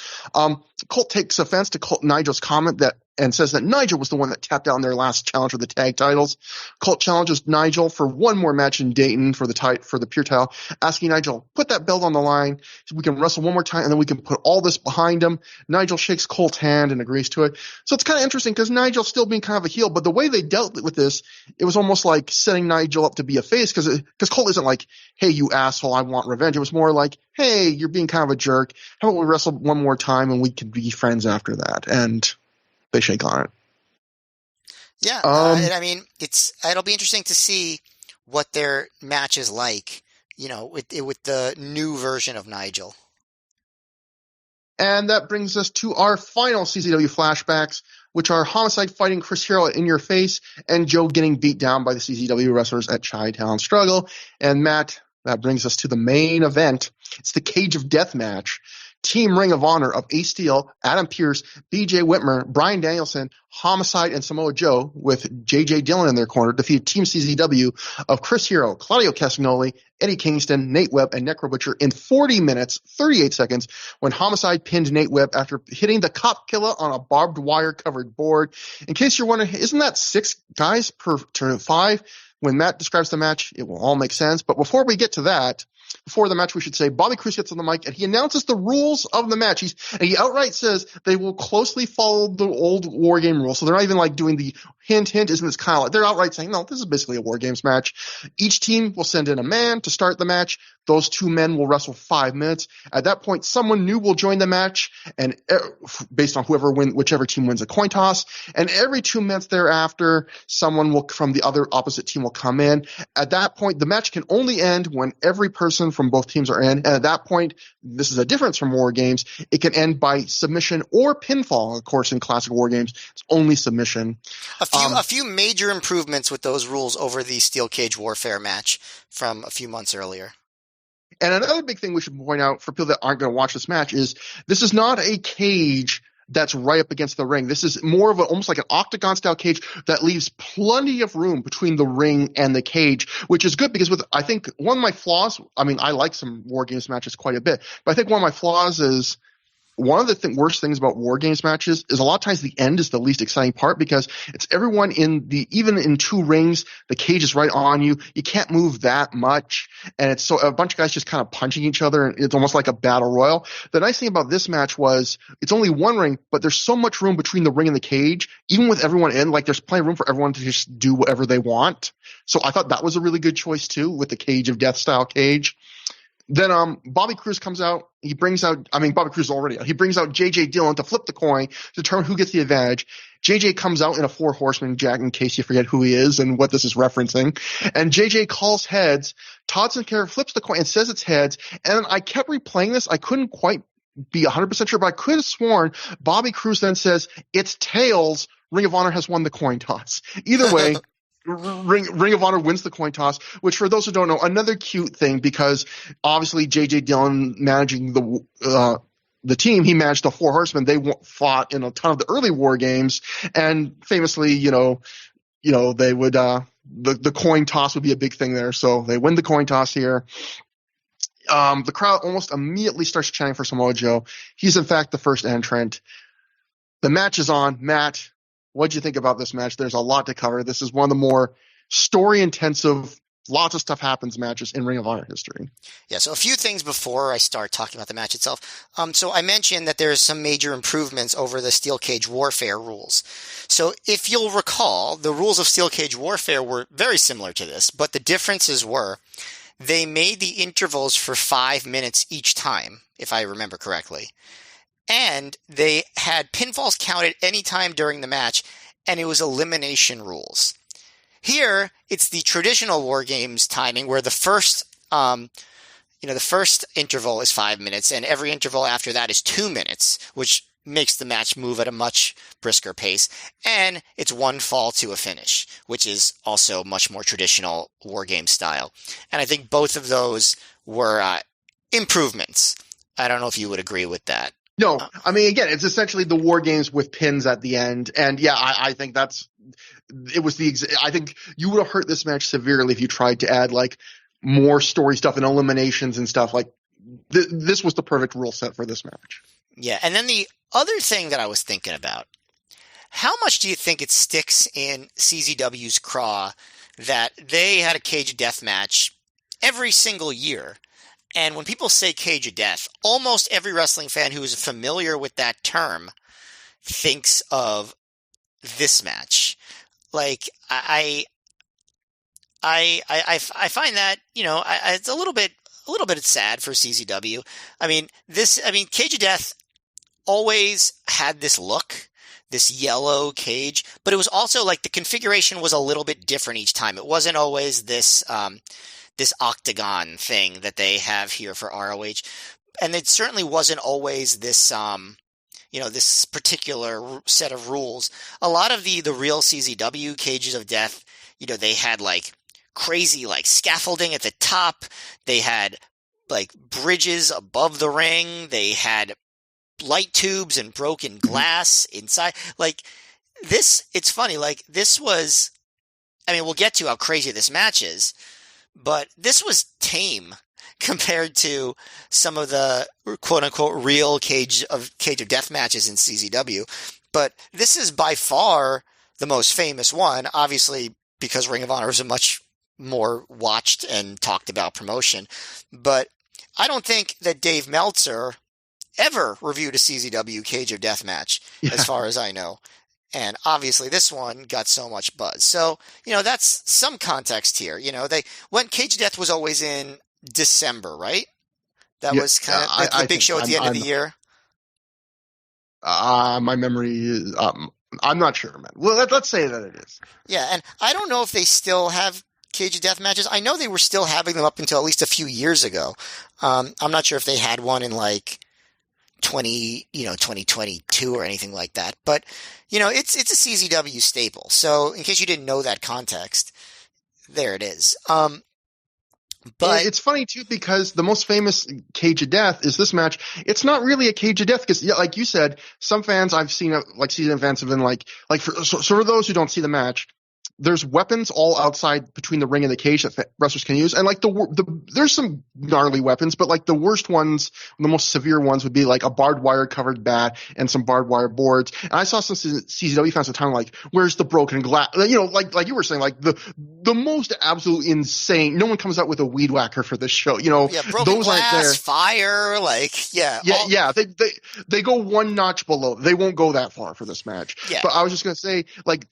A: Colt takes offense to Nigel's comment that and says that Nigel was the one that tapped out in their last challenge for the tag titles. Colt challenges Nigel for one more match in Dayton for the pure title, asking Nigel, put that belt on the line so we can wrestle one more time and then we can put all this behind him. Nigel shakes Colt's hand and agrees to it. So it's kind of interesting because Nigel's still being kind of a heel, but the way they dealt with this, it was almost like setting Nigel up to be a face because Colt isn't like, hey, you asshole, I want revenge. It was more like, hey, you're being kind of a jerk. How about we wrestle one more time and we can be friends after that? And they shake on it.
B: Yeah, and I mean, it'll be interesting to see what their match is like, with the new version of Nigel.
A: And that brings us to our final CZW flashbacks, which are Homicide fighting Chris Hero at In Your Face and Joe getting beat down by the CZW wrestlers at Chi-Town Struggle. And Matt, that brings us to the main event. It's the Cage of Death match. Team Ring of Honor of Ace Steel, Adam Pearce, BJ Whitmer, Bryan Danielson, Homicide, and Samoa Joe, with JJ Dillon in their corner, defeated Team CZW of Chris Hero, Claudio Castagnoli, Eddie Kingston, Nate Webb, and Necro Butcher in 40 minutes, 38 seconds, when Homicide pinned Nate Webb after hitting the Cop Killer on a barbed wire covered board. In case you're wondering, isn't that 6 guys per turn 5? When Matt describes the match, it will all make sense. But before we get to that, before the match, we should say Bobby Cruz gets on the mic and he announces the rules of the match. He outright says they will closely follow the old War Game rules. So they're not even like doing the hint, isn't this kind of like, they're outright saying, no, this is basically a War Games match. Each team will send in a man to start the match. Those 2 men will wrestle 5 minutes. At that point, someone new will join the match, and based on whichever team wins a coin toss. And every 2 minutes thereafter, someone from the other opposite team will come in. At that point, the match can only end when every person from both teams are in. And at that point, this is a difference from War Games. It can end by submission or pinfall. Of course, in classic War Games, it's only submission.
B: A few major improvements with those rules over the Steel Cage Warfare match from a few months earlier.
A: And another big thing we should point out for people that aren't going to watch this match is this is not a cage that's right up against the ring. This is more of almost like an octagon-style cage that leaves plenty of room between the ring and the cage, which is good because I think one of my flaws, I mean, I like some War Games matches quite a bit, but I think one of my flaws is one of the worst things about War Games matches is a lot of times the end is the least exciting part because it's everyone even in 2 rings, the cage is right on you. You can't move that much. And it's so a bunch of guys just kind of punching each other. And it's almost like a battle royal. The nice thing about this match was it's only 1 ring, but there's so much room between the ring and the cage, even with everyone in, like there's plenty of room for everyone to just do whatever they want. So I thought that was a really good choice too with the Cage of Death style cage. Then Bobby Cruz comes out. Bobby Cruz is already out. He brings out JJ Dillon to flip the coin to determine who gets the advantage. JJ comes out in a 4 horseman jacket in case you forget who he is and what this is referencing. And JJ calls heads. Todd Sinclair flips the coin and says it's heads. And I kept replaying this. I couldn't quite be 100% sure, but I could have sworn Bobby Cruz then says it's tails. Ring of Honor has won the coin toss. Either way. Ring of Honor wins the coin toss, which for those who don't know, another cute thing because obviously JJ Dillon managing the team, he managed the 4 horsemen. They fought in a ton of the early War Games, and famously, they would the coin toss would be a big thing there. So they win the coin toss here. The crowd almost immediately starts chanting for Samoa Joe. He's in fact the first entrant. The match is on. Matt, what'd you think about this match? There's a lot to cover. This is one of the more story-intensive, lots of stuff happens matches in Ring of Honor history.
B: Yeah, so a few things before I start talking about the match itself. So I mentioned that there's some major improvements over the Steel Cage Warfare rules. So if you'll recall, the rules of Steel Cage Warfare were very similar to this, but the differences were they made the intervals for 5 minutes each time, if I remember correctly. And they had pinfalls counted any time during the match, and it was elimination rules. Here, it's the traditional War Games timing where the first interval is 5 minutes, and every interval after that is 2 minutes, which makes the match move at a much brisker pace. And it's 1 fall to a finish, which is also much more traditional War Game style. And I think both of those were improvements. I don't know if you would agree with that.
A: No, I mean, again, it's essentially the War Games with pins at the end. And yeah, I think I think you would have hurt this match severely if you tried to add like more story stuff and eliminations and stuff. Like this was the perfect rule set for this match.
B: Yeah. And then the other thing that I was thinking about, how much do you think it sticks in CZW's craw that they had a Cage of Death match every single year? And when people say Cage of Death, almost every wrestling fan who is familiar with that term thinks of this match. Like, I find that, it's a little bit sad for CZW. Cage of Death always had this look, this yellow cage, but it was also like the configuration was a little bit different each time. It wasn't always this octagon thing that they have here for ROH. And it certainly wasn't always this, this particular set of rules. A lot of the real CZW Cages of Death, they had like crazy like scaffolding at the top. They had like bridges above the ring. They had light tubes and broken glass inside. Like this, it's funny. Like this was, we'll get to how crazy this match is, but this was tame compared to some of the quote unquote real Cage of Death matches in CZW. But this is by far the most famous one, obviously because Ring of Honor is a much more watched and talked about promotion. But I don't think that Dave Meltzer ever reviewed a CZW Cage of Death match, as far as I know. And obviously this one got so much buzz. So, that's some context here. They went Cage of Death was always in December, right? That was kind of the big show at the end of the year.
A: My memory is, I'm not sure, man. Well, let's say that it is.
B: Yeah, and I don't know if they still have Cage of Death matches. I know they were still having them up until at least a few years ago. I'm not sure if they had one in like 2022 or anything like that. But, it's a CZW staple. So in case you didn't know that context, there it is. But
A: it's funny too because the most famous Cage of Death is this match. It's not really a Cage of Death because, like you said, some fans I've seen, like season fans have been like for those who don't see the match, there's weapons all outside between the ring and the cage that wrestlers can use, and like there's some gnarly weapons, but like the worst ones, the most severe ones would be like a barbed wire covered bat and some barbed wire boards. And I saw some CZW fans at the time like, "Where's the broken glass?" Like you were saying, like the most absolute insane. No one comes out with a weed whacker for this show.
B: Broken
A: those
B: glass,
A: aren't there.
B: Fire,
A: They go one notch below. They won't go that far for this match.
B: Yeah.
A: But I was just gonna say, like,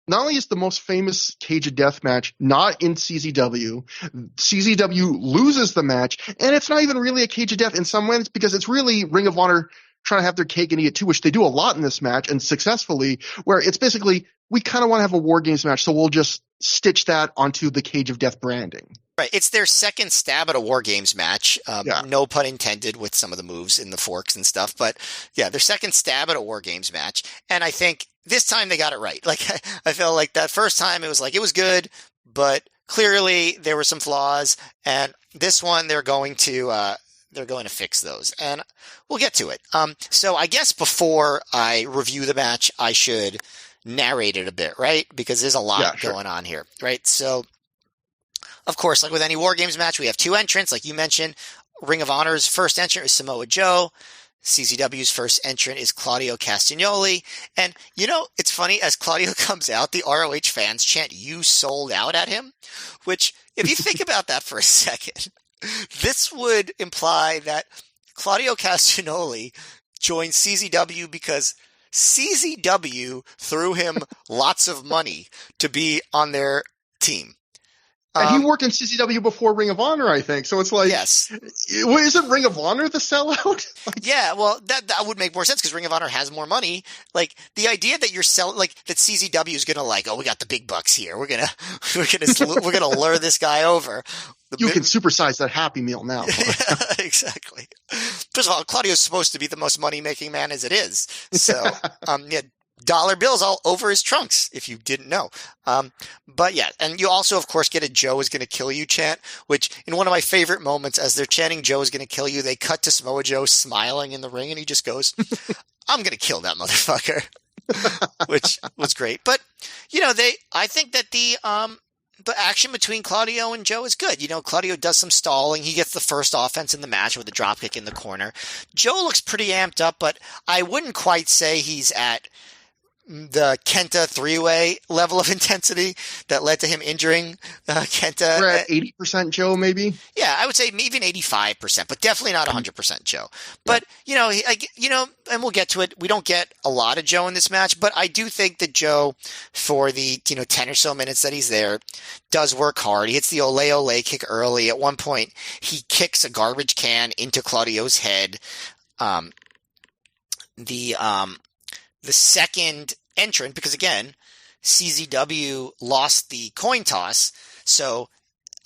A: not only is the most famous Cage of Death match not in CZW, CZW loses the match, and it's not even really a Cage of Death in some ways because it's really Ring of Honor trying to have their cake and eat it too, which they do a lot in this match and successfully, where it's basically, we kind of want to have a War Games match, so we'll just stitch that onto the Cage of Death branding.
B: Right. It's their second stab at a War Games match. No pun intended with some of the moves in the forks and stuff. But yeah, their second stab at a War Games match. And I think this time they got it right. Like, I felt like that first time it was good, but clearly there were some flaws. And this one, they're going to fix those. And we'll get to it. So I guess before I review the match, I should narrate it a bit, right? Because there's a lot going on here, right? So, of course, like with any War Games match, we have two entrants. Like you mentioned, Ring of Honor's first entrant is Samoa Joe. CZW's first entrant is Claudio Castagnoli. And, it's funny, as Claudio comes out, the ROH fans chant, "You sold out" at him, which, if you think about that for a second, this would imply that Claudio Castagnoli joined CZW because CZW threw him lots of money to be on their team.
A: And he worked in CZW before Ring of Honor, I think. So it's like,
B: yes.
A: Isn't Ring of Honor the sellout?
B: Yeah, well, that would make more sense because Ring of Honor has more money. Like the idea that you're selling, like that CZW is gonna like, oh, we got the big bucks here. We're gonna lure this guy over.
A: You can supersize that Happy Meal now.
B: Yeah, exactly. First of all, Claudio's supposed to be the most money-making man as it is. So, dollar bills all over his trunks, if you didn't know. But yeah, and you also, of course, get a "Joe is going to kill you" chant, which in one of my favorite moments, as they're chanting "Joe is going to kill you," they cut to Samoa Joe smiling in the ring, and he just goes, "I'm going to kill that motherfucker," which was great. But, I think that the action between Claudio and Joe is good. Claudio does some stalling. He gets the first offense in the match with a dropkick in the corner. Joe looks pretty amped up, but I wouldn't quite say he's at the Kenta three-way level of intensity that led to him injuring Kenta.
A: We're at 80% Joe, maybe.
B: Yeah, I would say even 85%, but definitely not 100% Joe. But, and we'll get to it. We don't get a lot of Joe in this match, but I do think that Joe, for the, 10 or so minutes that he's there, does work hard. He hits the ole ole kick early. At one point, he kicks a garbage can into Claudio's head. The second entrant, because again, CZW lost the coin toss, so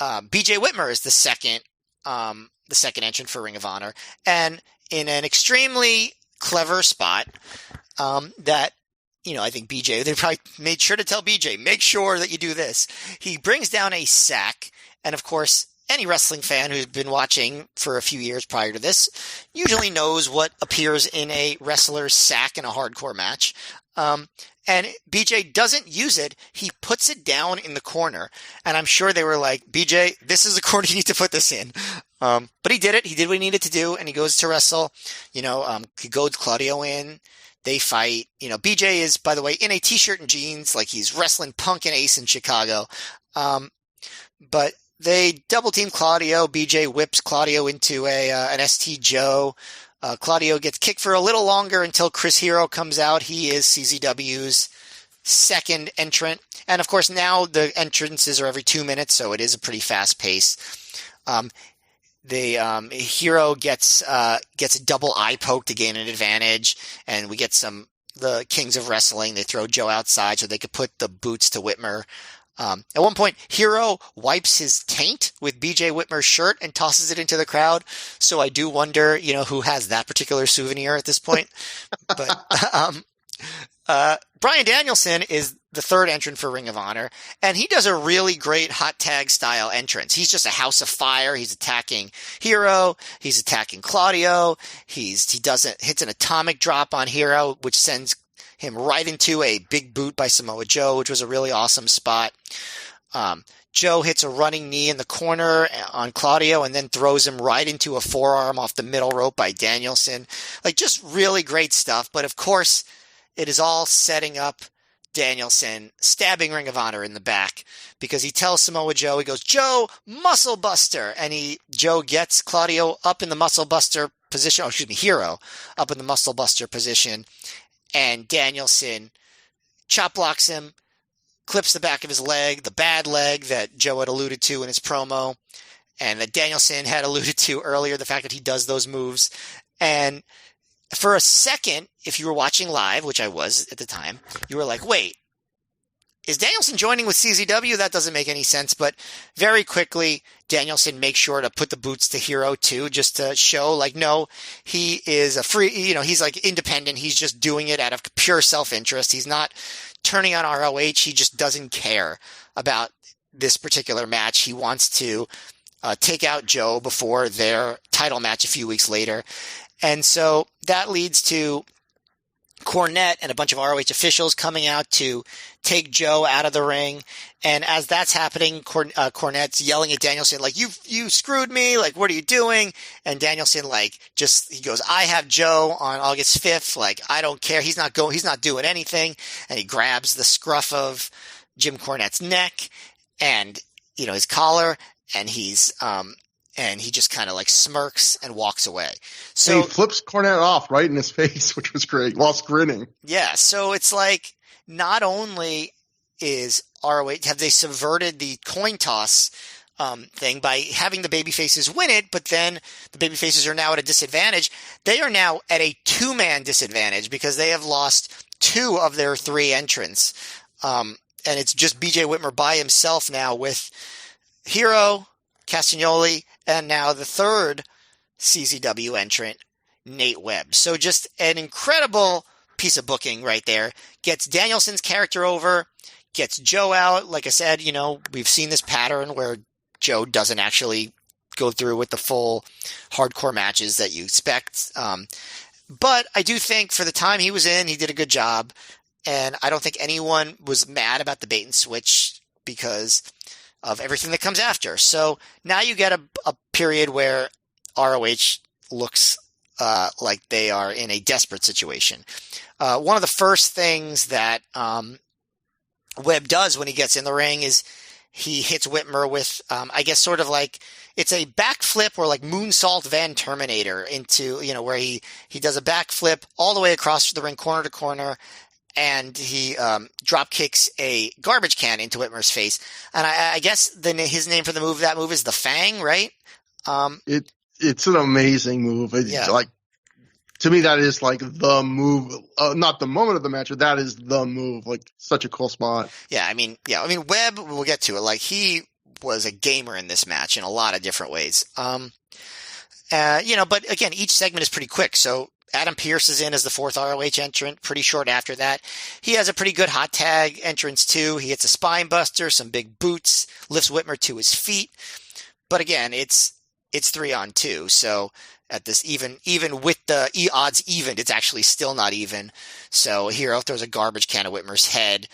B: BJ Whitmer is the second entrant for Ring of Honor, and in an extremely clever spot that, I think they probably made sure to tell BJ, make sure that you do this. He brings down a sack, and of course, any wrestling fan who's been watching for a few years prior to this usually knows what appears in a wrestler's sack in a hardcore match. And BJ doesn't use it. He puts it down in the corner. And I'm sure they were like, BJ, this is the corner you need to put this in. But he did it. He did what he needed to do. And he goes to wrestle. He goads Claudio in. They fight. BJ is, by the way, in a t-shirt and jeans, like he's wrestling Punk and Ace in Chicago. But they double team Claudio. BJ whips Claudio into an ST Joe. Claudio gets kicked for a little longer until Chris Hero comes out. He is CZW's second entrant. And of course, now the entrances are every 2 minutes, so it is a pretty fast pace. Hero gets a double eye poke to gain an advantage, and we get the Kings of Wrestling. They throw Joe outside so they could put the boots to Whitmer. At one point, Hero wipes his taint with BJ Whitmer's shirt and tosses it into the crowd. So I do wonder, who has that particular souvenir at this point. But Bryan Danielson is the third entrant for Ring of Honor, and he does a really great hot tag style entrance. He's just a house of fire. He's attacking Hero. He's attacking Claudio. He hits an atomic drop on Hero, which sends him right into a big boot by Samoa Joe, which was a really awesome spot. Joe hits a running knee in the corner on Claudio and then throws him right into a forearm off the middle rope by Danielson. Like, just really great stuff. But of course, it is all setting up Danielson stabbing Ring of Honor in the back, because he tells Samoa Joe, he goes, Joe, muscle buster. And Joe gets Claudio up in the muscle buster position. Hero up in the muscle buster position. And Danielson chop blocks him, clips the back of his leg, the bad leg that Joe had alluded to in his promo, and that Danielson had alluded to earlier, the fact that he does those moves. And for a second, if you were watching live, which I was at the time, you were like, wait, is Danielson joining with CZW? That doesn't make any sense. But very quickly, Danielson makes sure to put the boots to Hero too, just to show, like, no, he is a free, he's like independent. He's just doing it out of pure self-interest. He's not turning on ROH. He just doesn't care about this particular match. He wants to take out Joe before their title match a few weeks later. And so that leads to Cornette and a bunch of ROH officials coming out to take Joe out of the ring. And as that's happening, Cornette's yelling at Danielson, like, you screwed me. Like, what are you doing? And Danielson, he goes, I have Joe on August 5th. Like, I don't care. He's not doing anything. And he grabs the scruff of Jim Cornette's neck and, his collar, and he just kind of smirks and walks away. So
A: and he flips Cornette off right in his face, which was great, whilst grinning.
B: Yeah, so it's like, not only is ROH, have they subverted the coin toss thing by having the babyfaces win it, but then the babyfaces are now at a disadvantage. They are now at a two-man disadvantage because they have lost two of their three entrants. And it's just BJ Whitmer by himself now with Hero, Castagnoli, and now the third CZW entrant, Nate Webb. So just an incredible piece of booking right there. Gets Danielson's character over, gets Joe out. Like I said, we've seen this pattern where Joe doesn't actually go through with the full hardcore matches that you expect. But I do think for the time he was in, he did a good job. And I don't think anyone was mad about the bait and switch because of everything that comes after. So now you get a period where ROH looks like they are in a desperate situation. One of the first things that Webb does when he gets in the ring is he hits Whitmer with, I guess, sort of like it's a backflip or like moonsault Van Terminator into, where he does a backflip all the way across the ring, corner to corner, and he drop kicks a garbage can into Whitmer's face. And I guess his name for that move is the Fang, right?
A: It's an amazing move. Like, to me, that is like the move, not the moment of the match, but that is the move. Like, such a cool spot.
B: I mean, Webb, we'll get to it. Like, he was a gamer in this match in a lot of different ways. But again, each segment is pretty quick. So Adam Pearce is in as the fourth ROH entrant pretty short after that. He has a pretty good hot tag entrance too. He hits a spine buster, some big boots, lifts Whitmer to his feet. But again, it's 3-on-2. So at this even with the odds even, it's actually still not even. So Hero throws a garbage can at Whitmer's head.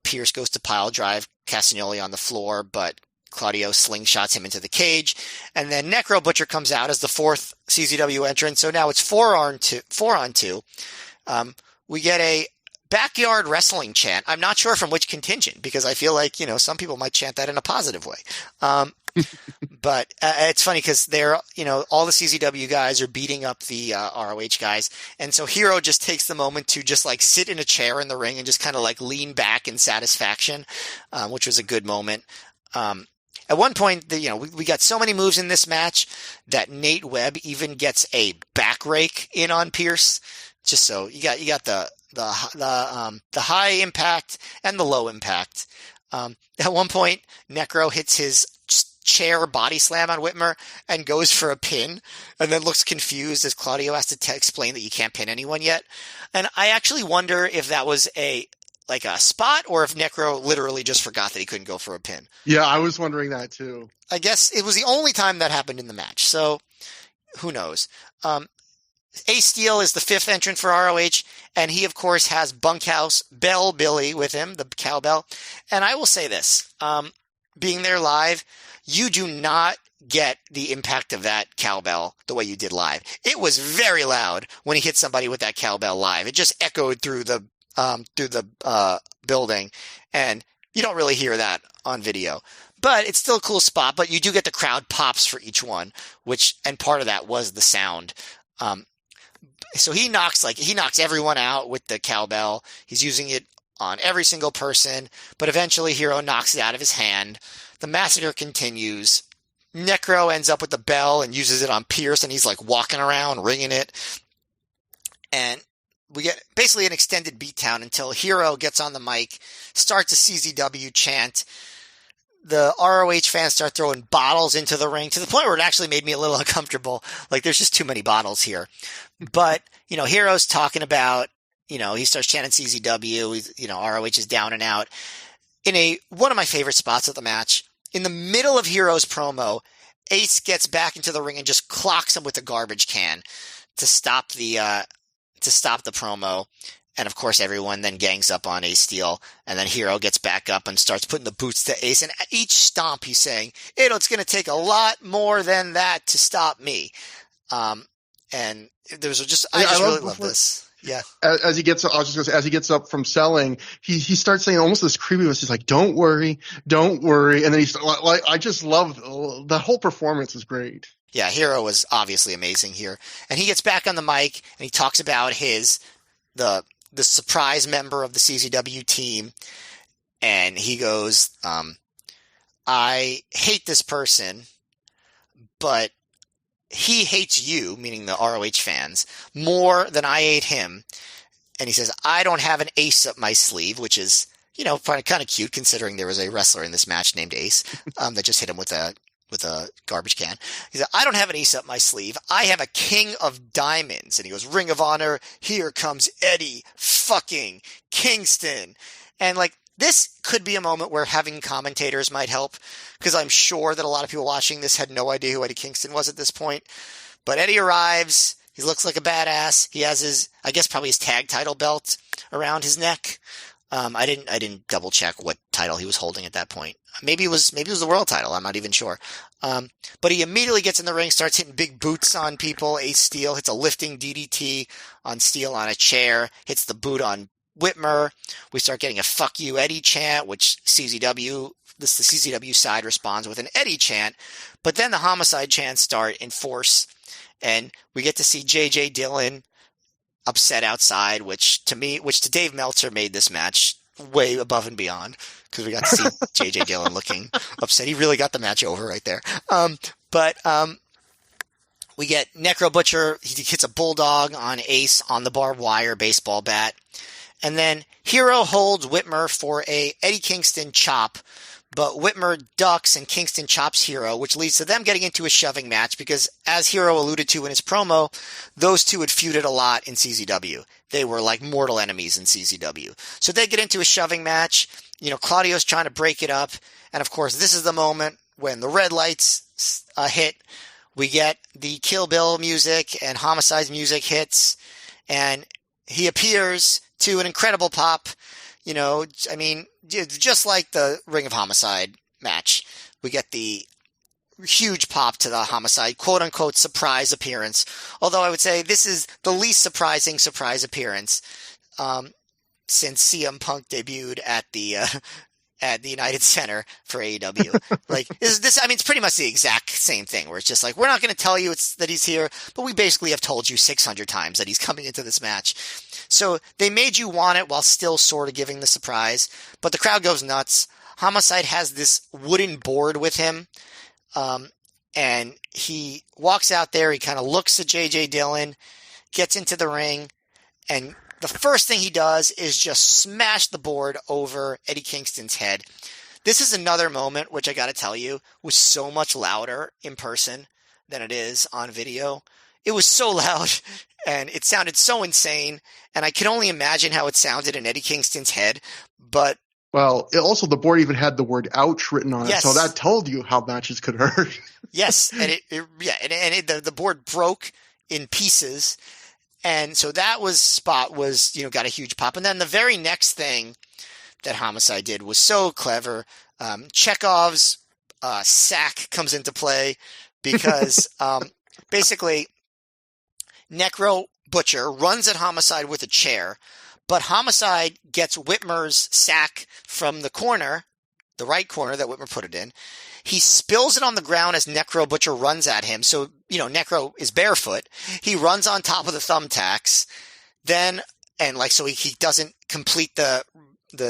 B: Pierce goes to pile drive Castagnoli on the floor, but Claudio slingshots him into the cage. And then Necro Butcher comes out as the fourth CZW entrant. So now it's 4-on-2. We get a backyard wrestling chant. I'm not sure from which contingent, because I feel like, some people might chant that in a positive way. But it's funny because they're, all the CZW guys are beating up the ROH guys. And so Hero just takes the moment to just like sit in a chair in the ring and just kind of like lean back in satisfaction, which was a good moment. At one point, we got so many moves in this match that Nate Webb even gets a back rake in on Pierce. Just so you got the high impact and the low impact. At one point, Necro hits his chair body slam on Whitmer and goes for a pin, and then looks confused as Claudio has to explain that you can't pin anyone yet. And I actually wonder if that was a spot, or if Necro literally just forgot that he couldn't go for a pin.
A: Yeah, I was wondering that too.
B: I guess it was the only time that happened in the match, so who knows. Ace Steel is the fifth entrant for ROH, and he, of course, has Bunkhouse Bell Billy with him, the cowbell. And I will say this, being there live, you do not get the impact of that cowbell the way you did live. It was very loud when he hit somebody with that cowbell live. It just echoed through the building, and you don't really hear that on video. But it's still a cool spot, but you do get the crowd pops for each one, and part of that was the sound. So he knocks everyone out with the cowbell. He's using it on every single person, but eventually Hero knocks it out of his hand. The massacre continues. Necro ends up with the bell and uses it on Pierce, and he's like walking around ringing it. And we get basically an extended beatdown until Hero gets on the mic, starts a CZW chant. The ROH fans start throwing bottles into the ring to the point where it actually made me a little uncomfortable. Like, there's just too many bottles here. But, Hero's talking about, he starts chanting CZW, ROH is down and out. In one of my favorite spots of the match, in the middle of Hero's promo, Ace gets back into the ring and just clocks him with a garbage can to stop the promo. And of course, everyone then gangs up on Ace Steel, and then Hero gets back up and starts putting the boots to Ace. And at each stomp, he's saying, "It's going to take a lot more than that to stop me." And there's I really love this. Yeah.
A: As he gets up from selling, he starts saying almost this creepy voice. He's like, "Don't worry, don't worry," and then he's like, I just love the whole performance is great.
B: Yeah, Hero was obviously amazing here, and he gets back on the mic and he talks about the surprise member of the CZW team, and he goes, "I hate this person, but he hates you," meaning the ROH fans, "more than I hate him." And he says, "I don't have an ace up my sleeve," which is, kind of cute considering there was a wrestler in this match named Ace, that just hit him with a garbage can. He said, "I don't have an ace up my sleeve. I have a king of diamonds." And he goes, "Ring of Honor, here comes Eddie fucking Kingston." And this could be a moment where having commentators might help, because I'm sure that a lot of people watching this had no idea who Eddie Kingston was at this point. But Eddie arrives. He looks like a badass. He has probably his tag title belt around his neck. I didn't double check what title he was holding at that point. Maybe it was the world title. I'm not even sure. But he immediately gets in the ring, starts hitting big boots on people. Ace Steel hits a lifting DDT on Steel on a chair, hits the boot on Whitmer. We start getting a "fuck you, Eddie" chant, which the CZW side responds with an Eddie chant. But then the Homicide chants start in force, and we get to see J.J. Dillon upset outside, which to Dave Meltzer made this match way above and beyond, because we got to see J.J. Dillon looking upset. He really got the match over right there. But we get Necro Butcher. He hits a bulldog on Ace on the barbed wire baseball bat. And then Hero holds Whitmer for a Eddie Kingston chop, but Whitmer ducks and Kingston chops Hero, which leads to them getting into a shoving match because, as Hero alluded to in his promo, those two had feuded a lot in CZW. They were like mortal enemies in CZW. So they get into a shoving match. Claudio's trying to break it up. And of course, this is the moment when the red lights hit. We get the Kill Bill music and Homicide's music hits. And he appears to an incredible pop. Just like the Ring of Homicide match, we get the huge pop to the Homicide, quote-unquote, surprise appearance. Although I would say this is the least surprising surprise appearance since CM Punk debuted at the United Center for AEW. It's pretty much the exact same thing, where it's just like, we're not going to tell you that he's here, but we basically have told you 600 times that he's coming into this match. So they made you want it while still sort of giving the surprise, but the crowd goes nuts. Homicide has this wooden board with him, and he walks out there. He kind of looks at J.J. Dillon, gets into the ring, and the first thing he does is just smash the board over Eddie Kingston's head. This is another moment, which I got to tell you, was so much louder in person than it is on video. It was so loud, and it sounded so insane, and I can only imagine how it sounded in Eddie Kingston's head, but...
A: Well, the board even had the word "ouch" written on it,
B: yes.
A: So that told you how matches could hurt.
B: Yes, and the board broke in pieces, and so that spot was got a huge pop. And then the very next thing that Homicide did was so clever. Chekhov's sack comes into play because basically Necro Butcher runs at Homicide with a chair, but Homicide gets Whitmer's sack from the corner, the right corner that Whitmer put it in. He spills it on the ground as Necro Butcher runs at him. So, Necro is barefoot. He runs on top of the thumbtacks. So he doesn't complete the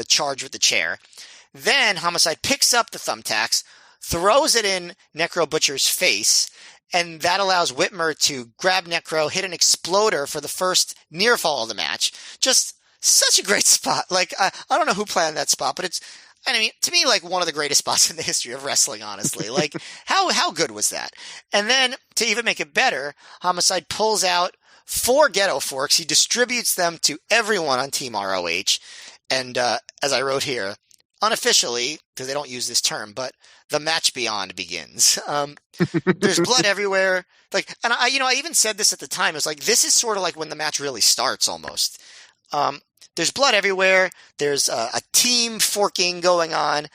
B: charge with the chair. Then Homicide picks up the thumbtacks, throws it in Necro Butcher's face, and that allows Whitmer to grab Necro, hit an exploder for the first near fall of the match. Just such a great spot. I don't know who planned that spot, but it's, to me, one of the greatest spots in the history of wrestling, honestly. How good was that? And then, to even make it better, Homicide pulls out 4 ghetto forks. He distributes them to everyone on Team ROH. And as I wrote here, unofficially, because they don't use this term, but the match beyond begins. There's blood everywhere. I even said this at the time. It was this is sort of like when the match really starts almost. There's blood everywhere. There's a team forking going on,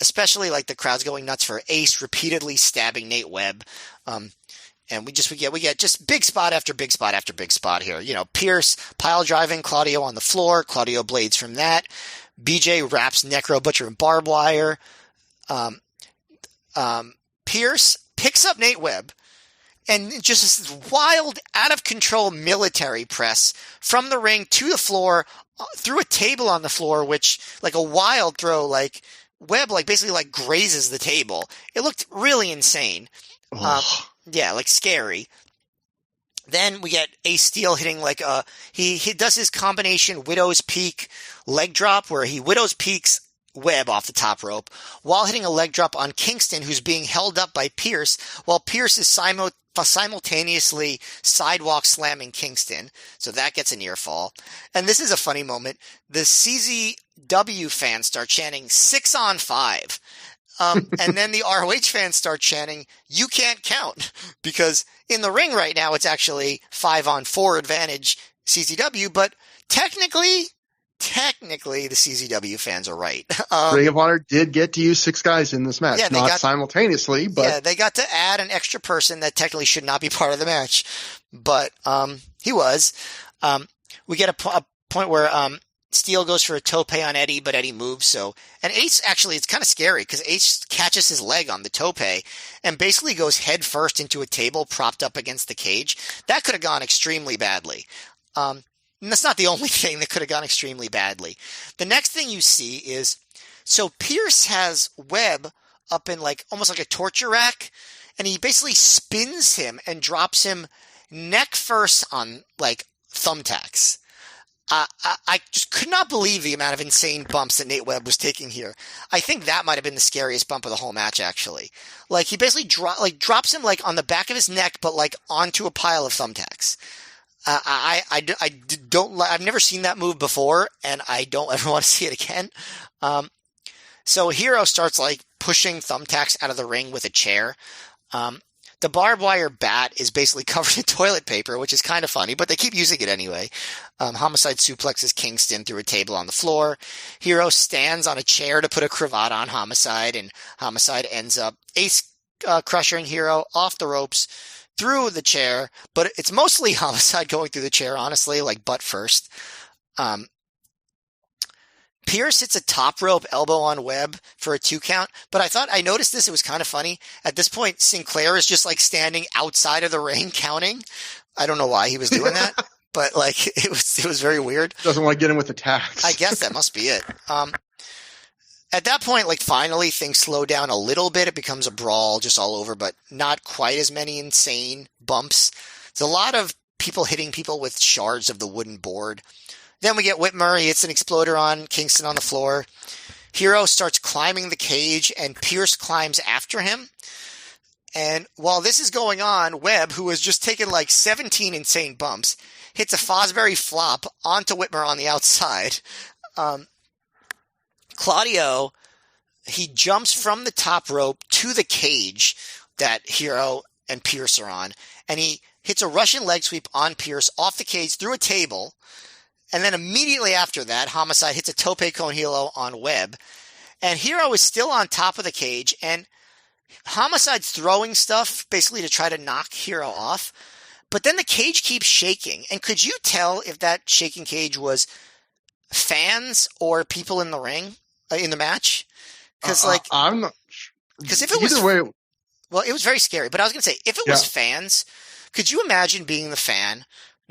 B: especially the crowd's going nuts for Ace repeatedly stabbing Nate Webb. And we get just big spot after big spot after big spot here. Pierce pile driving Claudio on the floor. Claudio blades from that. BJ wraps Necro Butcher in barbed wire. Pierce picks up Nate Webb. And just this wild, out-of-control military press from the ring to the floor, through a table on the floor, which, a wild throw, Webb, basically, grazes the table. It looked really insane. Scary. Then we get Ace Steel hitting, he does his combination Widow's Peak leg drop, where he Widow's Peaks Webb off the top rope, while hitting a leg drop on Kingston, who's being held up by Pierce, while Pierce is simultaneously sidewalk slamming Kingston. So that gets a near fall. And this is a funny moment. The CZW fans start chanting 6 on 5. And then the ROH fans start chanting, "You can't count," because in the ring right now, it's actually 5 on 4 advantage CZW, but technically technically the CZW fans are right.
A: Ring of Honor did get to use 6 guys in this match,
B: Yeah,
A: not simultaneously, but
B: yeah, they got to add an extra person that technically should not be part of the match, but he was. We get a point where Steele goes for a tope on Eddie, but Eddie moves. And Ace actually, it's kind of scary because Ace catches his leg on the tope and basically goes head first into a table propped up against the cage. That could have gone extremely badly. And that's not the only thing that could have gone extremely badly. The next thing you see is, so Pierce has Webb up in like almost like a torture rack, and he basically spins him and drops him neck first on like thumbtacks. I just could not believe the amount of insane bumps that Nate Webb was taking here. I think that might have been the scariest bump of the whole match, actually. Like, he basically drops him, like, on the back of his neck, but, like, onto a pile of thumbtacks. I've never seen that move before, and I don't ever want to see it again. So Hero starts, like, pushing thumbtacks out of the ring with a chair. The barbed wire bat is basically covered in toilet paper, which is kind of funny, but they keep using it anyway. Homicide suplexes Kingston through a table on the floor. Hero stands on a chair to put a cravat on Homicide, and Homicide ends up ace crushing Hero off the ropes through the chair, but it's mostly Homicide going through the chair, honestly, like butt first. Pierce hits a top rope elbow on Webb for a 2 count, but I noticed this, it was kind of funny. At this point, Sinclair is just like standing outside of the ring counting. I don't know why he was doing that, but like it was very weird.
A: Doesn't want to get in with the tax.
B: I guess that must be it. At that point, like finally things slow down a little bit. It becomes a brawl just all over, but not quite as many insane bumps. There's a lot of people hitting people with shards of the wooden board. Then we get Whitmer. He hits an exploder on Kingston on the floor. Hero starts climbing the cage, and Pierce climbs after him. And while this is going on, Webb, who has just taken like 17 insane bumps, hits a Fosbury flop onto Whitmer on the outside. Claudio, he jumps from the top rope to the cage that Hero and Pierce are on, and he hits a Russian leg sweep on Pierce off the cage through a table. And then immediately after that, Homicide hits a tope con hilo on Webb. And Hero is still on top of the cage, and Homicide's throwing stuff basically to try to knock Hero off. But then the cage keeps shaking. And could you tell if that shaking cage was fans or people in the ring, in the match? Because
A: I'm not.
B: Because if it was, well, it was very scary. But I was going to say, if it was fans, could you imagine being the fan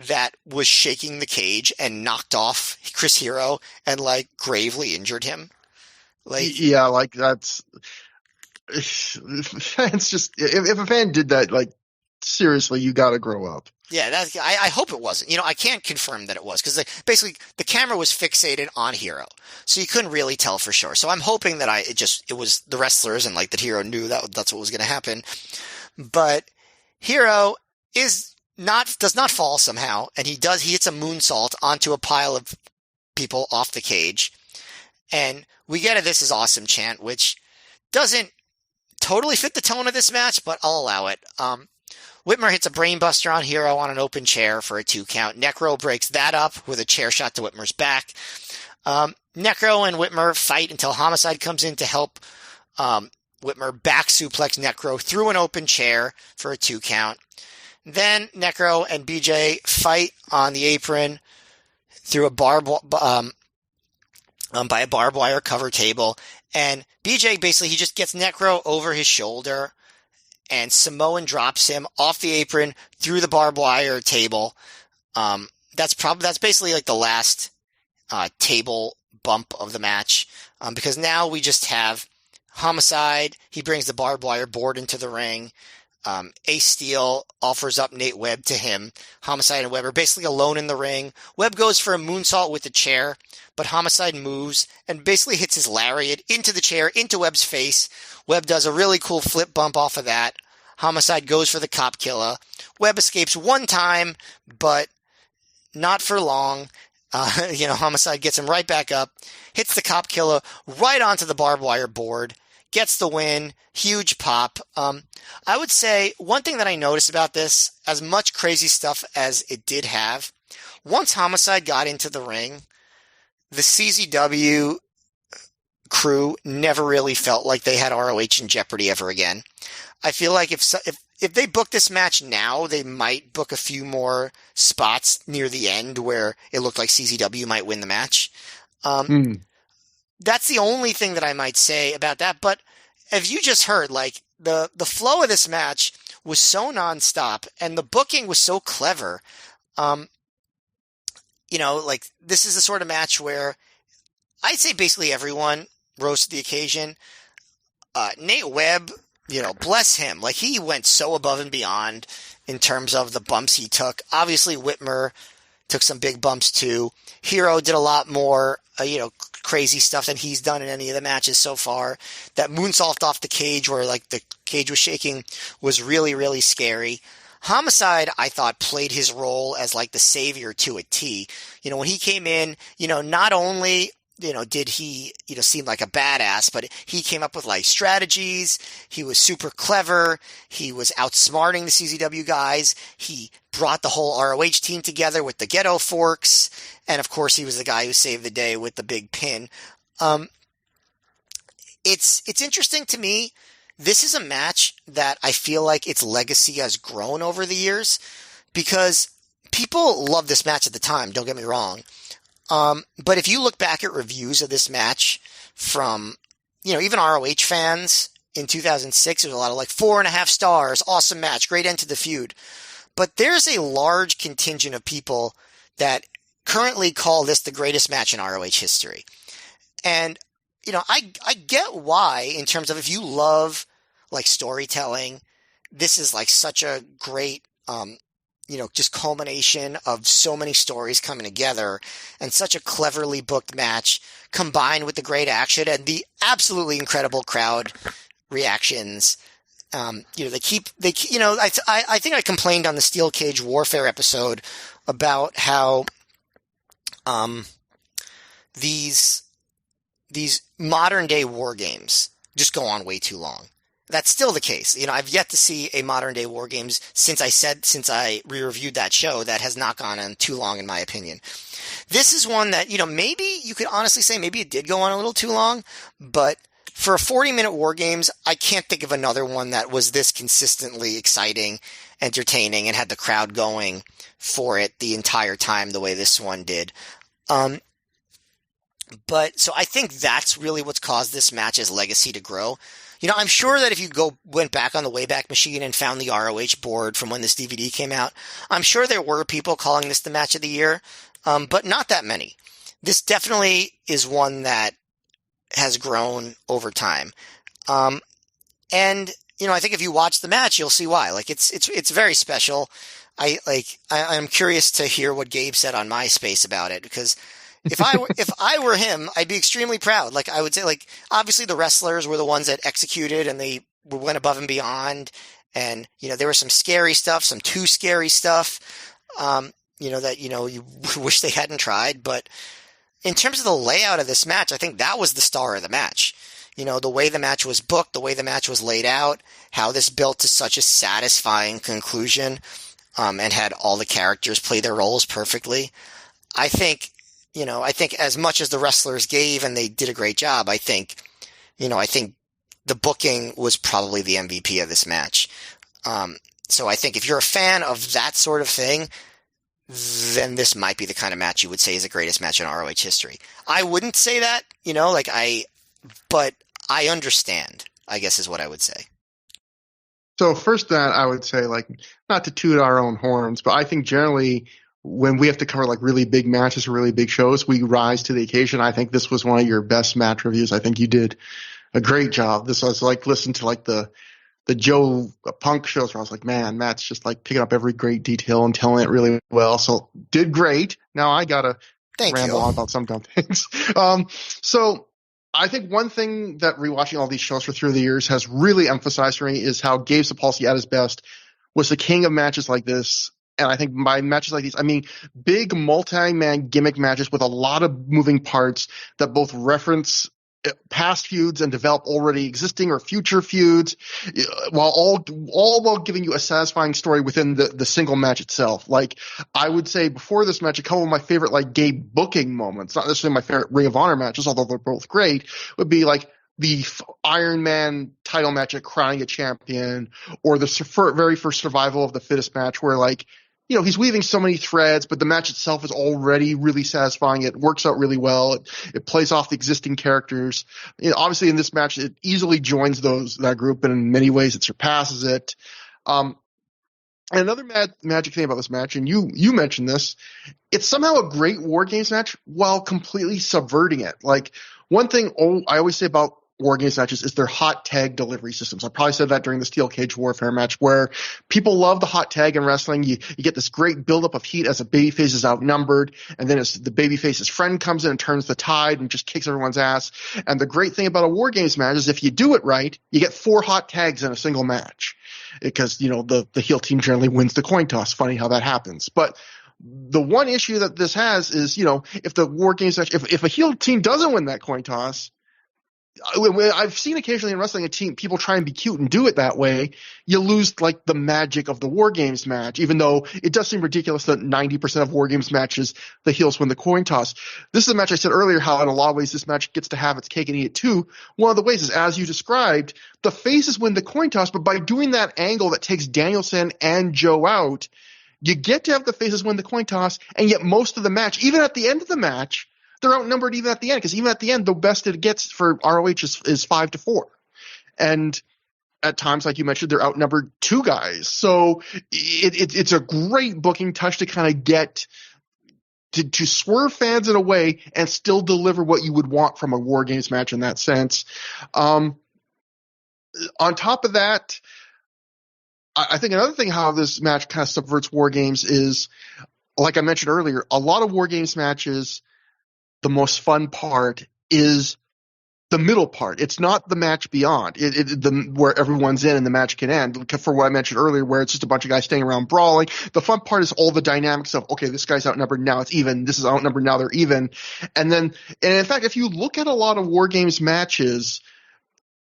B: that was shaking the cage and knocked off Chris Hero and like gravely injured him? Like,
A: yeah, like that's fans just, if a fan did that, like seriously, you got to grow up.
B: Yeah, I hope it wasn't. I can't confirm that it was because basically the camera was fixated on Hero, so you couldn't really tell for sure. So I'm hoping that it was the wrestlers and like that Hero knew that's what was going to happen. But Hero does not fall somehow, and he hits a moonsault onto a pile of people off the cage, and we get a "This is awesome" chant, which doesn't totally fit the tone of this match, but I'll allow it. Whitmer hits a brainbuster on Hero on an open chair for a 2 count. Necro breaks that up with a chair shot to Whitmer's back. Necro and Whitmer fight until Homicide comes in to help Whitmer back suplex Necro through an open chair for a 2 count. Then Necro and BJ fight on the apron through by a barbed wire cover table. And BJ basically, he just gets Necro over his shoulder, and Samoan drops him off the apron through the barbed wire table. That's basically like the last table bump of the match, because now we just have Homicide. He brings the barbed wire board into the ring. Ace Steel offers up Nate Webb to him. Homicide and Webb are basically alone in the ring. Webb goes for a moonsault with the chair, but Homicide moves and basically hits his lariat into the chair, into Webb's face. Webb does a really cool flip bump off of that. Homicide goes for the cop killer. Webb escapes one time, but not for long. Homicide gets him right back up, hits the cop killer right onto the barbed wire board, gets the win. Huge pop. I would say one thing that I noticed about this, as much crazy stuff as it did have, once Homicide got into the ring, the CZW crew never really felt like they had ROH in jeopardy ever again. I feel like if they book this match now, they might book a few more spots near the end where it looked like CZW might win the match.
A: Hmm.
B: That's the only thing that I might say about that. But as you just heard, like the flow of this match was so nonstop and the booking was so clever. Um, like this is the sort of match where I'd say basically everyone rose to the occasion. Nate Webb, bless him. Like he went so above and beyond in terms of the bumps he took. Obviously Whitmer took some big bumps too. Hero did a lot more, crazy stuff than he's done in any of the matches so far. That moonsault off the cage where like the cage was shaking was really, really scary. Homicide, I thought, played his role as like the savior to a T. When he came in, not only did he, seem like a badass, but he came up with like strategies. He was super clever. He was outsmarting the CZW guys. He brought the whole ROH team together with the ghetto forks. And of course, he was the guy who saved the day with the big pin. It's interesting to me. This is a match that I feel like its legacy has grown over the years because people loved this match at the time. Don't get me wrong. But if you look back at reviews of this match from, even ROH fans in 2006, there was a lot of like 4.5 stars, awesome match, great end to the feud. But there's a large contingent of people that currently call this the greatest match in ROH history. And, I get why in terms of if you love like storytelling, this is like such a great, just culmination of so many stories coming together and such a cleverly booked match combined with the great action and the absolutely incredible crowd reactions. I think I complained on the Steel Cage Warfare episode about how, these modern day war games just go on way too long. That's still the case. I've yet to see a modern day war games since I re-reviewed that show that has not gone on too long, in my opinion. This is one that, maybe you could honestly say maybe it did go on a little too long, but for a 40-minute war games, I can't think of another one that was this consistently exciting, entertaining, and had the crowd going for it the entire time the way this one did. But so I think that's really what's caused this match's legacy to grow. I'm sure that if you went back on the Wayback Machine and found the ROH board from when this DVD came out, I'm sure there were people calling this the match of the year, but not that many. This definitely is one that has grown over time. And I think if you watch the match, you'll see why. Like it's very special. I'm curious to hear what Gabe said on MySpace about it because if I were him, I'd be extremely proud. Like I would say, like obviously the wrestlers were the ones that executed and they went above and beyond. And there was some scary stuff, some too scary stuff. That you wish they hadn't tried. But in terms of the layout of this match, I think that was the star of the match. The way the match was booked, the way the match was laid out, how this built to such a satisfying conclusion, and had all the characters play their roles perfectly. I think as much as the wrestlers gave and they did a great job, I think the booking was probably the MVP of this match. So I think if you're a fan of that sort of thing, then this might be the kind of match you would say is the greatest match in ROH history. I wouldn't say that, but I understand, I guess is what I would say.
A: So first that I would say, like, not to toot our own horns, but I think generally when we have to cover like really big matches or really big shows, we rise to the occasion. I think this was one of your best match reviews. I think you did a great job. This was like listen to like the Joe Punk shows where I was like, man, Matt's just like picking up every great detail and telling it really well. So did great. Now I gotta ramble on about some dumb things. So I think one thing that rewatching all these shows for through the years has really emphasized for me is how Gabe Sapolsky at his best was the king of matches like this. And I think by matches like these, I mean big multi-man gimmick matches with a lot of moving parts that both reference past feuds and develop already existing or future feuds, while all while giving you a satisfying story within the single match itself. Like, I would say before this match, a couple of my favorite like gay booking moments, not necessarily my favorite Ring of Honor matches, although they're both great, would be like the Iron Man title match at Crowning a Champion, or the very first Survival of the Fittest match, where like, he's weaving so many threads, but the match itself is already really satisfying. It works out really well. It plays off the existing characters. Obviously, in this match, it easily joins that group, and in many ways, it surpasses it. And another magic thing about this match, and you mentioned this, it's somehow a great War Games match while completely subverting it. Like, one thing I always say about War Games matches is their hot tag delivery systems. I probably said that during the Steel Cage Warfare match, where people love the hot tag in wrestling. You get this great buildup of heat as a babyface is outnumbered, and then as the babyface's friend comes in and turns the tide and just kicks everyone's ass. And the great thing about a War Games match is if you do it right, you get 4 hot tags in a single match, because the heel team generally wins the coin toss. Funny how that happens. But the one issue that this has is, if the War Games match, if a heel team doesn't win that coin toss, I've seen occasionally in wrestling people try and be cute and do it that way. You lose like the magic of the War Games match, even though it does seem ridiculous that 90% of War Games matches, the heels win the coin toss. This is a match I said earlier how in a lot of ways this match gets to have its cake and eat it too. One of the ways is, as you described, the faces win the coin toss, but by doing that angle that takes Danielson and Joe out, you get to have the faces win the coin toss, and yet most of the match, even at the end of the match, they're outnumbered even at the end, because even at the end, the best it gets for ROH is 5-4. And at times, like you mentioned, they're outnumbered 2 guys. So it's a great booking touch to kind of get to swerve fans in a way and still deliver what you would want from a War Games match in that sense. On top of that, I think another thing how this match kind of subverts War Games is, like I mentioned earlier, a lot of War Games matches, the most fun part is the middle part. It's not the match beyond where everyone's in and the match can end. For what I mentioned earlier, where it's just a bunch of guys staying around brawling. The fun part is all the dynamics of, okay, this guy's outnumbered, now it's even. This is outnumbered, now they're even. And in fact, if you look at a lot of War Games matches,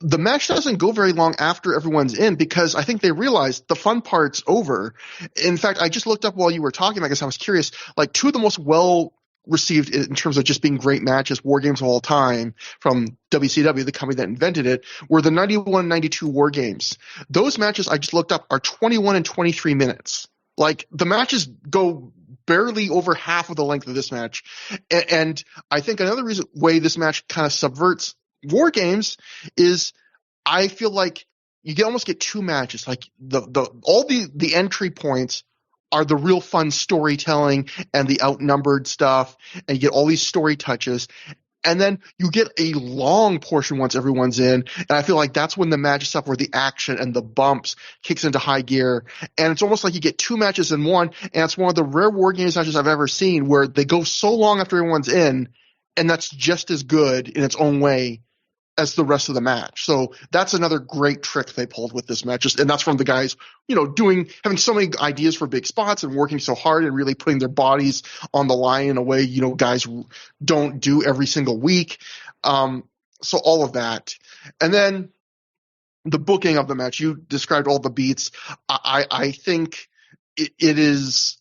A: the match doesn't go very long after everyone's in, because I think they realize the fun part's over. In fact, I just looked up while you were talking, I guess I was curious, like 2 of the most received in terms of just being great matches, War Games of all time, from WCW, the company that invented it, were the 91-92 War Games. Those matches I just looked up are 21 and 23 minutes. Like, the matches go barely over half of the length of this match. And I think another way this match kind of subverts War Games is, I feel like you almost get 2 matches. Like, all the entry points are the real fun storytelling and the outnumbered stuff, and you get all these story touches. And then you get a long portion once everyone's in, and I feel like that's when the match stuff, where the action and the bumps kicks into high gear. And it's almost like you get 2 matches in one, and it's one of the rare War Games matches I've ever seen where they go so long after everyone's in, and that's just as good in its own way as the rest of the match. So that's another great trick they pulled with this match. And that's from the guys, having so many ideas for big spots and working so hard and really putting their bodies on the line in a way, guys don't do every single week. So all of that. And then the booking of the match, you described all the beats. I think it is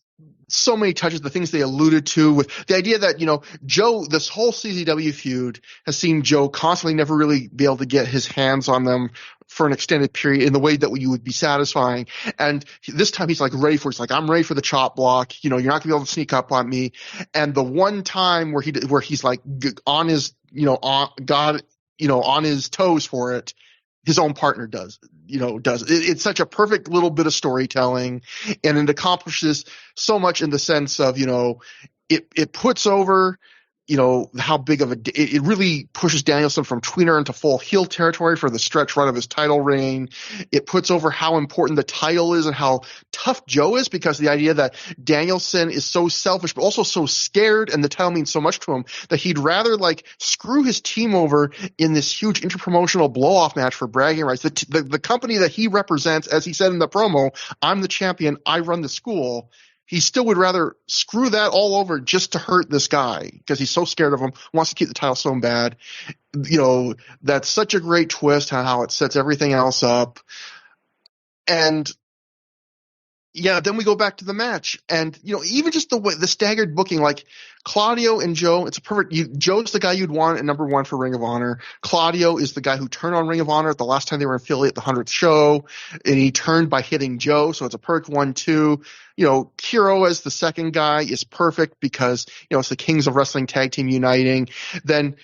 A: so many touches, the things they alluded to with the idea that, Joe, this whole CZW feud has seen Joe constantly never really be able to get his hands on them for an extended period in the way that you would be satisfying. And this time he's like it's like, I'm ready for the chop block. You're not gonna be able to sneak up on me. And the one time where he's like on his, on his toes for it, his own partner does. It's such a perfect little bit of storytelling, and it accomplishes so much in the sense of, it puts over, how big of it really pushes Danielson from tweener into full heel territory for the stretch run of his title reign. It puts over how important the title is and how tough Joe is, because the idea that Danielson is so selfish but also so scared, and the title means so much to him, that he'd rather screw his team over in this huge interpromotional blow-off match for bragging rights. The company that he represents, as he said in the promo, I'm the champion, I run the school. he still would rather screw that all over just to hurt this guy because he's so scared of him, wants to keep the title so bad. That's such a great twist how it sets everything else up. And yeah, then we go back to the match, and even just the staggered booking, like Claudio and Joe, it's a perfect. Joe's the guy you'd want at number 1 for Ring of Honor. Claudio is the guy who turned on Ring of Honor at the last time they were in Philly at the 100th show, and he turned by hitting Joe, so it's a perfect 1-2. Hero as the second guy is perfect because it's the Kings of Wrestling tag team uniting. Then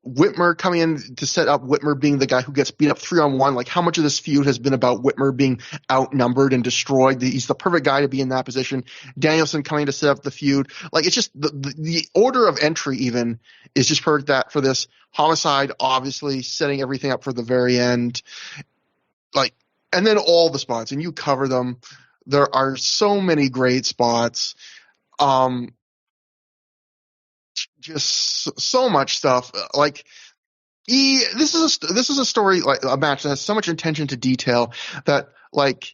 A: Whitmer coming in to set up Whitmer being the guy who gets beat up 3-on-1. Like, how much of this feud has been about Whitmer being outnumbered and destroyed? He's the perfect guy to be in that position. Danielson coming to set up the feud. Like, it's just the order of entry even is just perfect for this. Homicide, obviously, setting everything up for the very end. Like, and then all the spots, and you cover them. There are so many great spots. Just so much stuff. Like, this is a story, like a match that has so much attention to detail that, like,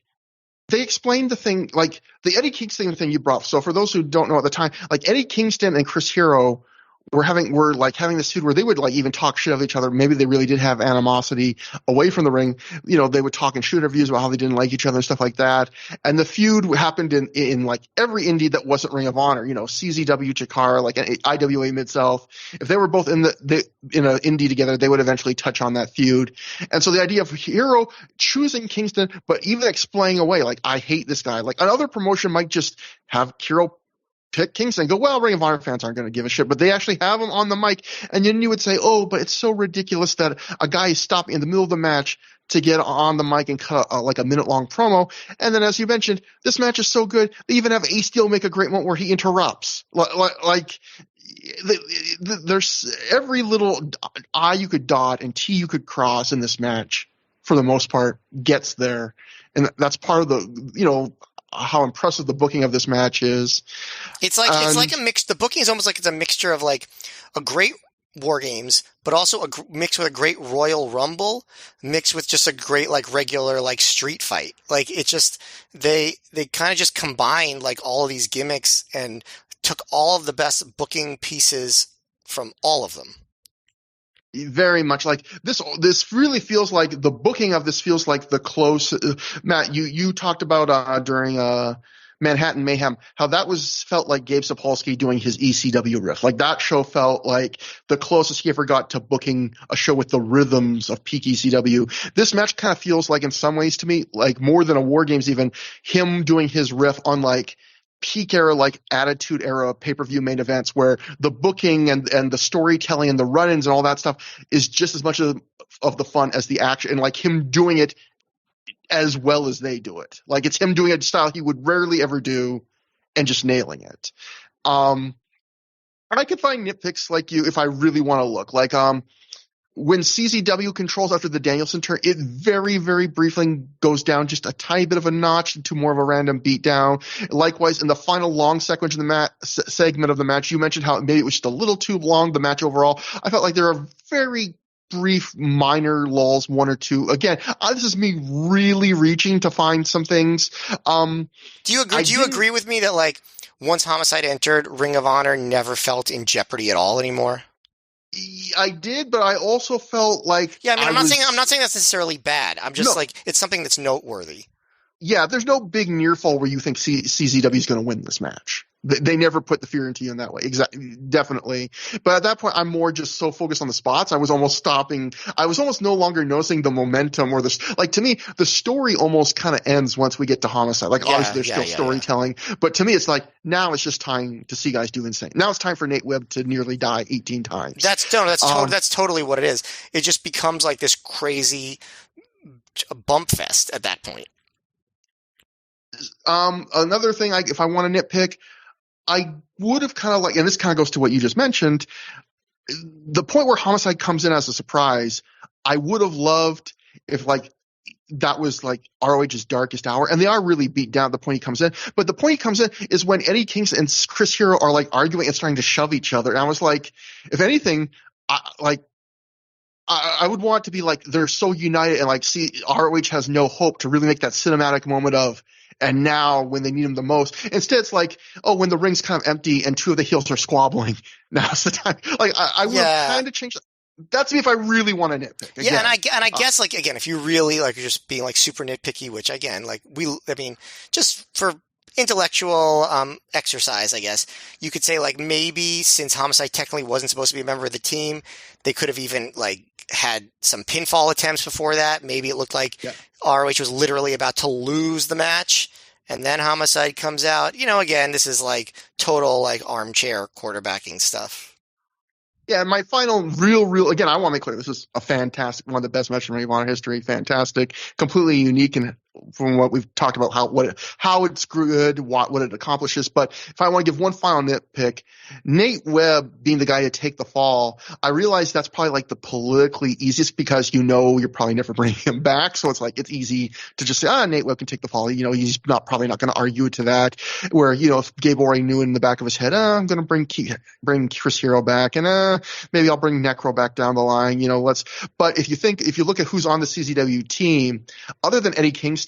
A: they explained the thing, like the Eddie Kingston thing you brought. So for those who don't know at the time, like Eddie Kingston and Chris Hero were having this feud where they would like even talk shit of each other. Maybe they really did have animosity away from the ring. They would talk in shoot interviews about how they didn't like each other and stuff like that. And the feud happened in like every indie that wasn't Ring of Honor. CZW Chikara, like IWA Mid-South. If they were both in an indie together, they would eventually touch on that feud. And so the idea of Hero choosing Kingston, but even explaining away, like, I hate this guy. Like, another promotion might just have Hero pick Kingston and go, well, Ring of Honor fans aren't going to give a shit, but they actually have him on the mic. And then you would say, oh, but it's so ridiculous that a guy is stopping in the middle of the match to get on the mic and cut like a minute-long promo. And then, as you mentioned, this match is so good, they even have Ace Steel make a great moment where he interrupts. There's every little I you could dot and T you could cross in this match, for the most part, gets there. And that's part of the, how impressive the booking of this match is.
B: It's like a mix. The booking is almost like it's a mixture of like a great War Games, but also mixed with a great Royal Rumble, mixed with just a great like regular like street fight. Like, it just they kind of just combined like all of these gimmicks and took all of the best booking pieces from all of them.
A: Very much like this really feels like the booking of this feels like the close. Matt, you talked about during Manhattan Mayhem how that felt like Gabe Sapolsky doing his ECW riff. Like, that show felt like the closest he ever got to booking a show with the rhythms of peak ECW. This match kind of feels like, in some ways to me, like more than a War Games even, him doing his riff on like peak era, like Attitude Era pay-per-view main events, where the booking and the storytelling and the run-ins and all that stuff is just as much of the fun as the action, and like him doing it as well as they do it. Like, it's him doing a style he would rarely ever do and just nailing it. And I could find nitpicks like you if I really want to look. Like, when CZW controls after the Danielson turn, it very, very briefly goes down just a tiny bit of a notch into more of a random beatdown. Likewise, in the final long segment of the segment of the match, you mentioned how maybe it was just a little too long, the match overall. I felt like there are very brief minor lulls, one or two. Again, this is me really reaching to find some things.
B: Do you agree? Do you agree with me that like once Homicide entered, Ring of Honor never felt in jeopardy at all anymore?
A: I did, but I also felt like
B: I'm not saying that's necessarily bad. I'm just like, it's something that's noteworthy.
A: Yeah, there's no big near fall where you think CZW is going to win this match. They never put the fear into you in that way. Exactly, definitely. But at that point, I'm more just so focused on the spots. I was almost stopping. I was almost no longer noticing the momentum or like, to me, the story almost kind of ends once we get to Homicide. Like, obviously there's still storytelling, but to me, it's like, now it's just time to see guys do insane. Now it's time for Nate Webb to nearly die 18 times.
B: That's totally what it is. It just becomes like this crazy bump fest at that point.
A: Another thing, if I want to nitpick, I would have kind of like, and this kind of goes to what you just mentioned, the point where Homicide comes in as a surprise, I would have loved if like that was like ROH's darkest hour, and they are really beat down at the point he comes in. But the point he comes in is when Eddie Kingston and Chris Hero are like arguing and starting to shove each other. And I was like, if anything, I would want it to be like they're so united and like, see, ROH has no hope to really make that cinematic moment of And now when they need him the most, instead it's like, oh, when the ring's kind of empty and two of the heels are squabbling, now's the time. Like I would have kind of changed. That's me if I really want to nitpick. Again,
B: and I guess like again, if you really like just being like super nitpicky, which again, like I mean, just for intellectual exercise, I guess you could say like maybe since Homicide technically wasn't supposed to be a member of the team, they could have even like had some pinfall attempts before that. Maybe it looked like ROH was literally about to lose the match, and then Homicide comes out. You know, again, this is like total like armchair quarterbacking stuff.
A: Yeah, and my final real, again, I want to make clear, this is a fantastic, one of the best matches in Ring of Honor history. Fantastic, completely unique, and from what we've talked about, how it's good, what it accomplishes. But if I want to give one final nitpick, Nate Webb being the guy to take the fall, I realize that's probably like the politically easiest because you're probably never bringing him back. So it's like, it's easy to just say, Nate Webb can take the fall. He's probably not going to argue to that. Where, if Gabe already knew in the back of his head, I'm going to bring Chris Hero back, and maybe I'll bring Necro back down the line. But if you look at who's on the CZW team, other than Eddie Kingston,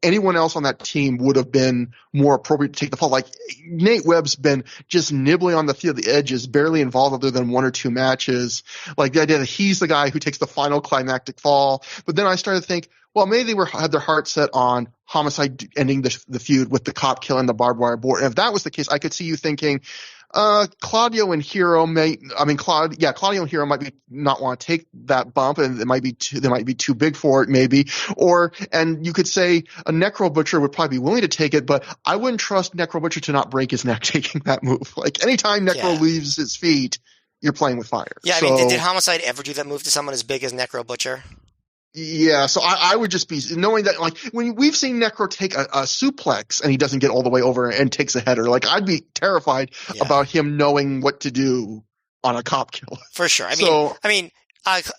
A: anyone else on that team would have been more appropriate to take the fall. Like Nate Webb's been just nibbling on the edges, barely involved other than one or two matches. Like the idea that he's the guy who takes the final climactic fall. But then I started to think, well, maybe they had their heart set on Homicide ending the feud with the cop killing the barbed wire board. And if that was the case, I could see you thinking, Claudio and Hero Claudio and Hero might not want to take that bump, and they might be too big for it, maybe. And you could say a Necro Butcher would probably be willing to take it, but I wouldn't trust Necro Butcher to not break his neck taking that move. Like anytime Necro leaves his feet, you're playing with fire.
B: Yeah, I mean, did Homicide ever do that move to someone as big as Necro Butcher?
A: Yeah, so I would just be knowing that, like, when we've seen Necro take a suplex and he doesn't get all the way over and takes a header, like, I'd be terrified about him knowing what to do on a cop kill.
B: For sure.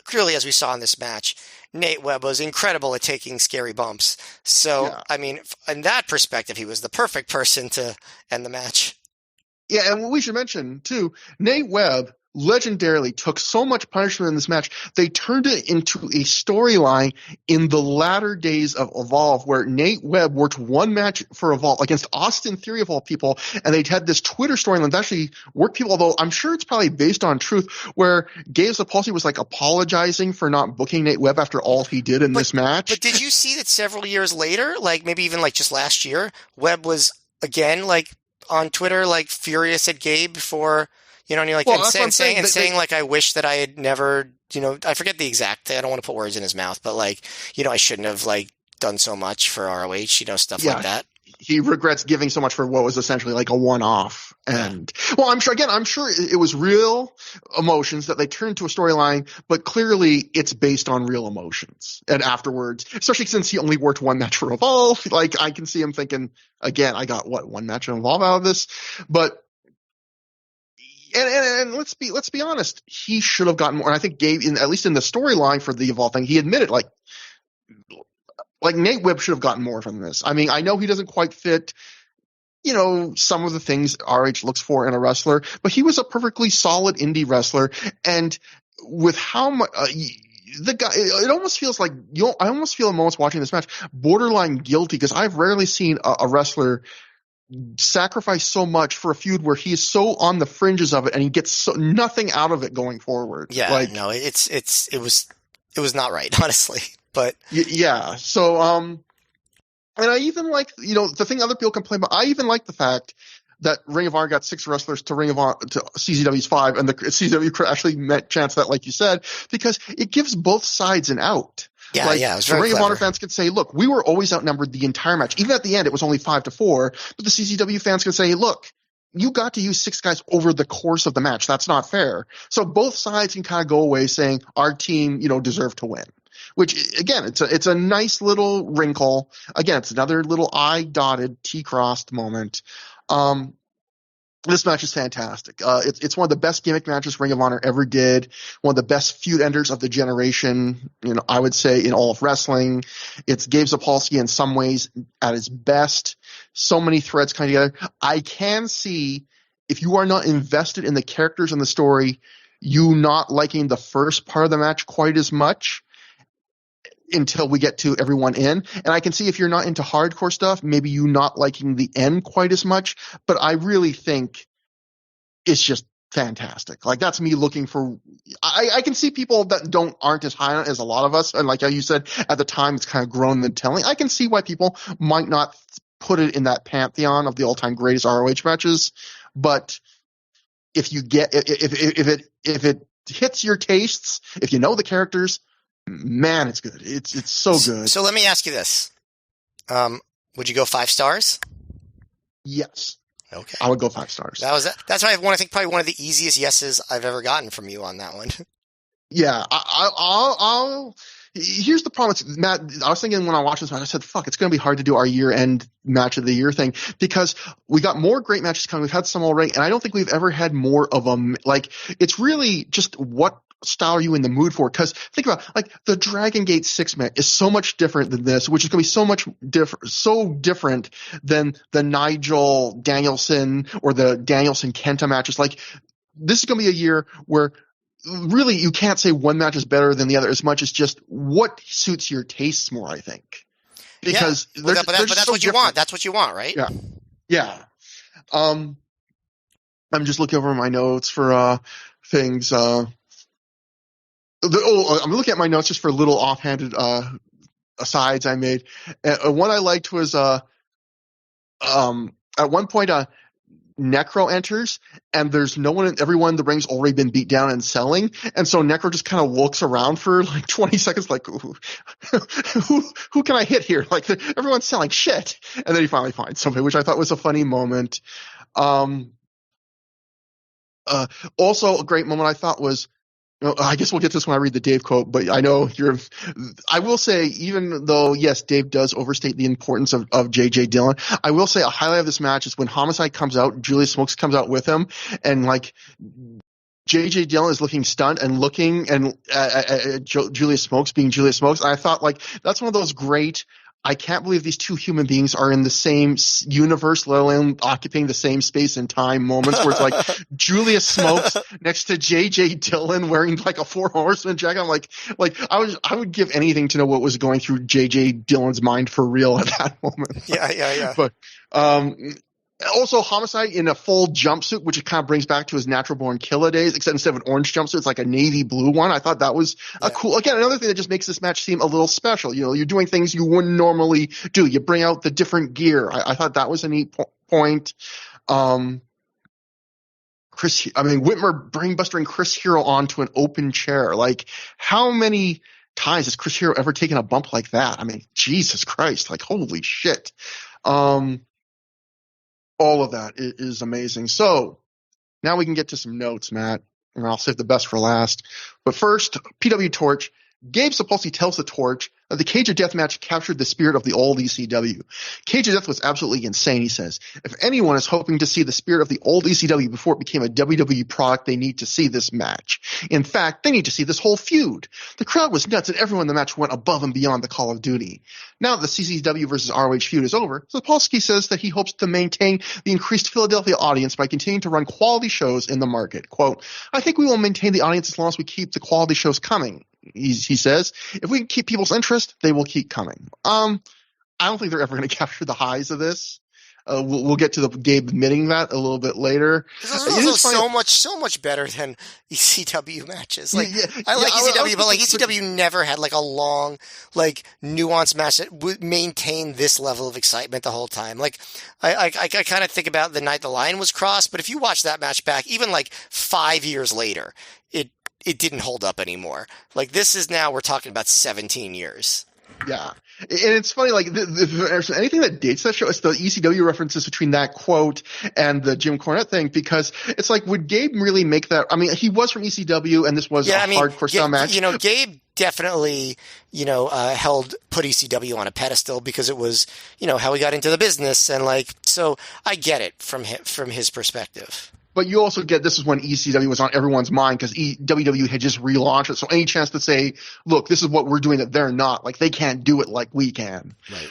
B: Clearly, as we saw in this match, Nate Webb was incredible at taking scary bumps. So, I mean, in that perspective, he was the perfect person to end the match.
A: Yeah, and we should mention, too, Nate Webb legendarily took so much punishment in this match, they turned it into a storyline in the latter days of Evolve, where Nate Webb worked one match for Evolve against Austin Theory of all people, and they had this Twitter storyline that actually worked people, although I'm sure it's probably based on truth, where Gabe Sapolsky was like apologizing for not booking Nate Webb after all he did in this match.
B: But did you see that several years later, like maybe even like just last year, Webb was again like on Twitter like furious at Gabe for and you're like, saying like, I wish that I had never, I forget the exact thing. I don't want to put words in his mouth, but like, I shouldn't have like done so much for ROH, stuff like that.
A: He regrets giving so much for what was essentially like a one-off. And well, I'm sure it was real emotions that they turned to a storyline, but clearly it's based on real emotions. And afterwards, especially since he only worked one match for Evolve, like I can see him thinking, again, I got one match in Evolve out of this, but And let's be honest, he should have gotten more. And I think Gabe, at least in the storyline for the Evolve thing, he admitted like Nate Webb should have gotten more from this. I mean, I know he doesn't quite fit, some of the things RH looks for in a wrestler, but he was a perfectly solid indie wrestler. And with how much the guy, it almost feels like I almost feel in moments watching this match borderline guilty, because I've rarely seen a wrestler sacrifice so much for a feud where he is so on the fringes of it and he gets nothing out of it going forward.
B: Yeah, it was not right, honestly. But
A: yeah, so and I even like the thing other people complain about. I even like the fact that Ring of Honor got 6 wrestlers to Ring of Honor to CZW's 5, and the CZW actually met chance that, like you said, because it gives both sides an out.
B: Yeah, it was very
A: Ring
B: clever.
A: of Honor fans could say, look, we were always outnumbered the entire match. Even at the end, it was only 5-4. But the CZW fans could say, look, you got to use 6 guys over the course of the match. That's not fair. So both sides can kind of go away saying our team, deserved to win. Which, again, it's a nice little wrinkle. Again, it's another little I dotted, T crossed moment. This match is fantastic. It's one of the best gimmick matches Ring of Honor ever did. One of the best feud enders of the generation, I would say, in all of wrestling. It's Gabe Sapolsky in some ways at his best. So many threads coming together. I can see, if you are not invested in the characters and the story, you not liking the first part of the match quite as much. until we get to everyone in. And I can see if you're not into hardcore stuff, maybe you not liking the end quite as much. But I really think it's just fantastic. Like that's me looking for. I can see people that aren't as high on it as a lot of us, and like how you said at the time, it's kind of grown and telling. I can see why people might not put it in that pantheon of the all-time greatest ROH matches. But if you get if it hits your tastes, if you know the characters, man, it's good. It's so good.
B: So let me ask you this: would you go 5 stars?
A: Yes.
B: Okay.
A: I would go 5 stars.
B: That's why I think probably one of the easiest yeses I've ever gotten from you on that one.
A: Yeah, I'll. Here's the problem, Matt. I was thinking when I watched this match, I said, "Fuck, it's going to be hard to do our year-end match of the year thing because we got more great matches coming. We've had some already, and I don't think we've ever had more of them. Like, it's really just what style are you in the mood for? Because think about like the Dragon Gate 6 match is so much different than this, which is going to be so different than the Nigel Danielson or the Danielson Kenta matches. Like, this is going to be a year where really you can't say one match is better than the other as much as just what suits your tastes more, I think. Because
B: but that's what you want. That's what you want, right?
A: Yeah. I'm just looking over my notes for things. I'm looking at my notes just for little offhanded asides I made. One I liked was at one point Necro enters and there's no one, everyone in the ring's already been beat down and selling, and so Necro just kind of looks around for like 20 seconds like who can I hit here, like everyone's selling shit, and then he finally finds somebody, which I thought was a funny moment. Also a great moment I thought was, I guess we'll get to this when I read the Dave quote, but I know I will say, even though, yes, Dave does overstate the importance of J.J. Dillon, I will say a highlight of this match is when Homicide comes out, Julius Smokes comes out with him, and like J.J. Dillon is looking stunned and looking at Julius Smokes being Julius Smokes. And I thought, like, that's one of those great, I can't believe these two human beings are in the same universe, let alone occupying the same space and time moments where it's like Julius Smokes next to J.J. Dillon wearing like a Four Horsemen jacket. I'm like I would give anything to know what was going through J.J. Dillon's mind for real at that moment.
B: Yeah.
A: But also Homicide in a full jumpsuit, which it kind of brings back to his Natural Born Killer days, except instead of an orange jumpsuit, it's like a navy blue one. I thought that was a cool, again, another thing that just makes this match seem a little special. You know, you're doing things you wouldn't normally do. You bring out the different gear. I thought that was a neat point. Whitmer bringing Chris Hero onto an open chair. Like, how many times has Chris Hero ever taken a bump like that? I mean, Jesus Christ, like, holy shit. All of that is amazing. So now we can get to some notes, Matt, and I'll save the best for last. But first, PW Torch. Gabe Sapolsky tells the Torch that the Cage of Death match captured the spirit of the old ECW. Cage of Death was absolutely insane, he says. If anyone is hoping to see the spirit of the old ECW before it became a WWE product, they need to see this match. In fact, they need to see this whole feud. The crowd was nuts and everyone in the match went above and beyond the Call of Duty. Now that the CCW versus ROH feud is over, Sapolsky says that he hopes to maintain the increased Philadelphia audience by continuing to run quality shows in the market. Quote, I think we will maintain the audience as long as we keep the quality shows coming. He says, if we can keep people's interest, they will keep coming. I don't think they're ever going to capture the highs of this. We'll get to the Gabe admitting that a little bit later.
B: This is also so much better than ECW matches. Like, I like ECW, but like ECW never had like a long, like nuanced match that would maintain this level of excitement the whole time. Like, I kind of think about the night the line was crossed, but if you watch that match back, even like 5 years later, it didn't hold up anymore. Like, this is now, we're talking about 17 years.
A: Yeah. And it's funny, like, anything that dates that show is the ECW references between that quote and the Jim Cornette thing, because it's like, would Gabe really make that? I mean, he was from ECW, and this was hardcore style match.
B: You know, Gabe definitely, put ECW on a pedestal because it was, how he got into the business. And like, so I get it from his perspective.
A: But you also get, this is when ECW was on everyone's mind because WWE had just relaunched it. So any chance to say, look, this is what we're doing that they're not, like, they can't do it like we can.
B: Right.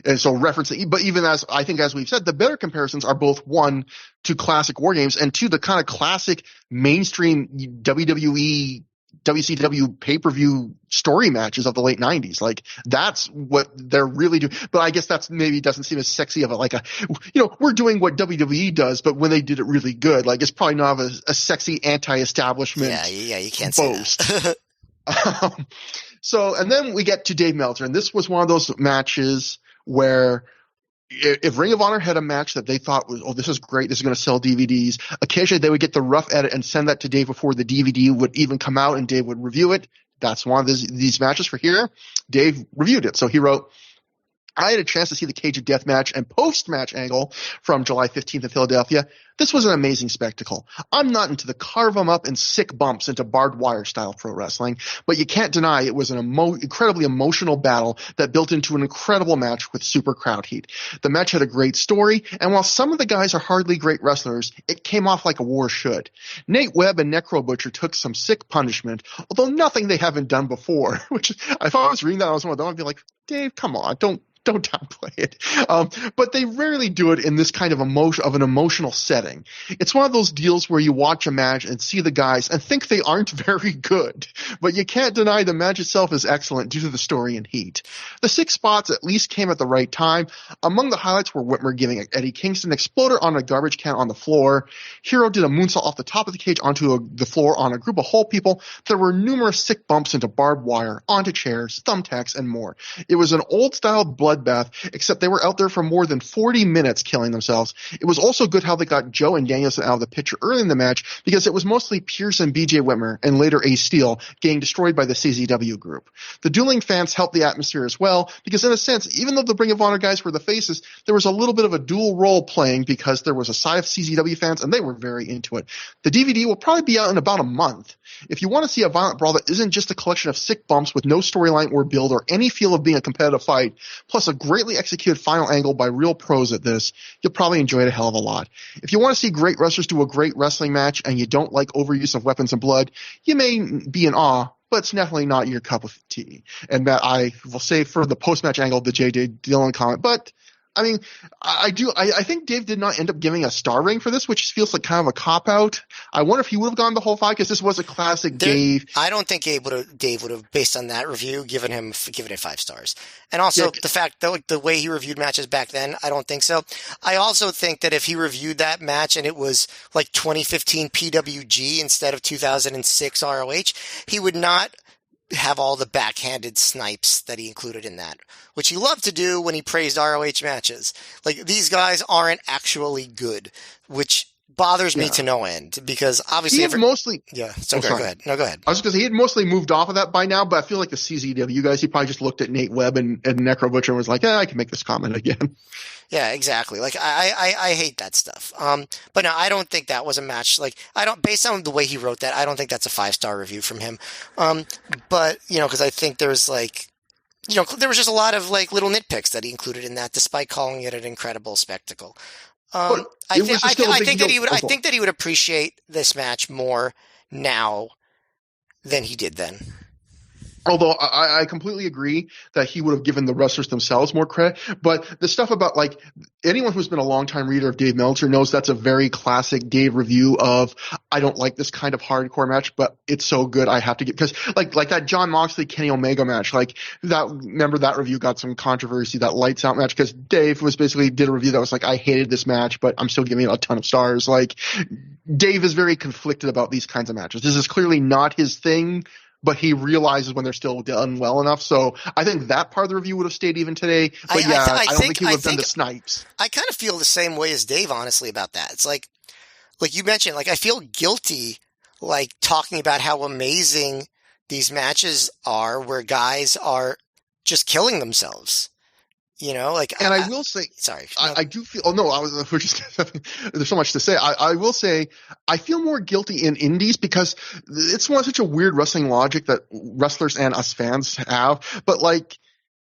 A: And so referencing, but even as we've said, the better comparisons are both one to classic war games and two, the kind of classic mainstream WWE WCW pay-per-view story matches of the late 90s. Like, that's what they're really doing. But I guess that's maybe doesn't seem as sexy of we're doing what WWE does, but when they did it really good, like, it's probably not a sexy anti-establishment
B: Yeah, you can't
A: boast.
B: say that.
A: And then we get to Dave Meltzer, and this was one of those matches where if Ring of Honor had a match that they thought was, oh, this is great, this is going to sell DVDs, occasionally they would get the rough edit and send that to Dave before the DVD would even come out, and Dave would review it. That's one of these matches for here. Dave reviewed it. So he wrote, I had a chance to see the Cage of Death match and post-match angle from July 15th in Philadelphia. This was an amazing spectacle. I'm not into the carve 'em up and sick bumps into barbed wire style pro wrestling, but you can't deny it was an incredibly emotional battle that built into an incredible match with super crowd heat. The match had a great story, and while some of the guys are hardly great wrestlers, it came off like a war should. Nate Webb and Necro Butcher took some sick punishment, although nothing they haven't done before, which if I was reading that, I was one of them, I'd be like, Dave, come on, don't downplay it. But they rarely do it in this kind of an emotional setting. It's one of those deals where you watch a match and see the guys and think they aren't very good, but you can't deny the match itself is excellent due to the story and heat. The 6 spots at least came at the right time. Among the highlights were Whitmer giving Eddie Kingston an exploder on a garbage can on the floor. Hero did a moonsault off the top of the cage onto the floor on a group of whole people. There were numerous sick bumps into barbed wire, onto chairs, thumbtacks, and more. It was an old-style bloodbath, except they were out there for more than 40 minutes killing themselves. It was also good how they got Joe and Danielson out of the picture early in the match, because it was mostly Pierce and BJ Whitmer, and later Ace Steel, getting destroyed by the CZW group. The dueling fans helped the atmosphere as well, because in a sense, even though the Ring of Honor guys were the faces, there was a little bit of a dual role playing, because there was a side of CZW fans, and they were very into it. The DVD will probably be out in about a month. If you want to see a violent brawl that isn't just a collection of sick bumps with no storyline or build or any feel of being a competitive fight, plus a greatly executed final angle by real pros at this, you'll probably enjoy it a hell of a lot. If you want to see great wrestlers do a great wrestling match and you don't like overuse of weapons and blood, you may be in awe, but it's definitely not your cup of tea. And that I will say for the post-match angle, the J.J. Dillon comment, but I mean, I think Dave did not end up giving a star rating for this, which feels like kind of a cop-out. I wonder if he would have gone the whole 5, because this was a classic Dave.
B: I don't think Dave would have, based on that review, given it 5 stars. And also the fact that the way he reviewed matches back then, I don't think so. I also think that if he reviewed that match and it was like 2015 PWG instead of 2006 ROH, he would not have all the backhanded snipes that he included in that, which he loved to do when he praised ROH matches. Like, these guys aren't actually good, which bothers me to no end, because obviously
A: he mostly.
B: Yeah. So go ahead. No, go ahead.
A: I was going to say he had mostly moved off of that by now, but I feel like the CZW guys, he probably just looked at Nate Webb and Necro Butcher and was like, I can make this comment again.
B: Yeah, exactly. Like, I hate that stuff. But no, I don't think that was a match. Like, based on the way he wrote that, I don't think that's a 5-star review from him. But, because I think there's like, there was just a lot of like little nitpicks that he included in that, despite calling it an incredible spectacle. I think that he would appreciate this match more now than he did then.
A: Although I completely agree that he would have given the wrestlers themselves more credit. But the stuff about, like, anyone who's been a longtime reader of Dave Meltzer knows that's a very classic Dave review of, I don't like this kind of hardcore match, but it's so good I have to get, because like that John Moxley Kenny Omega match, like remember that review got some controversy, that Lights Out match, because Dave did a review that was like, I hated this match, but I'm still giving it a ton of stars. Like, Dave is very conflicted about these kinds of matches. This is clearly not his thing, but he realizes when they're still done well enough. So I think that part of the review would have stayed even today. But I don't think he would have done the snipes.
B: I kind of feel the same way as Dave, honestly, about that. It's like you mentioned, like, I feel guilty, like, talking about how amazing these matches are where guys are just killing themselves. And
A: I will say,
B: sorry,
A: I do feel, there's so much to say. I will say, I feel more guilty in indies, because it's such a weird wrestling logic that wrestlers and us fans have. But, like,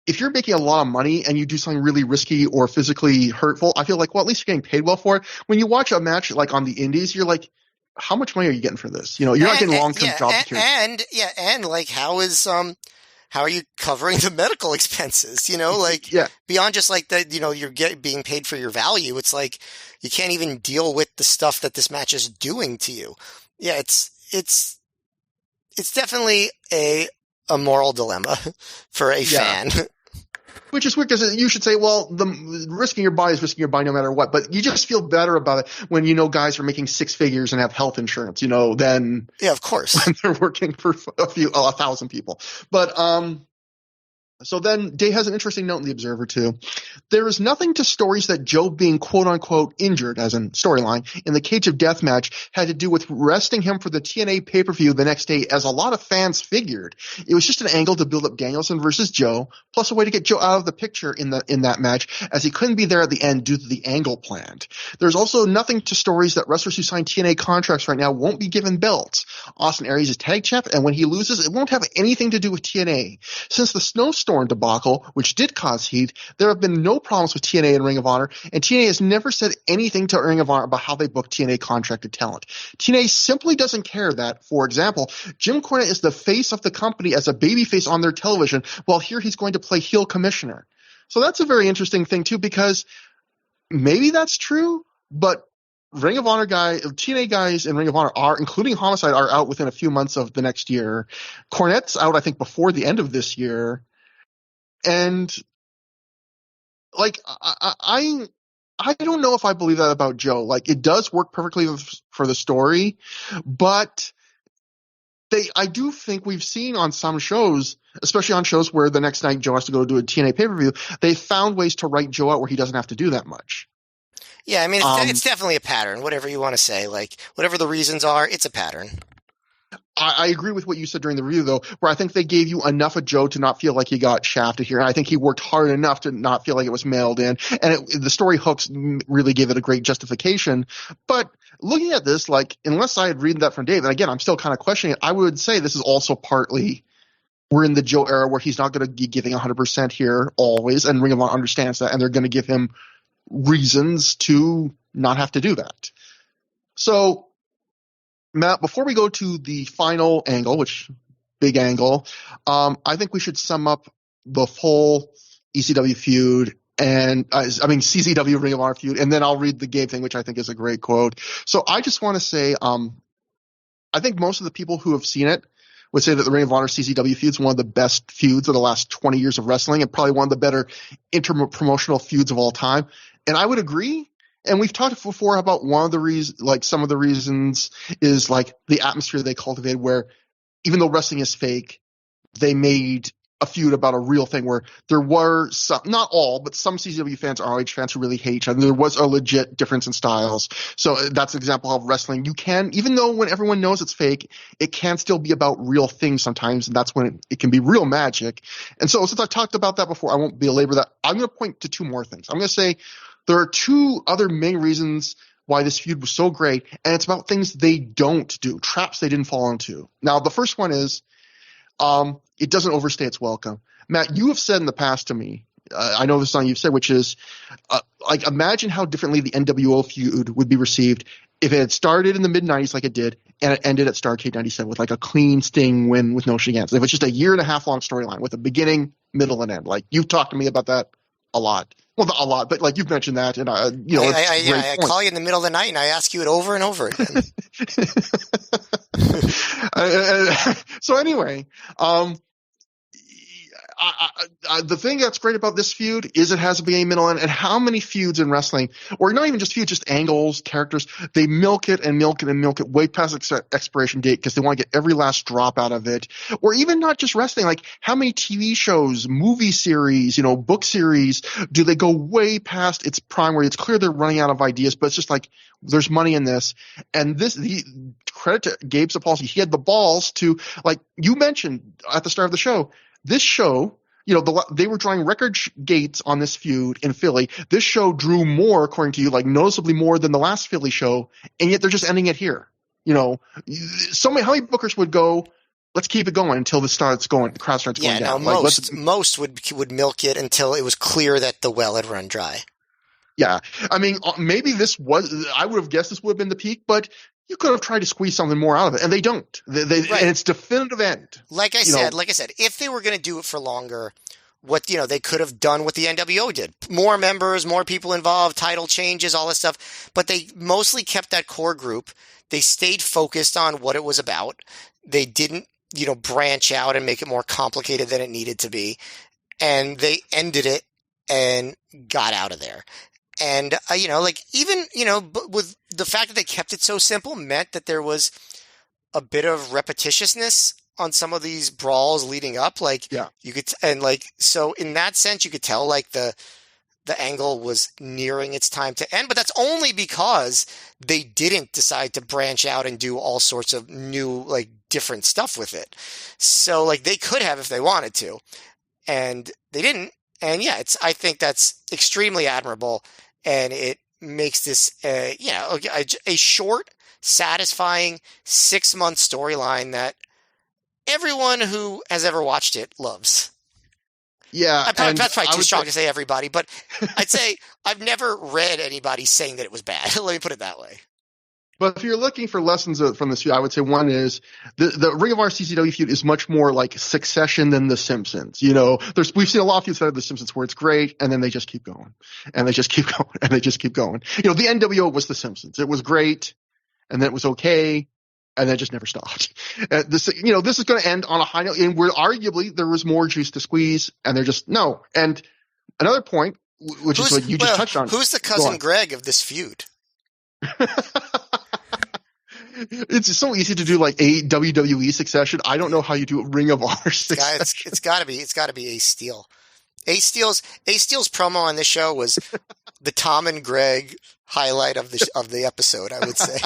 A: if you're making a lot of money and you do something really risky or physically hurtful, I feel like, well, at least you're getting paid well for it. When you watch a match, like, on the indies, you're like, how much money are you getting for this? You're not getting long-term job security.
B: And like, how are you covering the medical expenses? Beyond just like that, you're being paid for your value. It's like, you can't even deal with the stuff that this match is doing to you. Yeah. It's it's definitely a moral dilemma for a fan.
A: Which is weird because you should say, well, the risking your body is risking your body no matter what. But you just feel better about it when you know guys are making six figures and have health insurance, than
B: Yeah, of course.
A: when they're working for a 1,000 people. But so then Day has an interesting note in The Observer too. There is nothing to stories that Joe being quote unquote injured, as in storyline, in the Cage of Death match had to do with resting him for the TNA pay-per-view the next day, as a lot of fans figured. It was just an angle to build up Danielson versus Joe, plus a way to get Joe out of the picture in that match, as he couldn't be there at the end due to the angle planned. There's also nothing to stories that wrestlers who sign TNA contracts right now won't be given belts. Austin Aries is tag champ, and when he loses, it won't have anything to do with TNA. Since the snowstorm debacle, which did cause heat, there have been no problems with TNA and Ring of Honor, and TNA has never said anything to Ring of Honor about how they book TNA contracted talent. TNA simply doesn't care that, for example, Jim Cornette is the face of the company as a babyface on their television, while here he's going to play heel commissioner. So that's a very interesting thing too, because maybe that's true, but Ring of Honor TNA guys in Ring of Honor are, including Homicide, are out within a few months of the next year. Cornette's out, I think, before the end of this year. And like I don't know if I believe that about Joe. Like, it does work perfectly for the story, but I do think we've seen on some shows, especially on shows where the next night Joe has to go do a TNA pay-per-view, they found ways to write Joe out where he doesn't have to do that much.
B: Yeah, I mean, it's definitely a pattern, whatever you want to say. Like, whatever the reasons are, it's a pattern.
A: I agree with what you said during the review, though, where I think they gave you enough of Joe to not feel like he got shafted here. And I think he worked hard enough to not feel like it was mailed in. And the story hooks really gave it a great justification. But looking at this, like, unless I had read that from Dave, and again, I'm still kind of questioning it, I would say this is also partly we're in the Joe era where he's not going to be giving 100% here always. And Ring of Honor understands that. And they're going to give him reasons to not have to do that. So, Matt, before we go to the final angle, which big angle, I think we should sum up the full ECW feud and CZW Ring of Honor feud, and then I'll read the Gabe thing, which I think is a great quote. So I just want to say, I think most of the people who have seen it would say that the Ring of Honor CZW feud is one of the best feuds of the last 20 years of wrestling, and probably one of the better inter-promotional feuds of all time. And I would agree. And we've talked before about one of the reasons, like some of the reasons is like the atmosphere they cultivated, where even though wrestling is fake, they made a feud about a real thing where there were some, not all, but some CZW fans, ROH fans who really hate each other. There was a legit difference in styles. So that's an example of wrestling. You can, even though when everyone knows it's fake, it can still be about real things sometimes. And that's when it can be real magic. And so since I talked about that before, I won't belabor that. I'm going to point to two more things. I'm going to say, there are two other main reasons why this feud was so great, and it's about things they don't do, traps they didn't fall into. Now, the first one is it doesn't overstay its welcome. Matt, you have said in the past to me, I know this is something you've said, which is like, imagine how differently the NWO feud would be received if it had started in the mid-90s like it did, and it ended at Starrcade 97 with like a clean Sting win with no Shenanigans. If it's just a 1.5-year long storyline with a beginning, middle, and end. Like, you've talked to me about that a lot. Well, not a lot, but like you've mentioned that, and
B: I call you in the middle of the night and I ask you it over and over again.
A: So anyway, the thing that's great about this feud is it has a beginning, middle, end, and how many feuds in wrestling, or not even just feuds, just angles, characters, they milk it and milk it and milk it way past expiration date because they want to get every last drop out of it. Or even not just wrestling, like how many TV shows, movie series, book series, do they go way past its prime where it's clear they're running out of ideas, but it's just like, there's money in this. And the credit to Gabe Sapolsky, he had the balls to, like you mentioned at the start of the show, this show, they were drawing record gates on this feud in Philly. This show drew more, according to you, like noticeably more than the last Philly show, and yet they're just ending it here. How many bookers would go, let's keep it going until the crowd starts going down?
B: Yeah, most would milk it until it was clear that the well had run dry.
A: Yeah. I mean, maybe I would have guessed this would have been the peak, but you could have tried to squeeze something more out of it, and they don't. Right. And it's definitive end.
B: Like I said, if they were going to do it for longer, they could have done what the NWO did. More members, more people involved, title changes, all this stuff. But they mostly kept that core group. They stayed focused on what it was about. They didn't branch out and make it more complicated than it needed to be. And they ended it and got out of there. And, even, but with the fact that they kept it so simple meant that there was a bit of repetitiousness on some of these brawls leading up. Like,
A: Yeah.
B: you could, so in that sense, you could tell, like, the angle was nearing its time to end, but that's only because they didn't decide to branch out and do all sorts of new, like, different stuff with it. So, like, they could have if they wanted to, and they didn't. And yeah, I think that's extremely admirable, and it makes this, a short, satisfying 6-month storyline that everyone who has ever watched it loves.
A: Yeah,
B: That's probably too strong to say everybody, but I'd say I've never read anybody saying that it was bad. Let me put it that way.
A: But if you're looking for lessons from this feud, I would say one is the Ring of Honor CCW feud is much more like Succession than The Simpsons. We've seen a lot of feuds out of The Simpsons where it's great and then they just keep going and they just keep going and they just keep going. The NWO was The Simpsons. It was great and then it was okay and then it just never stopped. This is going to end on a high note, and where arguably there was more juice to squeeze, and they're just no. And another point, which is what you just touched on.
B: Who's the cousin Greg of this feud?
A: It's so easy to do like a WWE Succession. I don't know how you do a Ring of Honor Succession.
B: It's got to be Ace Steel. Ace Steel's promo on this show was the Tom and Greg highlight of the episode, I would say.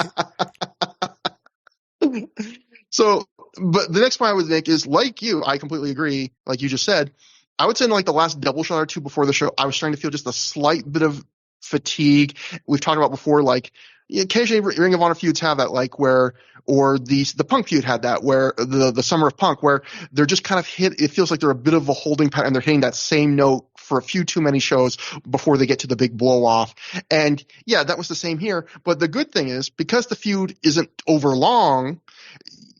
A: So, but the next point I would make is, like you, I completely agree. Like you just said, I would say in like the last double shot or two before the show, I was starting to feel just a slight bit of fatigue. We've talked about before, like occasionally Ring of Honor feuds have that, like the Punk feud had that, where the Summer of Punk, where they're just kind of hit. It feels like they're a bit of a holding pattern, and they're hitting that same note for a few too many shows before they get to the big blow off. And yeah, that was the same here. But the good thing is, because the feud isn't over long,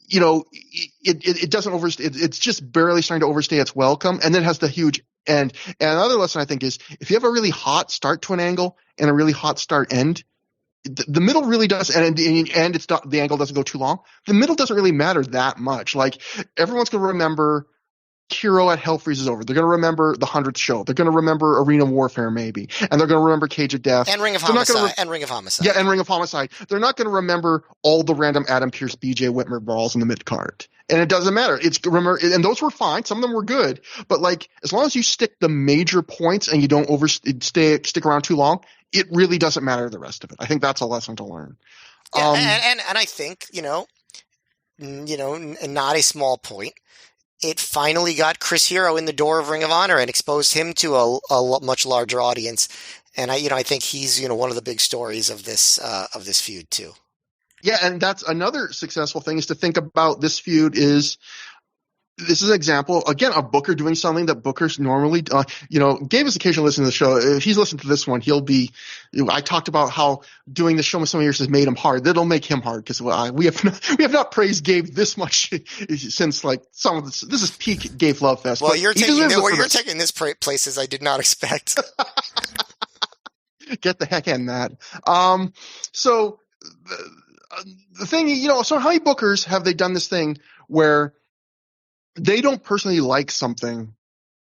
A: it doesn't overstay. It's just barely starting to overstay its welcome, and then it has the huge end. And another lesson I think is, if you have a really hot start to an angle and a really hot start end, the middle really does, and it's not, the angle doesn't go too long. The middle doesn't really matter that much. Like, everyone's going to remember Hero at Hell Freezes Over. They're going to remember the 100th show. They're going to remember Arena Warfare maybe, and they're going to remember Cage of Death
B: and Ring of Homicide and Ring of Homicide.
A: Yeah, and Ring of Homicide. They're not going to remember all the random Adam Pearce, BJ Whitmer brawls in the mid card. And it doesn't matter. And those were fine. Some of them were good. But like, as long as you stick the major points and you don't stick around too long, it really doesn't matter the rest of it. I think that's a lesson to learn.
B: Yeah, and I think, not a small point, it finally got Chris Hero in the door of Ring of Honor and exposed him to a much larger audience. And I think he's, one of the big stories of this feud too.
A: Yeah, and that's another successful thing, is to think about this feud this is an example, again, of Booker doing something that Booker's normally, Gabe is occasionally listening to the show. If he's listened to this one, I talked about how doing the show with so many years has made him hard. That'll make him hard, because we have not praised Gabe this much since like some of this. This is peak Gabe Love Fest.
B: Well, you're taking this places I did not expect.
A: Get the heck in that. So the thing, so how many bookers have they done this thing where they don't personally like something,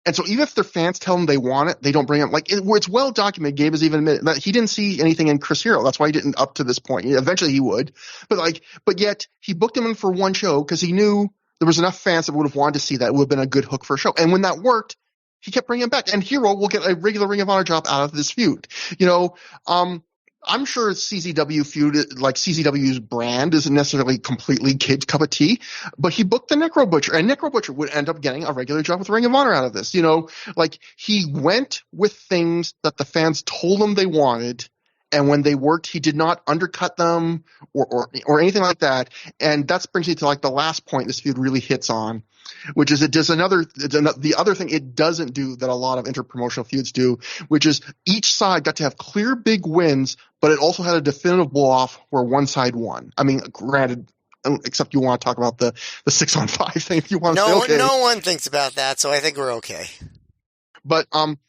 A: and so even if their fans tell them they want it, they don't bring it? Like, it's well documented. Gabe has even admitted that he didn't see anything in Chris Hero. That's why he didn't up to this point. Eventually he would, but yet he booked him in for one show because he knew there was enough fans that would have wanted to see that. It would have been a good hook for a show. And when that worked, he kept bringing him back. And Hero will get a regular Ring of Honor job out of this feud. I'm sure CZW feud, like CZW's brand, isn't necessarily completely Gabe's cup of tea, but he booked the Necro Butcher, and Necro Butcher would end up getting a regular job with Ring of Honor out of this. Like, he went with things that the fans told him they wanted, and when they worked, he did not undercut them or anything like that. And that brings me to like the last point this feud really hits on, which is the other thing it doesn't do that a lot of interpromotional feuds do, which is each side got to have clear big wins, but it also had a definitive blow-off where one side won. I mean, granted, except you want to talk about the 6-on-5 thing if you want to say okay.
B: No one thinks about that, so I think we're okay.
A: But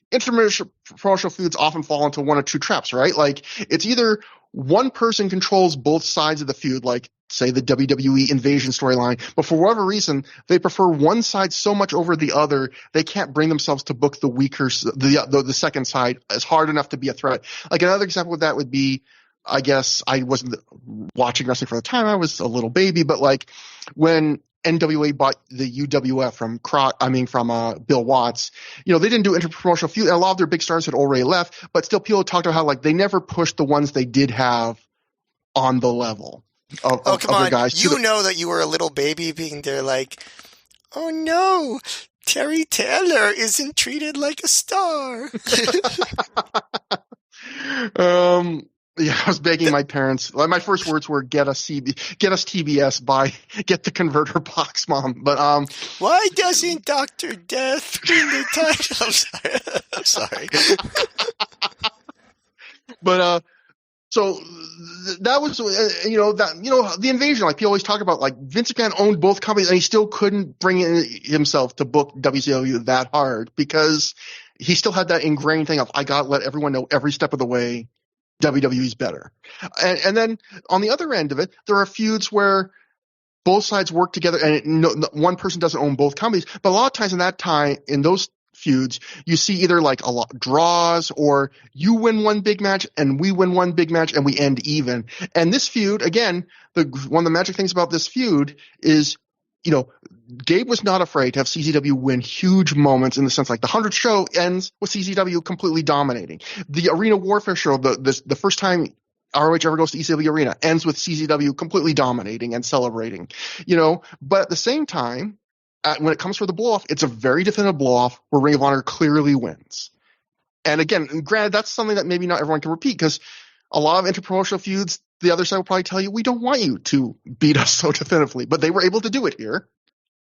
A: interpromotional feuds often fall into one of two traps, right? Like, it's either one person controls both sides of the feud, like say the WWE Invasion storyline, but for whatever reason, they prefer one side so much over the other, they can't bring themselves to book the weaker, the second side as hard enough to be a threat. Like another example of that would be, I guess I wasn't watching wrestling for the time, I was a little baby, but like when NWA bought the UWF from Bill Watts, they didn't do interpromotional feud, and a lot of their big stars had already left, but still people talked about how like they never pushed the ones they did have on the level of
B: come
A: other
B: on.
A: guys.
B: You know that you were a little baby being there like, oh no, Terry Taylor isn't treated like a star.
A: Yeah, I was begging my parents. My first words were get us TBS by get the converter box, Mom. But
B: why doesn't Dr. Death win the title? I'm sorry.
A: But so that was the invasion. Like people always talk about, like Vince McMahon owned both companies and he still couldn't bring himself to book WCW that hard because he still had that ingrained thing of I gotta let everyone know every step of the way WWE's better. And then on the other end of it, there are feuds where both sides work together and one person doesn't own both companies. But a lot of times in those feuds, you see either like a lot draws or you win one big match and we win one big match and we end even. And this feud, again, one of the magic things about this feud is, Gabe was not afraid to have CZW win huge moments in the sense like the 100th show ends with CZW completely dominating. The Arena Warfare show, the first time ROH ever goes to ECW Arena, ends with CZW completely dominating and celebrating. But at the same time, when it comes for the blow-off, it's a very definitive blow-off where Ring of Honor clearly wins. And again, granted, that's something that maybe not everyone can repeat because a lot of interpromotional feuds, the other side will probably tell you, we don't want you to beat us so definitively. But they were able to do it here.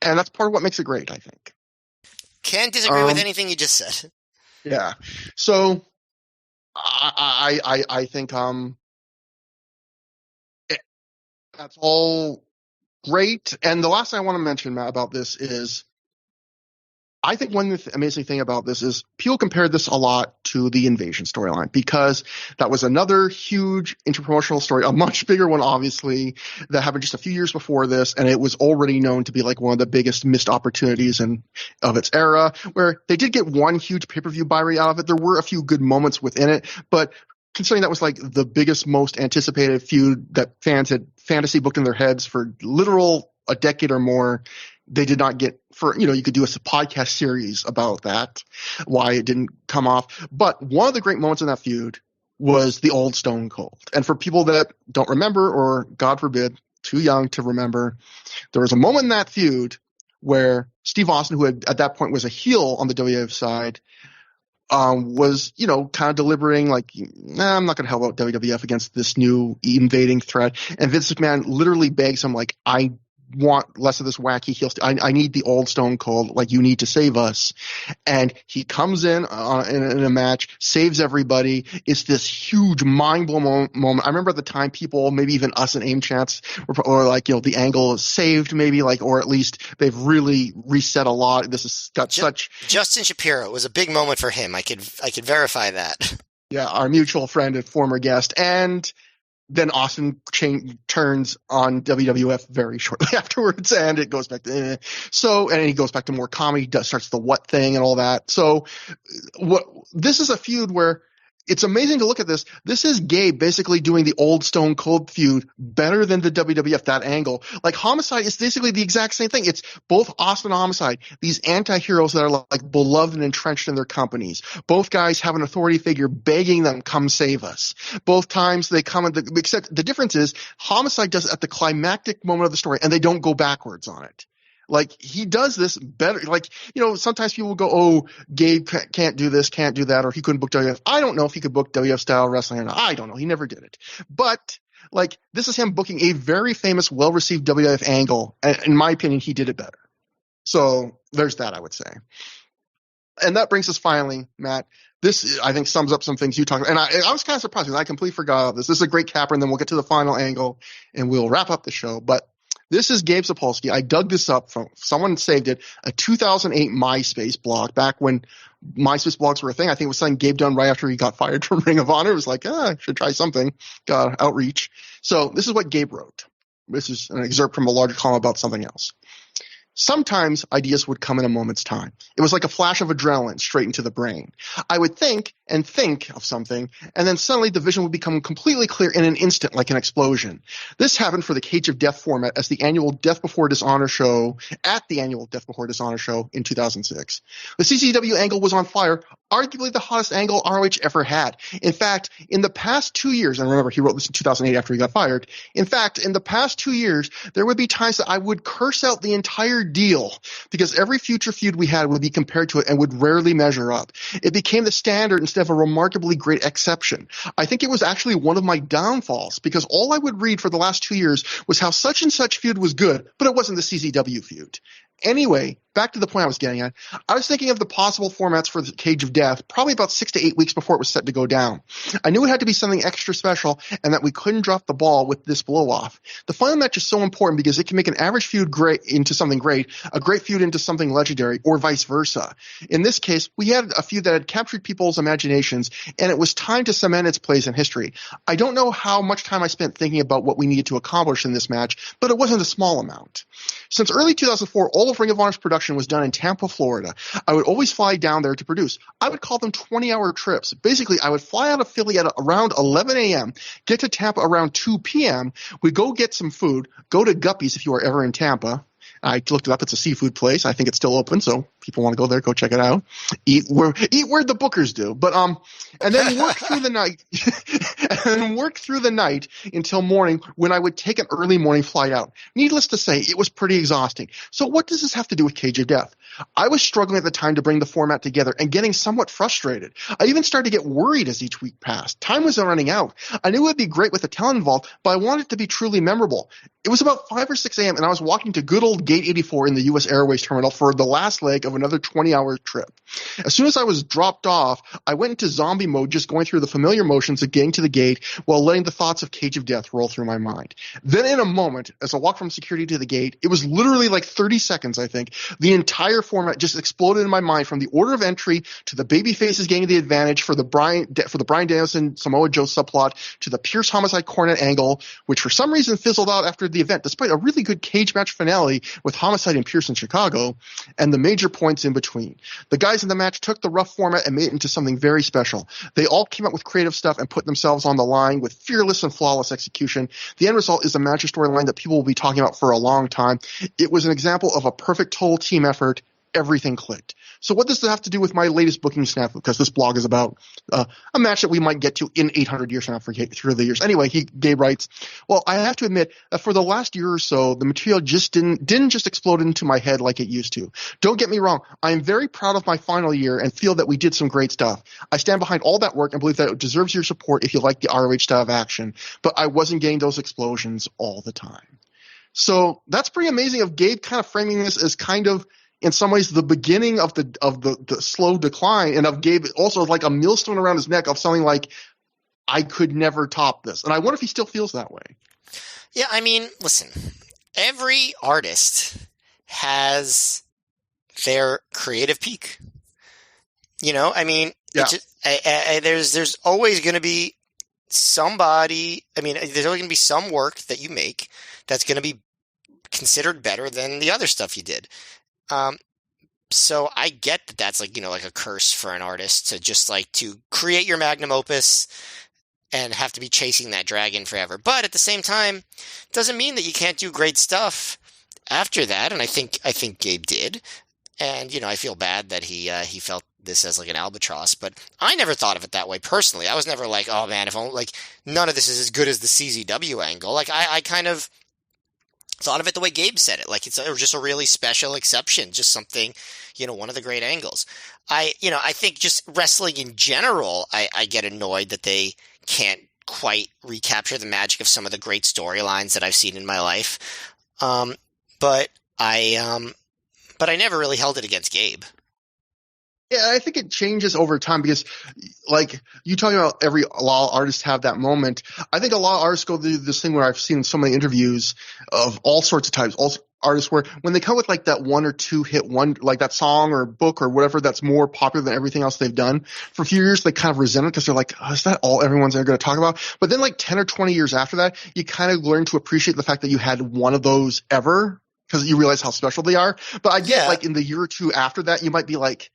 A: And that's part of what makes it great, I think.
B: Can't disagree with anything you just said.
A: Yeah. So I think that's all great. And the last thing I want to mention, Matt, about this is I think one amazing thing about this is people compared this a lot to the Invasion storyline because that was another huge interpromotional story, a much bigger one, obviously, that happened just a few years before this, and it was already known to be like one of the biggest missed opportunities of its era, where they did get one huge pay-per-view buy rate out of it. There were a few good moments within it, but considering that was like the biggest, most anticipated feud that fans had fantasy booked in their heads for literal a decade or more, they did not get you could do a podcast series about that, why it didn't come off. But one of the great moments in that feud was the old Stone Cold. And for people that don't remember, or God forbid, too young to remember, there was a moment in that feud where Steve Austin, who at that point was a heel on the WWF side, was, kind of deliberating like, I'm not going to help out WWF against this new invading threat. And Vince McMahon literally begs him like, I want less of this wacky heel. I need the old Stone Cold. Like, you need to save us. And he comes in a match, saves everybody. It's this huge mind-blowing moment. I remember at the time people, maybe even us in AIM chats, were like, the angle is saved maybe, like, or at least they've really reset a lot. This has got such...
B: Justin Shapiro, it was a big moment for him. I could verify that.
A: Yeah, our mutual friend and former guest. And then Austin turns on WWF very shortly afterwards, and it goes back to and he goes back to more comedy, starts the what thing and all that. So this is a feud where it's amazing to look at this. This is Gabe basically doing the old Stone Cold feud better than the WWF, that angle. Like Homicide is basically the exact same thing. It's both Austin and Homicide, these anti-heroes that are like beloved and entrenched in their companies. Both guys have an authority figure begging them, come save us. Both times they come except the difference is Homicide does it at the climactic moment of the story and they don't go backwards on it. Like, he does this better. Like, sometimes people will go, oh, Gabe can't do this, can't do that, or he couldn't book WWF. I don't know if he could book WWF style wrestling or not. I don't know. He never did it. But, like, this is him booking a very famous, well-received WWF angle. And in my opinion, he did it better. So there's that, I would say. And that brings us finally, Matt. This, I think, sums up some things you talked about. And I was kind of surprised because I completely forgot about this. This is a great capper, and then we'll get to the final angle, and we'll wrap up the show. But This is Gabe Sapolsky. I dug this up from someone saved it, a 2008 MySpace blog back when MySpace blogs were a thing. I think it was something Gabe done right after he got fired from Ring of Honor. It was like, I should try something. Got outreach. So this is what Gabe wrote. This is an excerpt from a larger column about something else. Sometimes ideas would come in a moment's time. It was like a flash of adrenaline straight into the brain. I would think and think of something, and then suddenly the vision would become completely clear in an instant, like an explosion. This happened for the Cage of Death format as the annual Death Before Dishonor show, at the annual Death Before Dishonor show in 2006. The CCW angle was on fire, arguably the hottest angle ROH ever had. In fact, in the past 2 years, and remember, he wrote this in 2008 after he got fired. In fact, in the past 2 years, there would be times that I would curse out the entire deal because every future feud we had would be compared to it and would rarely measure up. It became the standard instead of a remarkably great exception. I think it was actually one of my downfalls because all I would read for the last 2 years was how such and such feud was good, but it wasn't the CZW feud. Anyway, back to the point I was getting at. I was thinking of the possible formats for the Cage of Death probably about 6 to 8 weeks before it was set to go down. I knew it had to be something extra special and that we couldn't drop the ball with this blow-off. The final match is so important because it can make an average feud great into something great, a great feud into something legendary, or vice versa. In this case, we had a feud that had captured people's imaginations, and it was time to cement its place in history. I don't know how much time I spent thinking about what we needed to accomplish in this match, but it wasn't a small amount. Since early 2004, all of Ring of Honor's production was done in Tampa, Florida. I would always fly down there to produce. I would call them 20-hour trips. Basically, I would fly out of Philly at around 11 a.m., get to Tampa around 2 p.m., we'd go get some food, go to Guppy's if you are ever in Tampa. I looked it up. It's a seafood place. I think it's still open, so people want to go there, go check it out. Eat where the bookers do. But and then work through the night, and work through the night until morning when I would take an early morning flight out. Needless to say, it was pretty exhausting. So what does this have to do with Cage of Death? I was struggling at the time to bring the format together and getting somewhat frustrated. I even started to get worried as each week passed. Time was running out. I knew it would be great with the talent involved, but I wanted it to be truly memorable. It was about 5 or 6 a.m. and I was walking to good old Gate 84 in the U.S. Airways terminal for the last leg of another 20-hour trip. As soon as I was dropped off, I went into zombie mode, just going through the familiar motions of getting to the gate while letting the thoughts of Cage of Death roll through my mind. Then in a moment, as I walked from security to the gate, it was literally like 30 seconds, I think, the entire format just exploded in my mind, from the order of entry to the baby faces getting the advantage for the Bryan Danielson Samoa Joe subplot to the Pierce Homicide Cornet angle, which for some reason fizzled out after the event, despite a really good cage match finale with Homicide and Pierce in Chicago, and the major points in between. The guys in the match took the rough format and made it into something very special. They all came up with creative stuff and put themselves on the line with fearless and flawless execution. The end result is a match storyline that people will be talking about for a long time. It was an example of a perfect total team effort. Everything clicked. So what does that have to do with my latest booking snafu? Because this blog is about a match that we might get to in 800 years from now for ThROH The Years. Anyway, Gabe writes, well, I have to admit that for the last year or so, the material just didn't just explode into my head like it used to. Don't get me wrong. I am very proud of my final year and feel that we did some great stuff. I stand behind all that work and believe that it deserves your support if you like the ROH style of action. But I wasn't getting those explosions all the time. So that's pretty amazing of Gabe kind of framing this as kind of, in some ways, the beginning of the slow decline, and of Gabe also like a millstone around his neck of something like, I could never top this. And I wonder if he still feels that way.
B: Yeah, I mean, listen, every artist has their creative peak. You know, I mean,
A: yeah.
B: There's always going to be somebody, I mean, there's always going to be some work that you make that's going to be considered better than the other stuff you did. So I get that that's like, you know, like a curse for an artist to just like to create your magnum opus and have to be chasing that dragon forever. But at the same time, it doesn't mean that you can't do great stuff after that. And I think Gabe did. And, you know, I feel bad that he felt this as like an albatross, but I never thought of it that way personally. I was never like, oh man, if only, like, none of this is as good as the CZW angle. Like I kind of thought of it the way Gabe said it, like it's just a really special exception, just something, you know, one of the great angles. I think just wrestling in general, I get annoyed that they can't quite recapture the magic of some of the great storylines that I've seen in my life. But I never really held it against Gabe.
A: Yeah, I think it changes over time because, like, you talking about a lot of artists have that moment. I think a lot of artists go through this thing where I've seen so many interviews of all sorts of types, all artists where when they come with like that one or two hit one, like that song or book or whatever that's more popular than everything else they've done for a few years, they kind of resent it because they're like, oh, is that all everyone's ever going to talk about? But then like 10 or 20 years after that, you kind of learn to appreciate the fact that you had one of those ever because you realize how special they are. But I get like in the year or two after that, you might be like,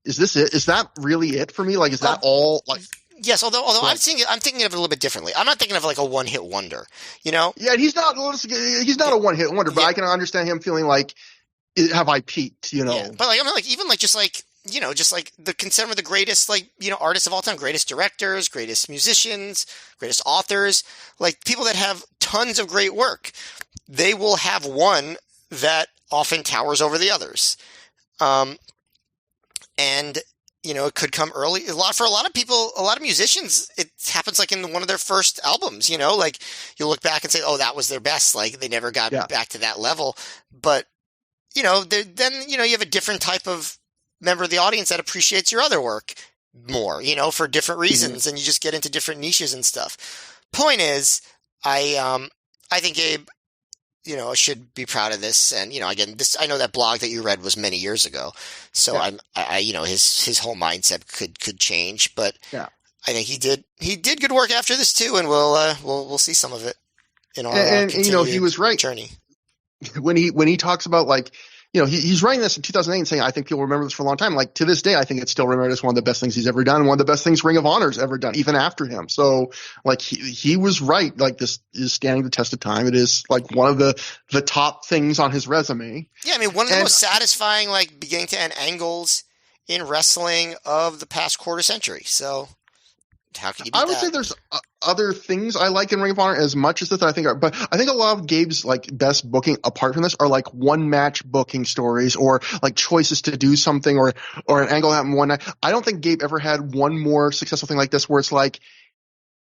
A: is this it? Is that really it for me? Like, is that all? Like,
B: yes. Although I'm thinking of it a little bit differently. I'm not thinking of like a one hit wonder. You know?
A: Yeah, he's not a one hit wonder, but I can understand him feeling like, have I peaked? You know?
B: Yeah. But like, I mean, like even like just like just like some of the greatest like artists of all time, greatest directors, greatest musicians, greatest authors, like people that have tons of great work. They will have one that often towers over the others. And, it could come early. For a lot of people, a lot of musicians, it happens like in one of their first albums, like you look back and say, oh, that was their best. Like they never got back to that level. But, then, you have a different type of member of the audience that appreciates your other work more, for different reasons. And you just get into different niches and stuff. Point is, I think Gabe, should be proud of this. And, again, I know that blog that you read was many years ago. So his whole mindset could change, but I think he did good work after this too. And we'll see some of it in our,
A: and he was right
B: journey.
A: When he talks about like, he's writing this in 2008 and saying, I think people remember this for a long time. Like to this day, I think it's still remembered as one of the best things he's ever done. One of the best things Ring of Honor's ever done, even after him. So like he was right. Like this is standing the test of time. It is like one of the top things on his resume.
B: Yeah. I mean, one of the most satisfying, like beginning to end angles in wrestling of the past quarter century. So how can you beat
A: I would
B: that?
A: say there's other things I like in Ring of Honor as much as this I think are, but I think a lot of Gabe's like best booking apart from this are like one match booking stories or like choices to do something or an angle happen one night. I don't think Gabe ever had one more successful thing like this where it's like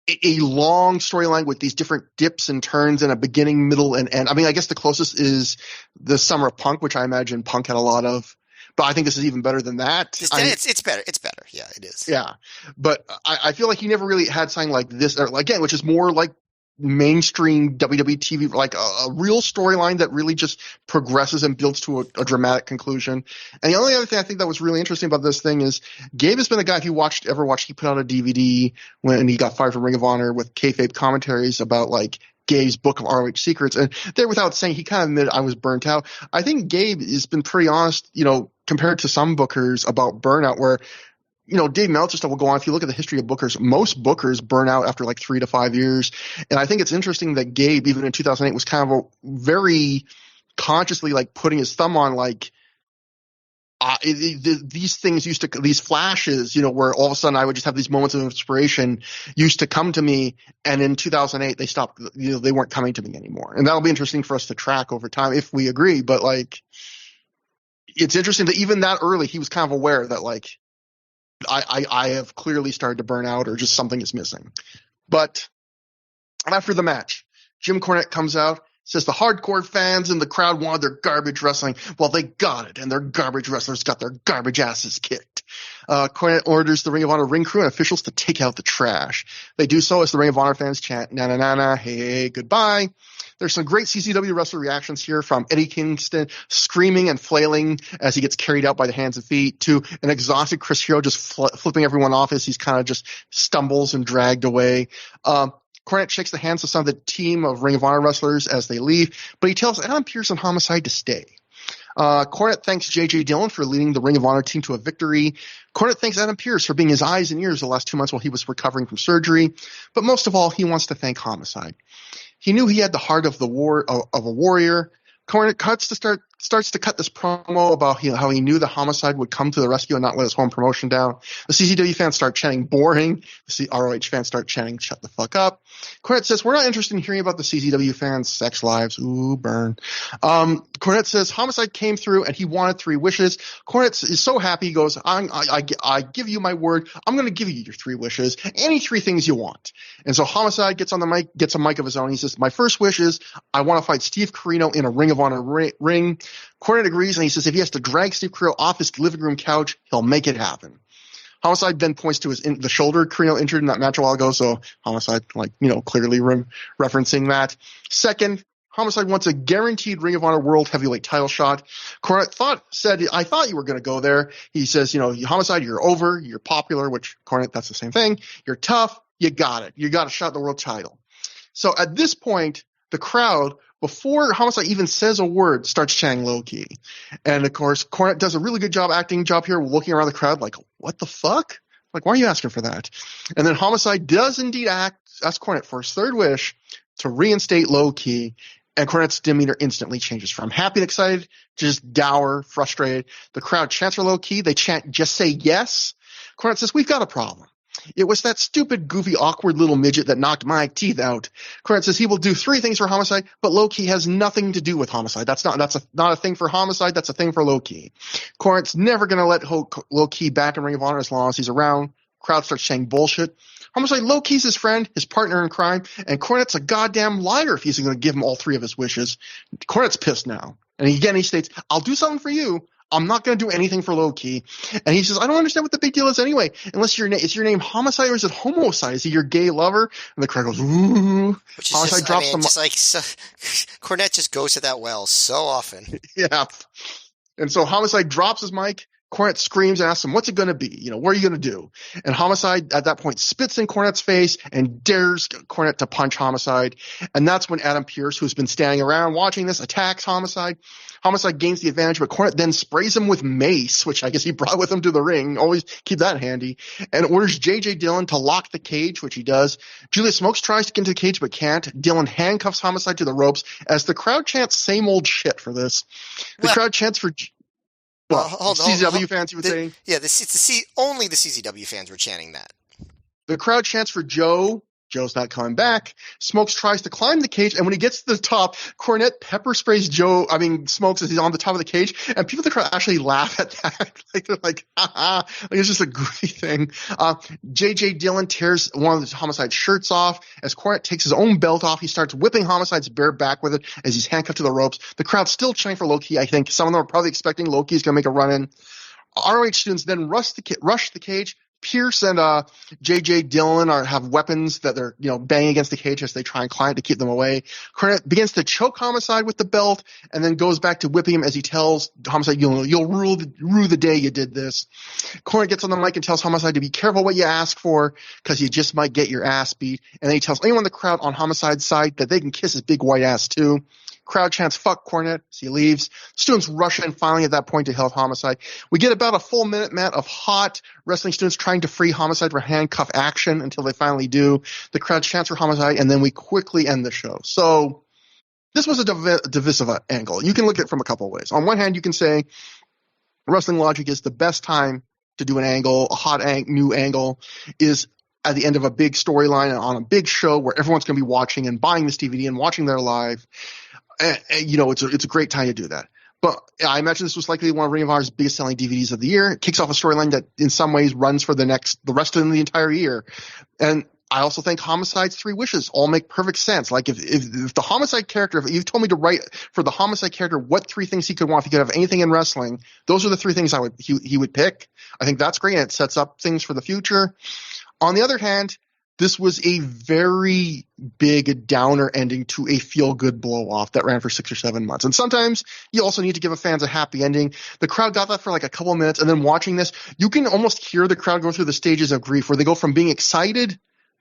A: a long storyline with these different dips and turns and a beginning, middle, and end. I mean, I guess the closest is the Summer of Punk, which I imagine Punk had a lot of. But I think this is even better than that.
B: It's better. It's better. Yeah, it is.
A: Yeah. But I feel like he never really had something like this, or again, which is more like mainstream WWE TV, like a real storyline that really just progresses and builds to a dramatic conclusion. And the only other thing I think that was really interesting about this thing is Gabe has been a guy, if you ever watched, he put out a DVD when he got fired from Ring of Honor with kayfabe commentaries about like Gabe's book of ROH secrets. And there, without saying, he kind of admitted I was burnt out. I think Gabe has been pretty honest, compared to some bookers about burnout where, Dave Meltzer stuff will go on. If you look at the history of bookers, most bookers burn out after like 3 to 5 years. And I think it's interesting that Gabe, even in 2008, was kind of very consciously like putting his thumb on like, these things these flashes, where all of a sudden I would just have these moments of inspiration used to come to me. And in 2008, they stopped, they weren't coming to me anymore. And that'll be interesting for us to track over time if we agree. But like, it's interesting that even that early, he was kind of aware that like, I have clearly started to burn out or just something is missing. But after the match, Jim Cornette comes out, says the hardcore fans in the crowd wanted their garbage wrestling. Well, they got it, and their garbage wrestlers got their garbage asses kicked. Cornette orders the Ring of Honor ring crew and officials to take out the trash. They do so as the Ring of Honor fans chant, na na na na, hey, goodbye. There's some great CCW wrestler reactions here, from Eddie Kingston screaming and flailing as he gets carried out by the hands and feet, to an exhausted Chris Hero just flipping everyone off as he's kind of just stumbles and dragged away. Cornette shakes the hands of some of the team of Ring of Honor wrestlers as they leave, but he tells Adam Pearce and Homicide to stay. Cornette thanks J.J. Dillon for leading the Ring of Honor team to a victory. Cornette thanks Adam Pearce for being his eyes and ears the last 2 months while he was recovering from surgery. But most of all, he wants to thank Homicide. He knew he had the heart of a warrior. Cornette starts to cut this promo about how he knew the Homicide would come to the rescue and not let his home promotion down. The CCW fans start chanting boring. The ROH fans start chanting shut the fuck up. Cornette says, we're not interested in hearing about the CCW fans' sex lives. Ooh, burn. Cornette says Homicide came through and he wanted 3 wishes. Cornette is so happy. He goes, I give you my word. I'm going to give you your 3 wishes. Any 3 things you want. And so Homicide gets on the mic, gets a mic of his own. He says, my first wish is I want to fight Steve Corino in a Ring of Honor ring. Cornette agrees, and he says if he has to drag Steve Carell off his living room couch, he'll make it happen. Homicide then points to the shoulder Carell injured in that match a while ago, so Homicide, clearly referencing that. Second, Homicide wants a guaranteed Ring of Honor World Heavyweight title shot. Cornette said, I thought you were going to go there. He says, Homicide, you're over, you're popular, which Cornette, that's the same thing. You're tough, you got it. You got a shot at the world title. So at this point, the crowd, before Homicide even says a word, starts chanting low key. And of course, Cornette does a really good acting job here, looking around the crowd like, what the fuck? Like, why are you asking for that? And then Homicide does indeed ask Cornette for his third wish to reinstate low key. And Cornette's demeanor instantly changes from happy and excited to just dour, frustrated. The crowd chants for low key. They chant, just say yes. Cornette says, we've got a problem. It was that stupid, goofy, awkward little midget that knocked my teeth out. Cornette says he will do 3 things for Homicide, but low-key has nothing to do with Homicide. That's not a thing for Homicide. That's a thing for low-key. Cornette's never going to let low-key back in Ring of Honor as long as he's around. Crowd starts saying bullshit. Homicide low-key's his friend, his partner in crime, and Cornette's a goddamn liar if he's going to give him all 3 of his wishes. Cornette's pissed now. And again, he states, I'll do something for you. I'm not going to do anything for low-key. And he says, I don't understand what the big deal is anyway. Unless is your name Homicide or is it Homicide? Is he your gay lover? And the crowd goes, ooh.
B: Which is Homicide drops the Cornette just goes to that well so often.
A: Yeah. And so Homicide drops his mic. Cornette screams and asks him, what's it going to be? What are you going to do? And Homicide at that point spits in Cornette's face and dares Cornette to punch Homicide. And that's when Adam Pearce, who's been standing around watching this, attacks Homicide. Homicide gains the advantage, but Cornette then sprays him with mace, which I guess he brought with him to the ring. Always keep that handy. And orders J.J. Dillon to lock the cage, which he does. Julius Smokes tries to get into the cage but can't. Dillon handcuffs Homicide to the ropes as the crowd chants same old shit for this. The crowd chants for... CZW fans, you would say?
B: Yeah, only the CZW fans were chanting that.
A: The crowd chants for Joe. Joe's not coming back. Smokes tries to climb the cage, and when he gets to the top, Cornette pepper sprays Smokes as he's on the top of the cage, and people in the crowd actually laugh at that. They're like, haha, it's just a goofy thing. J.J. Dillon tears one of the Homicide's shirts off. As Cornette takes his own belt off, he starts whipping Homicide's bare back with it as he's handcuffed to the ropes. The crowd's still chanting for Low-Ki, I think. Some of them are probably expecting Low-Ki's going to make a run-in. ROH students then rush the cage. Pierce and J.J. Dillon have weapons that they're banging against the cage as they try and climb to keep them away. Cornette begins to choke Homicide with the belt and then goes back to whipping him as he tells Homicide, you'll rue the day you did this. Cornette gets on the mic and tells Homicide to be careful what you ask for because you just might get your ass beat. And then he tells anyone in the crowd on Homicide's side that they can kiss his big white ass too. Crowd chants, fuck Cornette, as he leaves. Students rush in finally at that point to help Homicide. We get about a full minute, Matt, of hot wrestling students trying to free Homicide for handcuff action until they finally do. The crowd chants for Homicide, and then we quickly end the show. So this was a divisive angle. You can look at it from a couple of ways. On one hand, you can say Wrestling Logic is the best time to do an angle, a hot new angle is at the end of a big storyline and on a big show where everyone's going to be watching and buying this DVD and watching their live. And, it's a great time to do that. But I imagine this was likely one of Ring of Honor's biggest selling DVDs of the year. It kicks off a storyline that in some ways runs for the rest of the entire year. And I also think Homicide's 3 wishes all make perfect sense. Like if the Homicide character, if you told me to write for the Homicide character what 3 things he could want, if he could have anything in wrestling, those are the 3 things he would pick. I think that's great. And it sets up things for the future. On the other hand, this was a very big downer ending to a feel-good blow-off that ran for 6 or 7 months. And sometimes you also need to give a fans a happy ending. The crowd got that for like a couple of minutes, and then watching this, you can almost hear the crowd go through the stages of grief where they go from being excited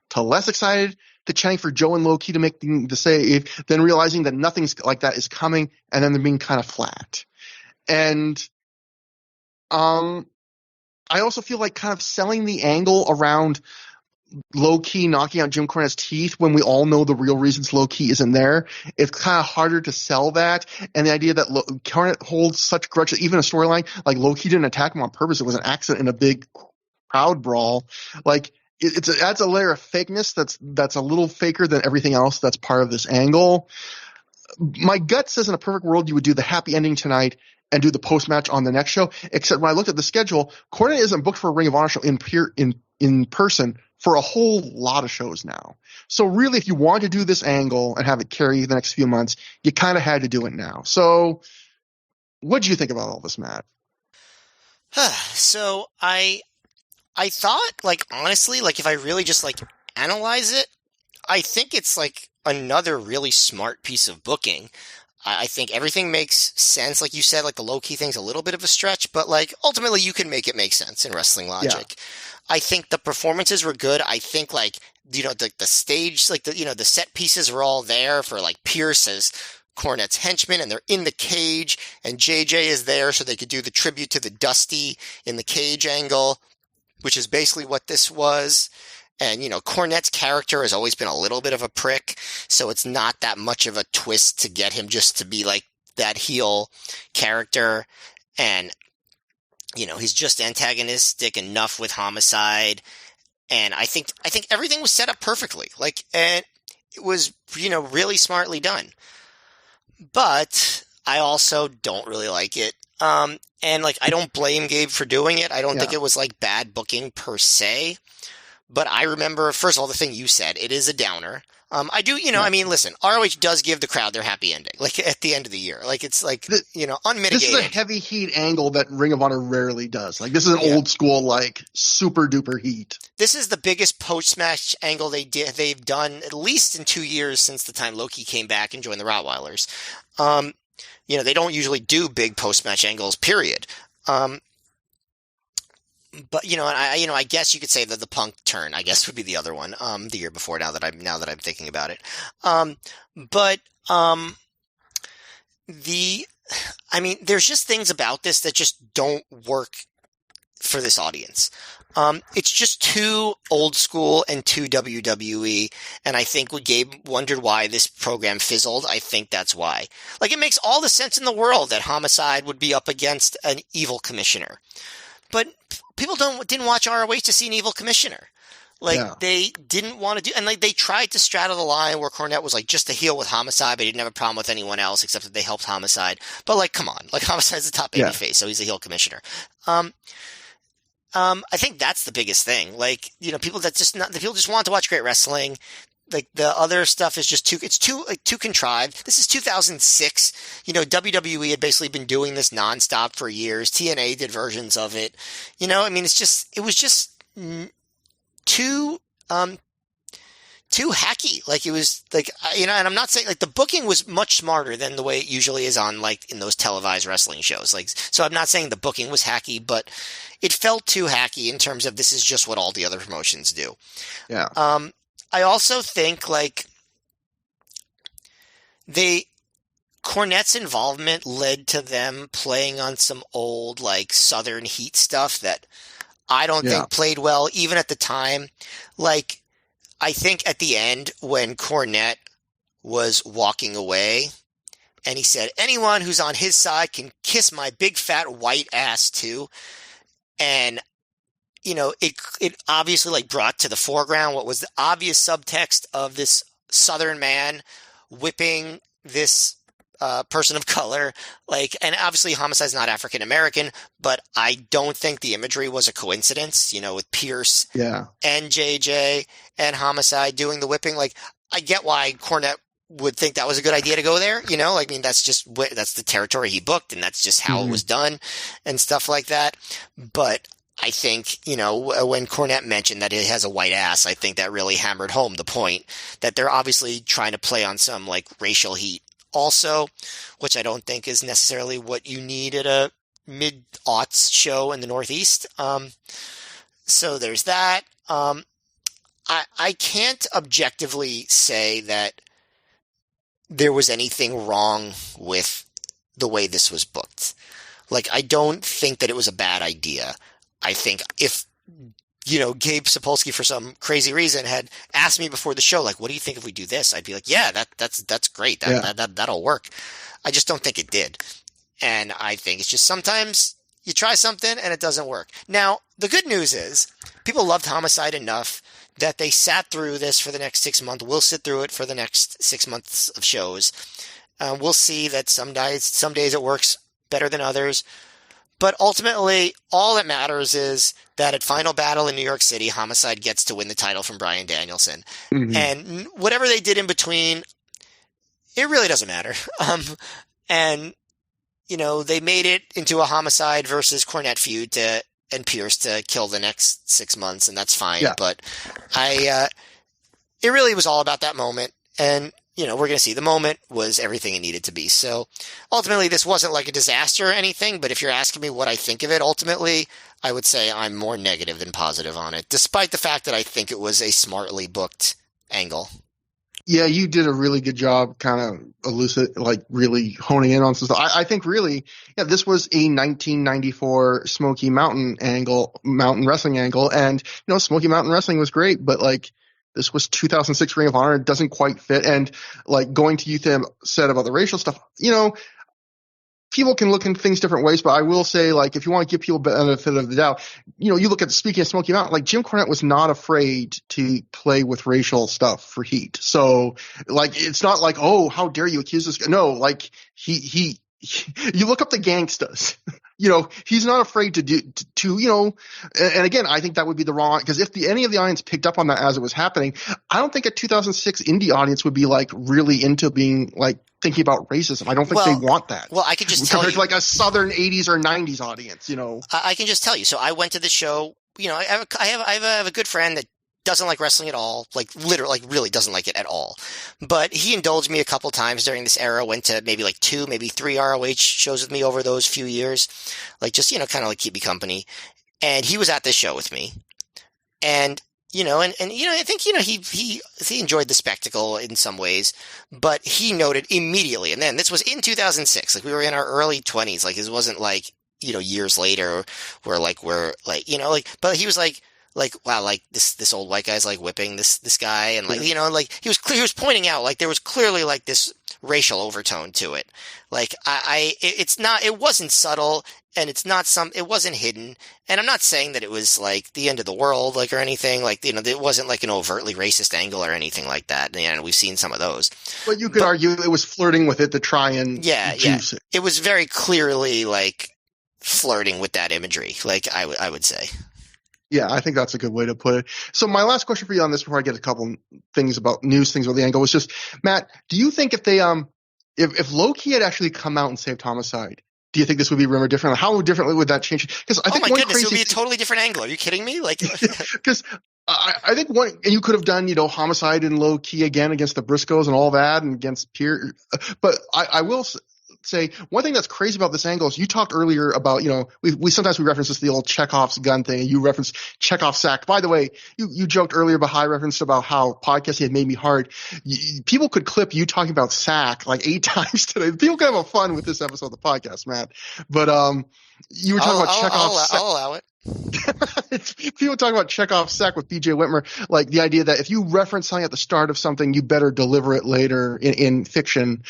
A: to less excited to chanting for Joe and Low-Ki to make the save, then realizing that nothing like that is coming, and then they're being kind of flat. And I also feel like kind of selling the angle around Low-Ki knocking out Jim Cornette's teeth when we all know the real reasons Low-Ki isn't there. It's kind of harder to sell that. And the idea that Cornette holds such grudge, even a storyline, like Low-Ki didn't attack him on purpose. It was an accident in a big crowd brawl. Like it adds a layer of fakeness that's a little faker than everything else that's part of this angle. My gut says in a perfect world you would do the happy ending tonight and do the post-match on the next show. Except when I looked at the schedule, Cornette isn't booked for a Ring of Honor show in person for a whole lot of shows now. So really, if you want to do this angle and have it carry the next few months, you kind of had to do it now. So What do you think about all this, Matt?
B: So I thought, like, honestly, like, if I really just, like, analyze it, I think it's, like, another really smart piece of booking. I think everything makes sense. Like you said, like, the low-key thing's a little bit of a stretch, but, like, ultimately you can make it make sense in wrestling logic. I think the performances were good. I think, like, the stage, like, the set pieces were all there for, like, Pierce as Cornette's henchman, and they're in the cage, and JJ is there so they could do the tribute to the Dusty in the cage angle, which is basically what this was. And, Cornette's character has always been a little bit of a prick, so it's not that much of a twist to get him just to be like that heel character. And, he's just antagonistic enough with Homicide. And I think everything was set up perfectly. Like, and it was, really smartly done. But I also don't really like it. And, like, I don't blame Gabe for doing it. I don't think it was, like, bad booking per se. But I remember, first of all, the thing you said, it is a downer. I do, I mean, listen, ROH does give the crowd their happy ending, like, at the end of the year. Like, it's, like, unmitigated.
A: This is a heavy heat angle that Ring of Honor rarely does. Like, this is an old school, like, super duper heat.
B: This is the biggest post-match angle they've done, at least in 2 years since the time Loki came back and joined the Rottweilers. They don't usually do big post-match angles, period. But I guess you could say that the Punk turn, I guess, would be the other one. The year before. Now that I'm thinking about it, there's just things about this that just don't work for this audience. It's just too old school and too WWE, and I think when Gabe wondered why this program fizzled, I think that's why. Like, it makes all the sense in the world that Homicide would be up against an evil commissioner. But people didn't watch ROH to see an evil commissioner. Like, they didn't want to do, and, like, they tried to straddle the line where Cornette was, like, just a heel with Homicide, but he didn't have a problem with anyone else except that they helped Homicide. But, like, come on, like, Homicide's the top babyface, so he's a heel commissioner. I think that's the biggest thing. Like, people just want to watch great wrestling. Like, the other stuff is just too contrived. This is 2006. WWE had basically been doing this nonstop for years. TNA did versions of it. It was just too hacky. Like, it was like, and I'm not saying, like, the booking was much smarter than the way it usually is on, like, in those televised wrestling shows. Like, so I'm not saying the booking was hacky, but it felt too hacky in terms of this is just what all the other promotions do.
A: Yeah.
B: I also think, like, Cornette's involvement led to them playing on some old, like, Southern Heat stuff that I don't think played well, even at the time. Like, I think at the end, when Cornette was walking away, and he said, anyone who's on his side can kiss my big fat white ass too. And it obviously, like, brought to the foreground what was the obvious subtext of this Southern man whipping this person of color. Like, and obviously Homicide's not African American, but I don't think the imagery was a coincidence, with Pierce and JJ and Homicide doing the whipping. Like, I get why Cornette would think that was a good idea to go there, that's the territory he booked, and that's just how it was done and stuff like that. But I think, when Cornette mentioned that it has a white ass, I think that really hammered home the point that they're obviously trying to play on some, like, racial heat also, which I don't think is necessarily what you need at a mid-aughts show in the Northeast. So there's that. I can't objectively say that there was anything wrong with the way this was booked. Like, I don't think that it was a bad idea. I think if, Gabe Sapolsky, for some crazy reason, had asked me before the show, like, what do you think if we do this? I'd be like, yeah, that's great. That'll work. I just don't think it did. And I think it's just sometimes you try something and it doesn't work. Now, the good news is people loved Homicide enough that they sat through this for the next 6 months. We'll sit through it for the next 6 months of shows. We'll see that some days it works better than others. But ultimately, all that matters is that at Final Battle in New York City, Homicide gets to win the title from Bryan Danielson. Mm-hmm. And whatever they did in between, it really doesn't matter. And, they made it into a Homicide versus Cornette feud and Pierce to kill the next 6 months, and that's fine.
A: Yeah.
B: But it really was all about that moment. And, we're going to see the moment was everything it needed to be. So ultimately, this wasn't like a disaster or anything. But if you're asking me what I think of it, ultimately, I would say I'm more negative than positive on it, despite the fact that I think it was a smartly booked angle.
A: Yeah, you did a really good job kind of really honing in on some stuff. I think really, yeah, this was a 1994 Smoky Mountain wrestling angle. And, Smoky Mountain Wrestling was great, but this was 2006 Ring of Honor. It doesn't quite fit. And going to Youtham said about the racial stuff, people can look in things different ways, but I will say, if you want to give people benefit of the doubt, you look at, speaking of Smoky Mountain, Jim Cornette was not afraid to play with racial stuff for heat. So, it's not oh, how dare you accuse this guy? No, he you look up the gangstas. He's not afraid to and again, I think that would be the wrong, because if any of the audience picked up on that as it was happening, I don't think a 2006 indie audience would be really into being thinking about racism. I don't think they want that.
B: Well, I could just tell you,
A: compared to a Southern 80s or 90s audience,
B: I can just tell you. So I went to the show. I have a good friend that doesn't like wrestling at all, literally, really doesn't like it at all. But he indulged me a couple times during this era, went to maybe 2, maybe 3 ROH shows with me over those few years, just, kind of keep me company. And he was at this show with me. And, I think, he enjoyed the spectacle in some ways, but he noted immediately, and then this was in 2006, we were in our early 20s, it wasn't years later where but he was wow, this old white guy's whipping this guy, and he was pointing out there was clearly this racial overtone to it. It wasn't subtle, and it wasn't hidden. And I'm not saying that it was the end of the world, or anything, it wasn't an overtly racist angle or anything like that. And we've seen some of those.
A: But you could argue it was flirting with it to try and juice it.
B: It was very clearly flirting with that imagery, I would say.
A: Yeah, I think that's a good way to put it. So my last question for you on this before I get a couple things about things with the angle was just, Matt, do you think if they if Low-Ki had actually come out and saved Homicide, do you think this would be remembered differently? How differently would that change? Because I think
B: my goodness, it would be a totally different angle. Are you kidding me?
A: Because I think and you could have done, Homicide and Low-Ki again against the Briscoes and all that, and against Pierre. But I will say one thing that's crazy about this angle is you talked earlier about, we sometimes reference this, the old Chekhov's gun thing, and you referenced Chekhov's sack. By the way, you joked earlier, but I referenced about how podcasting had made me hard. People could clip you talking about sack 8 times today. People can have fun with this episode of the podcast, Matt. But you were talking about Chekhov's sack.
B: I'll allow it.
A: People talk about Chekhov's sack with BJ Whitmer, the idea that if you reference something at the start of something, you better deliver it later in fiction.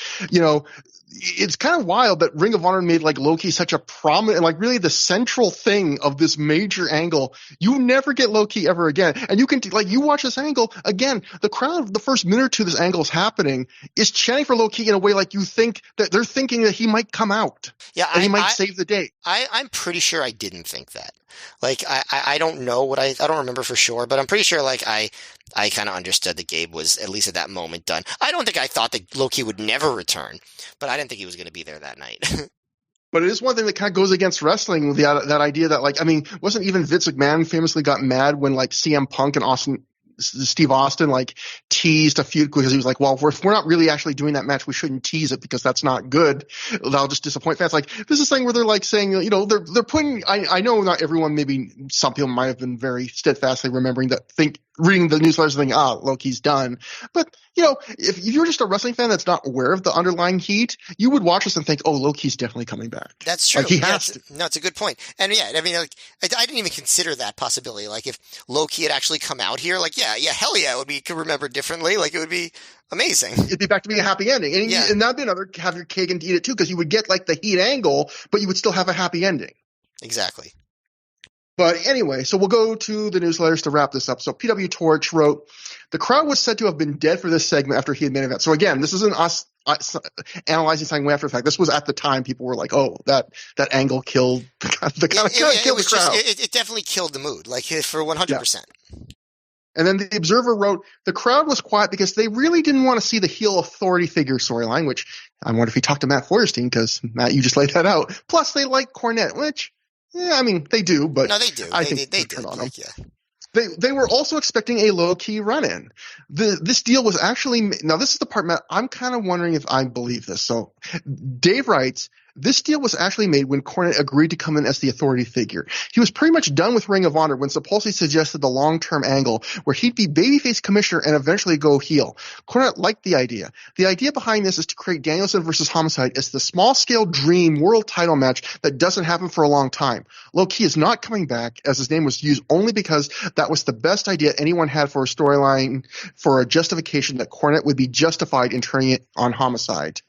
A: It's kind of wild that Ring of Honor made Low-Ki such a prominent, really the central thing of this major angle. You never get Low-Ki ever again. And you can, you watch this angle, again, the crowd, the first minute or two this angle is happening, is chanting for Low-Ki in a way you think that they're thinking that he might come out.
B: Yeah.
A: And he might save the day.
B: I'm pretty sure I didn't think that. I don't know I don't remember for sure, but I'm pretty sure I kind of understood that Gabe was, at least at that moment, done. I don't think I thought that Low-Ki would never return, but I didn't think he was going to be there that night.
A: But it is one thing that kind of goes against wrestling, with that idea that, wasn't even Vince McMahon famously got mad when CM Punk and Steve Austin teased a feud because he was well, if we're not really actually doing that match, we shouldn't tease it because that's not good. That'll just disappoint fans. This is a thing where they're saying, they're putting, I know not everyone, maybe some people might have been very steadfastly remembering that, reading the newsletters and thinking, Low-Ki's done. But, if you're just a wrestling fan that's not aware of the underlying heat, you would watch this and think, oh, Low-Ki's definitely coming back.
B: That's true.
A: He has to.
B: No, it's a good point. And yeah, I mean, I didn't even consider that possibility. If Low-Ki had actually come out here, yeah, hell yeah, it would be remembered differently. It would be amazing.
A: It'd be back to being a happy ending. And that'd be another, have your cake and eat it too, because you would get the heat angle, but you would still have a happy ending.
B: Exactly.
A: But anyway, so we'll go to the newsletters to wrap this up. So PW Torch wrote, the crowd was said to have been dead for this segment after he had main event. So again, this isn't us analyzing something way after the fact. This was at the time people were oh, that angle killed the crowd.
B: It definitely killed the mood, for 100%.
A: And then the Observer wrote, the crowd was quiet because they really didn't want to see the heel authority figure storyline, which I wonder if he talked to Matt Feuerstein, because Matt, you just laid that out. Plus, they like Cornette, which, yeah, I mean, they do, but
B: no, they do.
A: I
B: They
A: think
B: they
A: turn
B: did.
A: on
B: Like,
A: them.
B: yeah.
A: They were also expecting a low-key run-in. This deal was actually – now, this is the part, Matt, I'm kind of wondering if I believe this. So Dave writes, this deal was actually made when Cornette agreed to come in as the authority figure. He was pretty much done with Ring of Honor when Sapolsky suggested the long-term angle where he'd be babyface commissioner and eventually go heel. Cornette liked the idea. The idea behind this is to create Danielson versus Homicide as the small-scale dream world title match that doesn't happen for a long time. Low-key is not coming back, as his name was used only because that was the best idea anyone had for a storyline for a justification that Cornette would be justified in turning it on Homicide.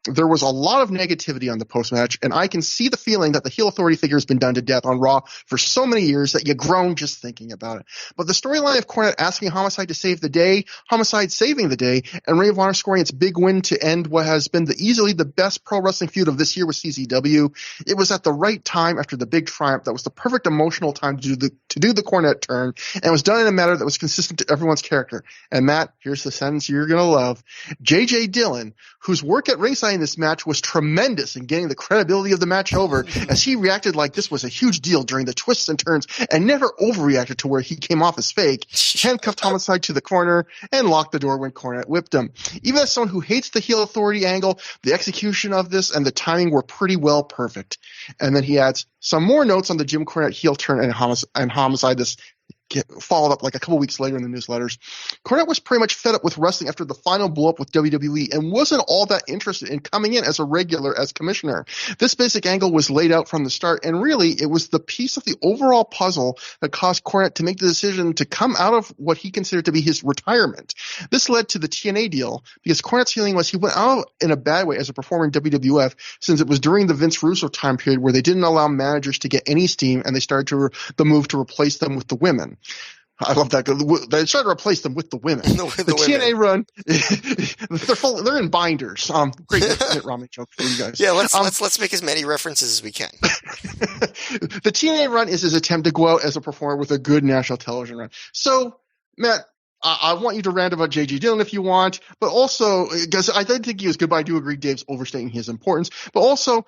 A: There was a lot of negativity on the post-match, and I can see the feeling that the heel authority figure has been done to death on Raw for so many years that you groan just thinking about it. But the storyline of Cornette asking Homicide to save the day, Homicide saving the day, and Ring of Honor scoring its big win to end what has been easily the best pro wrestling feud of this year with CZW, it was at the right time after the big triumph that was the perfect emotional time to do the Cornette turn, and it was done in a manner that was consistent to everyone's character. And Matt, here's the sentence you're going to love. J.J. Dillon, whose work at ringside in this match was tremendous in getting the credibility of the match over, as he reacted like this was a huge deal during the twists and turns and never overreacted to where he came off as fake, handcuffed Homicide to the corner, and locked the door when Cornette whipped him. Even as someone who hates the heel authority angle, the execution of this and the timing were pretty well perfect. And then he adds some more notes on the Jim Cornette heel turn and Homicide. This followed up like a couple weeks later in the newsletters. Cornette was pretty much fed up with wrestling after the final blow-up with WWE and wasn't all that interested in coming in as a regular as commissioner. This basic angle was laid out from the start, and really it was the piece of the overall puzzle that caused Cornette to make the decision to come out of what he considered to be his retirement. This led to the TNA deal because Cornette's feeling was he went out in a bad way as a performer in WWF, since it was during the Vince Russo time period where they didn't allow managers to get any steam, and they started the move to replace them with the women. I love that. They try to replace them with the women. The TNA run, they're in binders. Great ramen joke for you guys.
B: Yeah, let's make as many references as we can.
A: The TNA run is his attempt to go out as a performer with a good national television run. So, Matt, I want you to rant about J.J. Dillon if you want, but also, because I did think he was good, but I do agree Dave's overstating his importance. But also,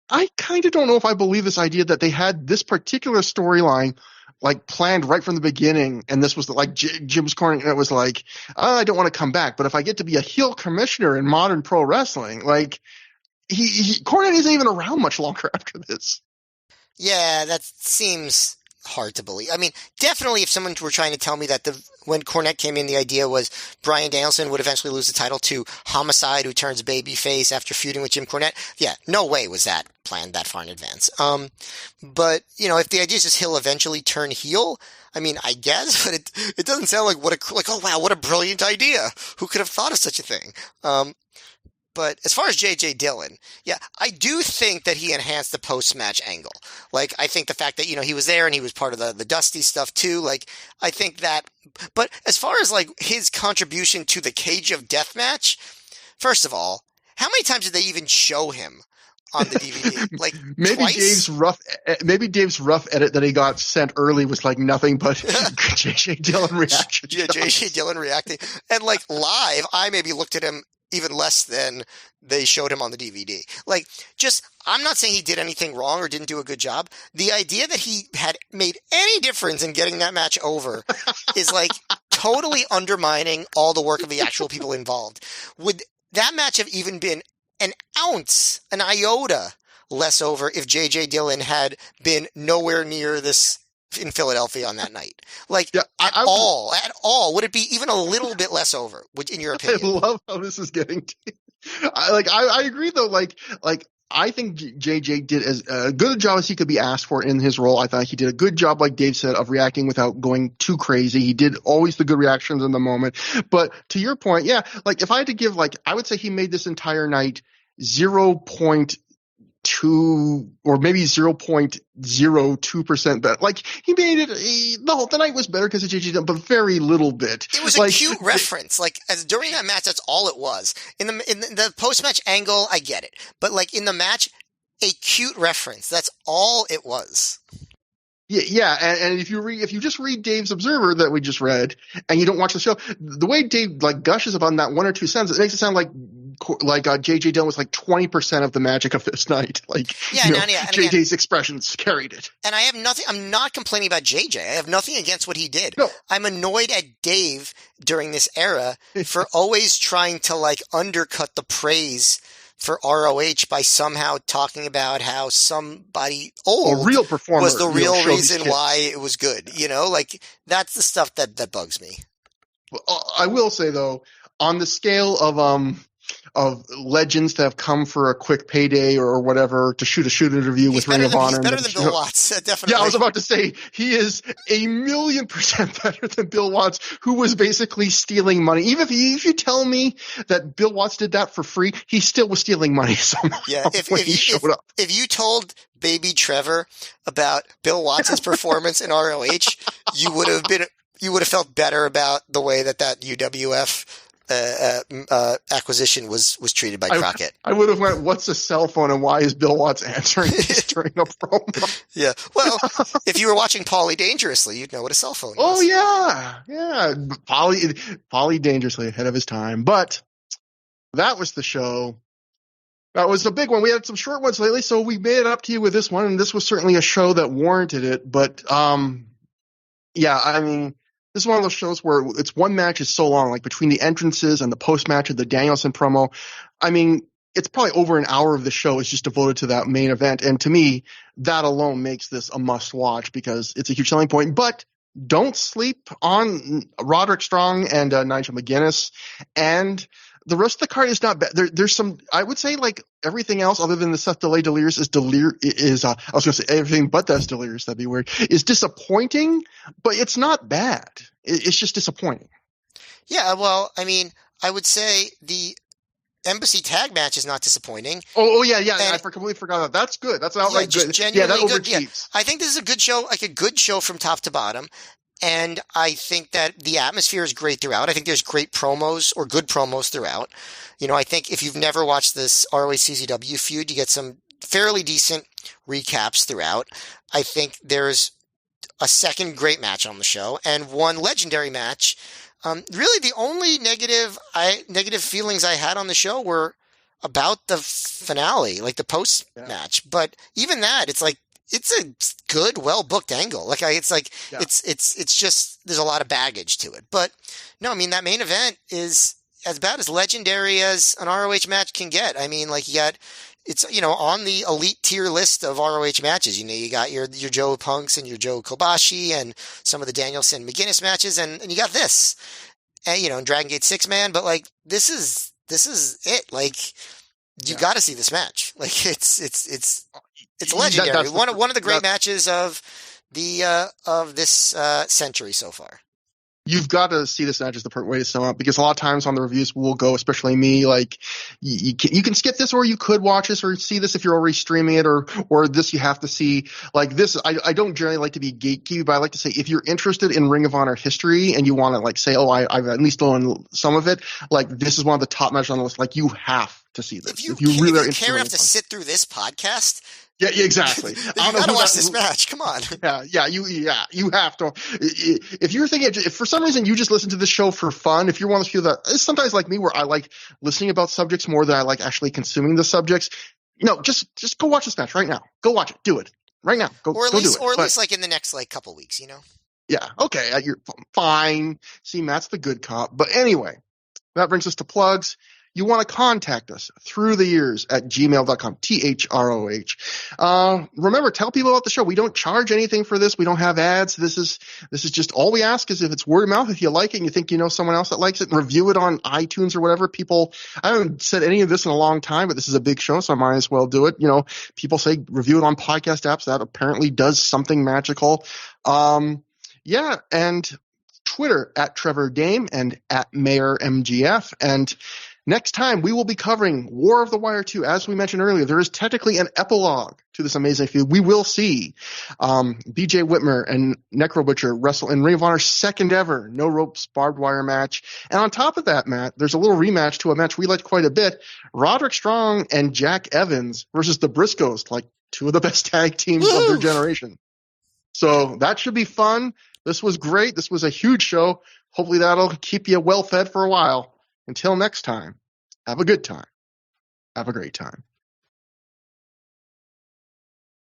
A: I kind of don't know if I believe this idea that they had this particular storyline like planned right from the beginning, and this was like Jim's corner, and it was like, I don't want to come back, but if I get to be a heel commissioner in modern pro wrestling, like Cornette isn't even around much longer after this.
B: Yeah, that seems hard to believe. I mean, definitely if someone were trying to tell me that when Cornette came in, the idea was Bryan Danielson would eventually lose the title to Homicide, who turns babyface after feuding with Jim Cornette. Yeah, no way was that planned that far in advance. But, you know, if the idea is just he'll eventually turn heel, I mean, I guess, but it doesn't sound like oh wow, what a brilliant idea. Who could have thought of such a thing? But as far as J.J. Dillon, yeah, I do think that he enhanced the post-match angle. Like, I think the fact that, you know, he was there and he was part of the Dusty stuff too, like, I think that, but as far as, like, his contribution to the Cage of Death match, first of all, how many times did they even show him on the DVD? Like,
A: maybe
B: twice?
A: Dave's rough edit that he got sent early was like nothing but J.J. Dillon reaction.
B: Yeah, J.J. Dillon reacting. And, like, live, I maybe looked at him even less than they showed him on the DVD. Like, just, I'm not saying he did anything wrong or didn't do a good job. The idea that he had made any difference in getting that match over is, like, totally undermining all the work of the actual people involved. Would that match have even been an ounce, an iota less over if J.J. Dillon had been nowhere near this in Philadelphia on that night? Like, yeah, at all, would it be even a little bit less over, in your opinion?
A: I love how this is getting to you. I agree though, like I think JJ did as good a job as he could be asked for in his role. I thought he did a good job, like Dave said, of reacting without going too crazy. He did always the good reactions in the moment. But to your point, yeah, like if I had to give, like, I would say he made this entire night 0.2 or maybe 0.02% better. Like, he made it, the night was better because of JJ, but very little bit.
B: It was like, a cute reference. Like, as during that match, that's all it was. In the post-match angle, I get it. But, like, in the match, a cute reference. That's all it was.
A: Yeah, and if you just read Dave's Observer that we just read, and you don't watch the show, the way Dave like gushes about that one or two sentences, it makes it sound like J.J. Dillon was like 20% of the magic of this night. Like,
B: yeah,
A: you know,
B: and
A: J.J.'s expressions carried it.
B: And I have nothing. I'm not complaining about J.J. I have nothing against what he did.
A: No.
B: I'm annoyed at Dave during this era for always trying to like undercut the praise for ROH by somehow talking about how somebody old
A: a real performer
B: was the real reason why it was good. You know, like that's the stuff that bugs me.
A: I will say though, on the scale of legends that have come for a quick payday or whatever to shoot interview with Ring of Honor.
B: He's better than Bill Watts, definitely.
A: Yeah, I was about to say he is 1,000,000% better than Bill Watts, who was basically stealing money. Even if you tell me that Bill Watts did that for free, he still was stealing money somehow.
B: Yeah, if you told baby Trevor about Bill Watts' performance in ROH, you would have felt better about the way that UWF acquisition was treated by Crockett.
A: I would have went, what's a cell phone and why is Bill Watts answering this during a promo?
B: Yeah. Well, if you were watching Paulie Dangerously, you'd know what a cell phone was.
A: Oh, yeah. Yeah. Paulie Dangerously ahead of his time. But that was the show. That was a big one. We had some short ones lately, so we made it up to you with this one, and this was certainly a show that warranted it. But, yeah, I mean, this is one of those shows where it's one match is so long, like between the entrances and the post-match of the Danielson promo. I mean, it's probably over an hour of the show is just devoted to that main event. And to me, that alone makes this a must-watch because it's a huge selling point. But don't sleep on Roderick Strong and Nigel McGuinness. And the rest of the card is not bad. There's some, I would say, like everything else other than the Seth Delirious I was going to say everything but that's Delirious. That'd be weird. Is disappointing, but it's not bad. It's just disappointing.
B: Yeah. Well, I mean, I would say the Embassy tag match is not disappointing.
A: Oh yeah. I completely forgot that. That's good. That's outright good. Yeah, that overachieves.
B: I think this is a good show, like a good show from top to bottom. And I think that the atmosphere is great throughout. I think there's great promos or good promos throughout. You know, I think if you've never watched this ROH CZW feud, you get some fairly decent recaps throughout. I think there's a second great match on the show and one legendary match. Really the only negative feelings I had on the show were about the finale, like the post match. But even that, it's like, it's a good, well-booked angle. Like it's just, there's a lot of baggage to it. But no, I mean, that main event is about as legendary as an ROH match can get. I mean, like it's, you know, on the elite tier list of ROH matches. You know, you got your Joe Punks and your Joe Kobashi and some of the Danielson McGuinness matches. And you got this, and, you know, Dragon Gate 6-man, but like, this is it. Like, you got to see this match. Like it's legendary. One of the great matches of this century so far.
A: You've got to see this match as the perfect way to sum up because a lot of times on the reviews we'll go, especially me, like you can skip this or you could watch this or see this if you're already streaming it or this you have to see. Like this, I don't generally like to be gatekeepy, but I like to say if you're interested in Ring of Honor history and you want to like say, oh, I've at least known some of it, like this is one of the top matches on the list. Like you have to see this.
B: If you really care enough to sit through this podcast,
A: yeah, exactly.
B: You gotta watch this match. Come on.
A: You have to. If you're thinking, if for some reason you just listen to this show for fun, if you're one of those people that is sometimes like me, where I like listening about subjects more than I like actually consuming the subjects, just go watch this match right now. Go watch it. Do it right now. Go do it.
B: Or at least like in the next like couple weeks, you know.
A: Yeah. Okay. You're fine. See, Matt's the good cop. But anyway, that brings us to plugs. You want to contact us through the years at gmail.com, THROH. Remember, tell people about the show. We don't charge anything for this. We don't have ads. This is just all we ask is if it's word of mouth, if you like it and you think you know someone else that likes it, review it on iTunes or whatever. People, I haven't said any of this in a long time, but this is a big show, so I might as well do it. You know, people say review it on podcast apps. That apparently does something magical. Yeah, and Twitter at Trevor Dame and at Mayor MGF. And next time, we will be covering War of the Wire 2. As we mentioned earlier, there is technically an epilogue to this amazing feud. We will see BJ Whitmer and Necro Butcher wrestle in Ring of Honor's second ever no ropes barbed wire match. And on top of that, Matt, there's a little rematch to a match we liked quite a bit. Roderick Strong and Jack Evans versus the Briscoes, like two of the best tag teams of their generation. So that should be fun. This was great. This was a huge show. Hopefully that'll keep you well fed for a while. Until next time, have a good time. Have a great time.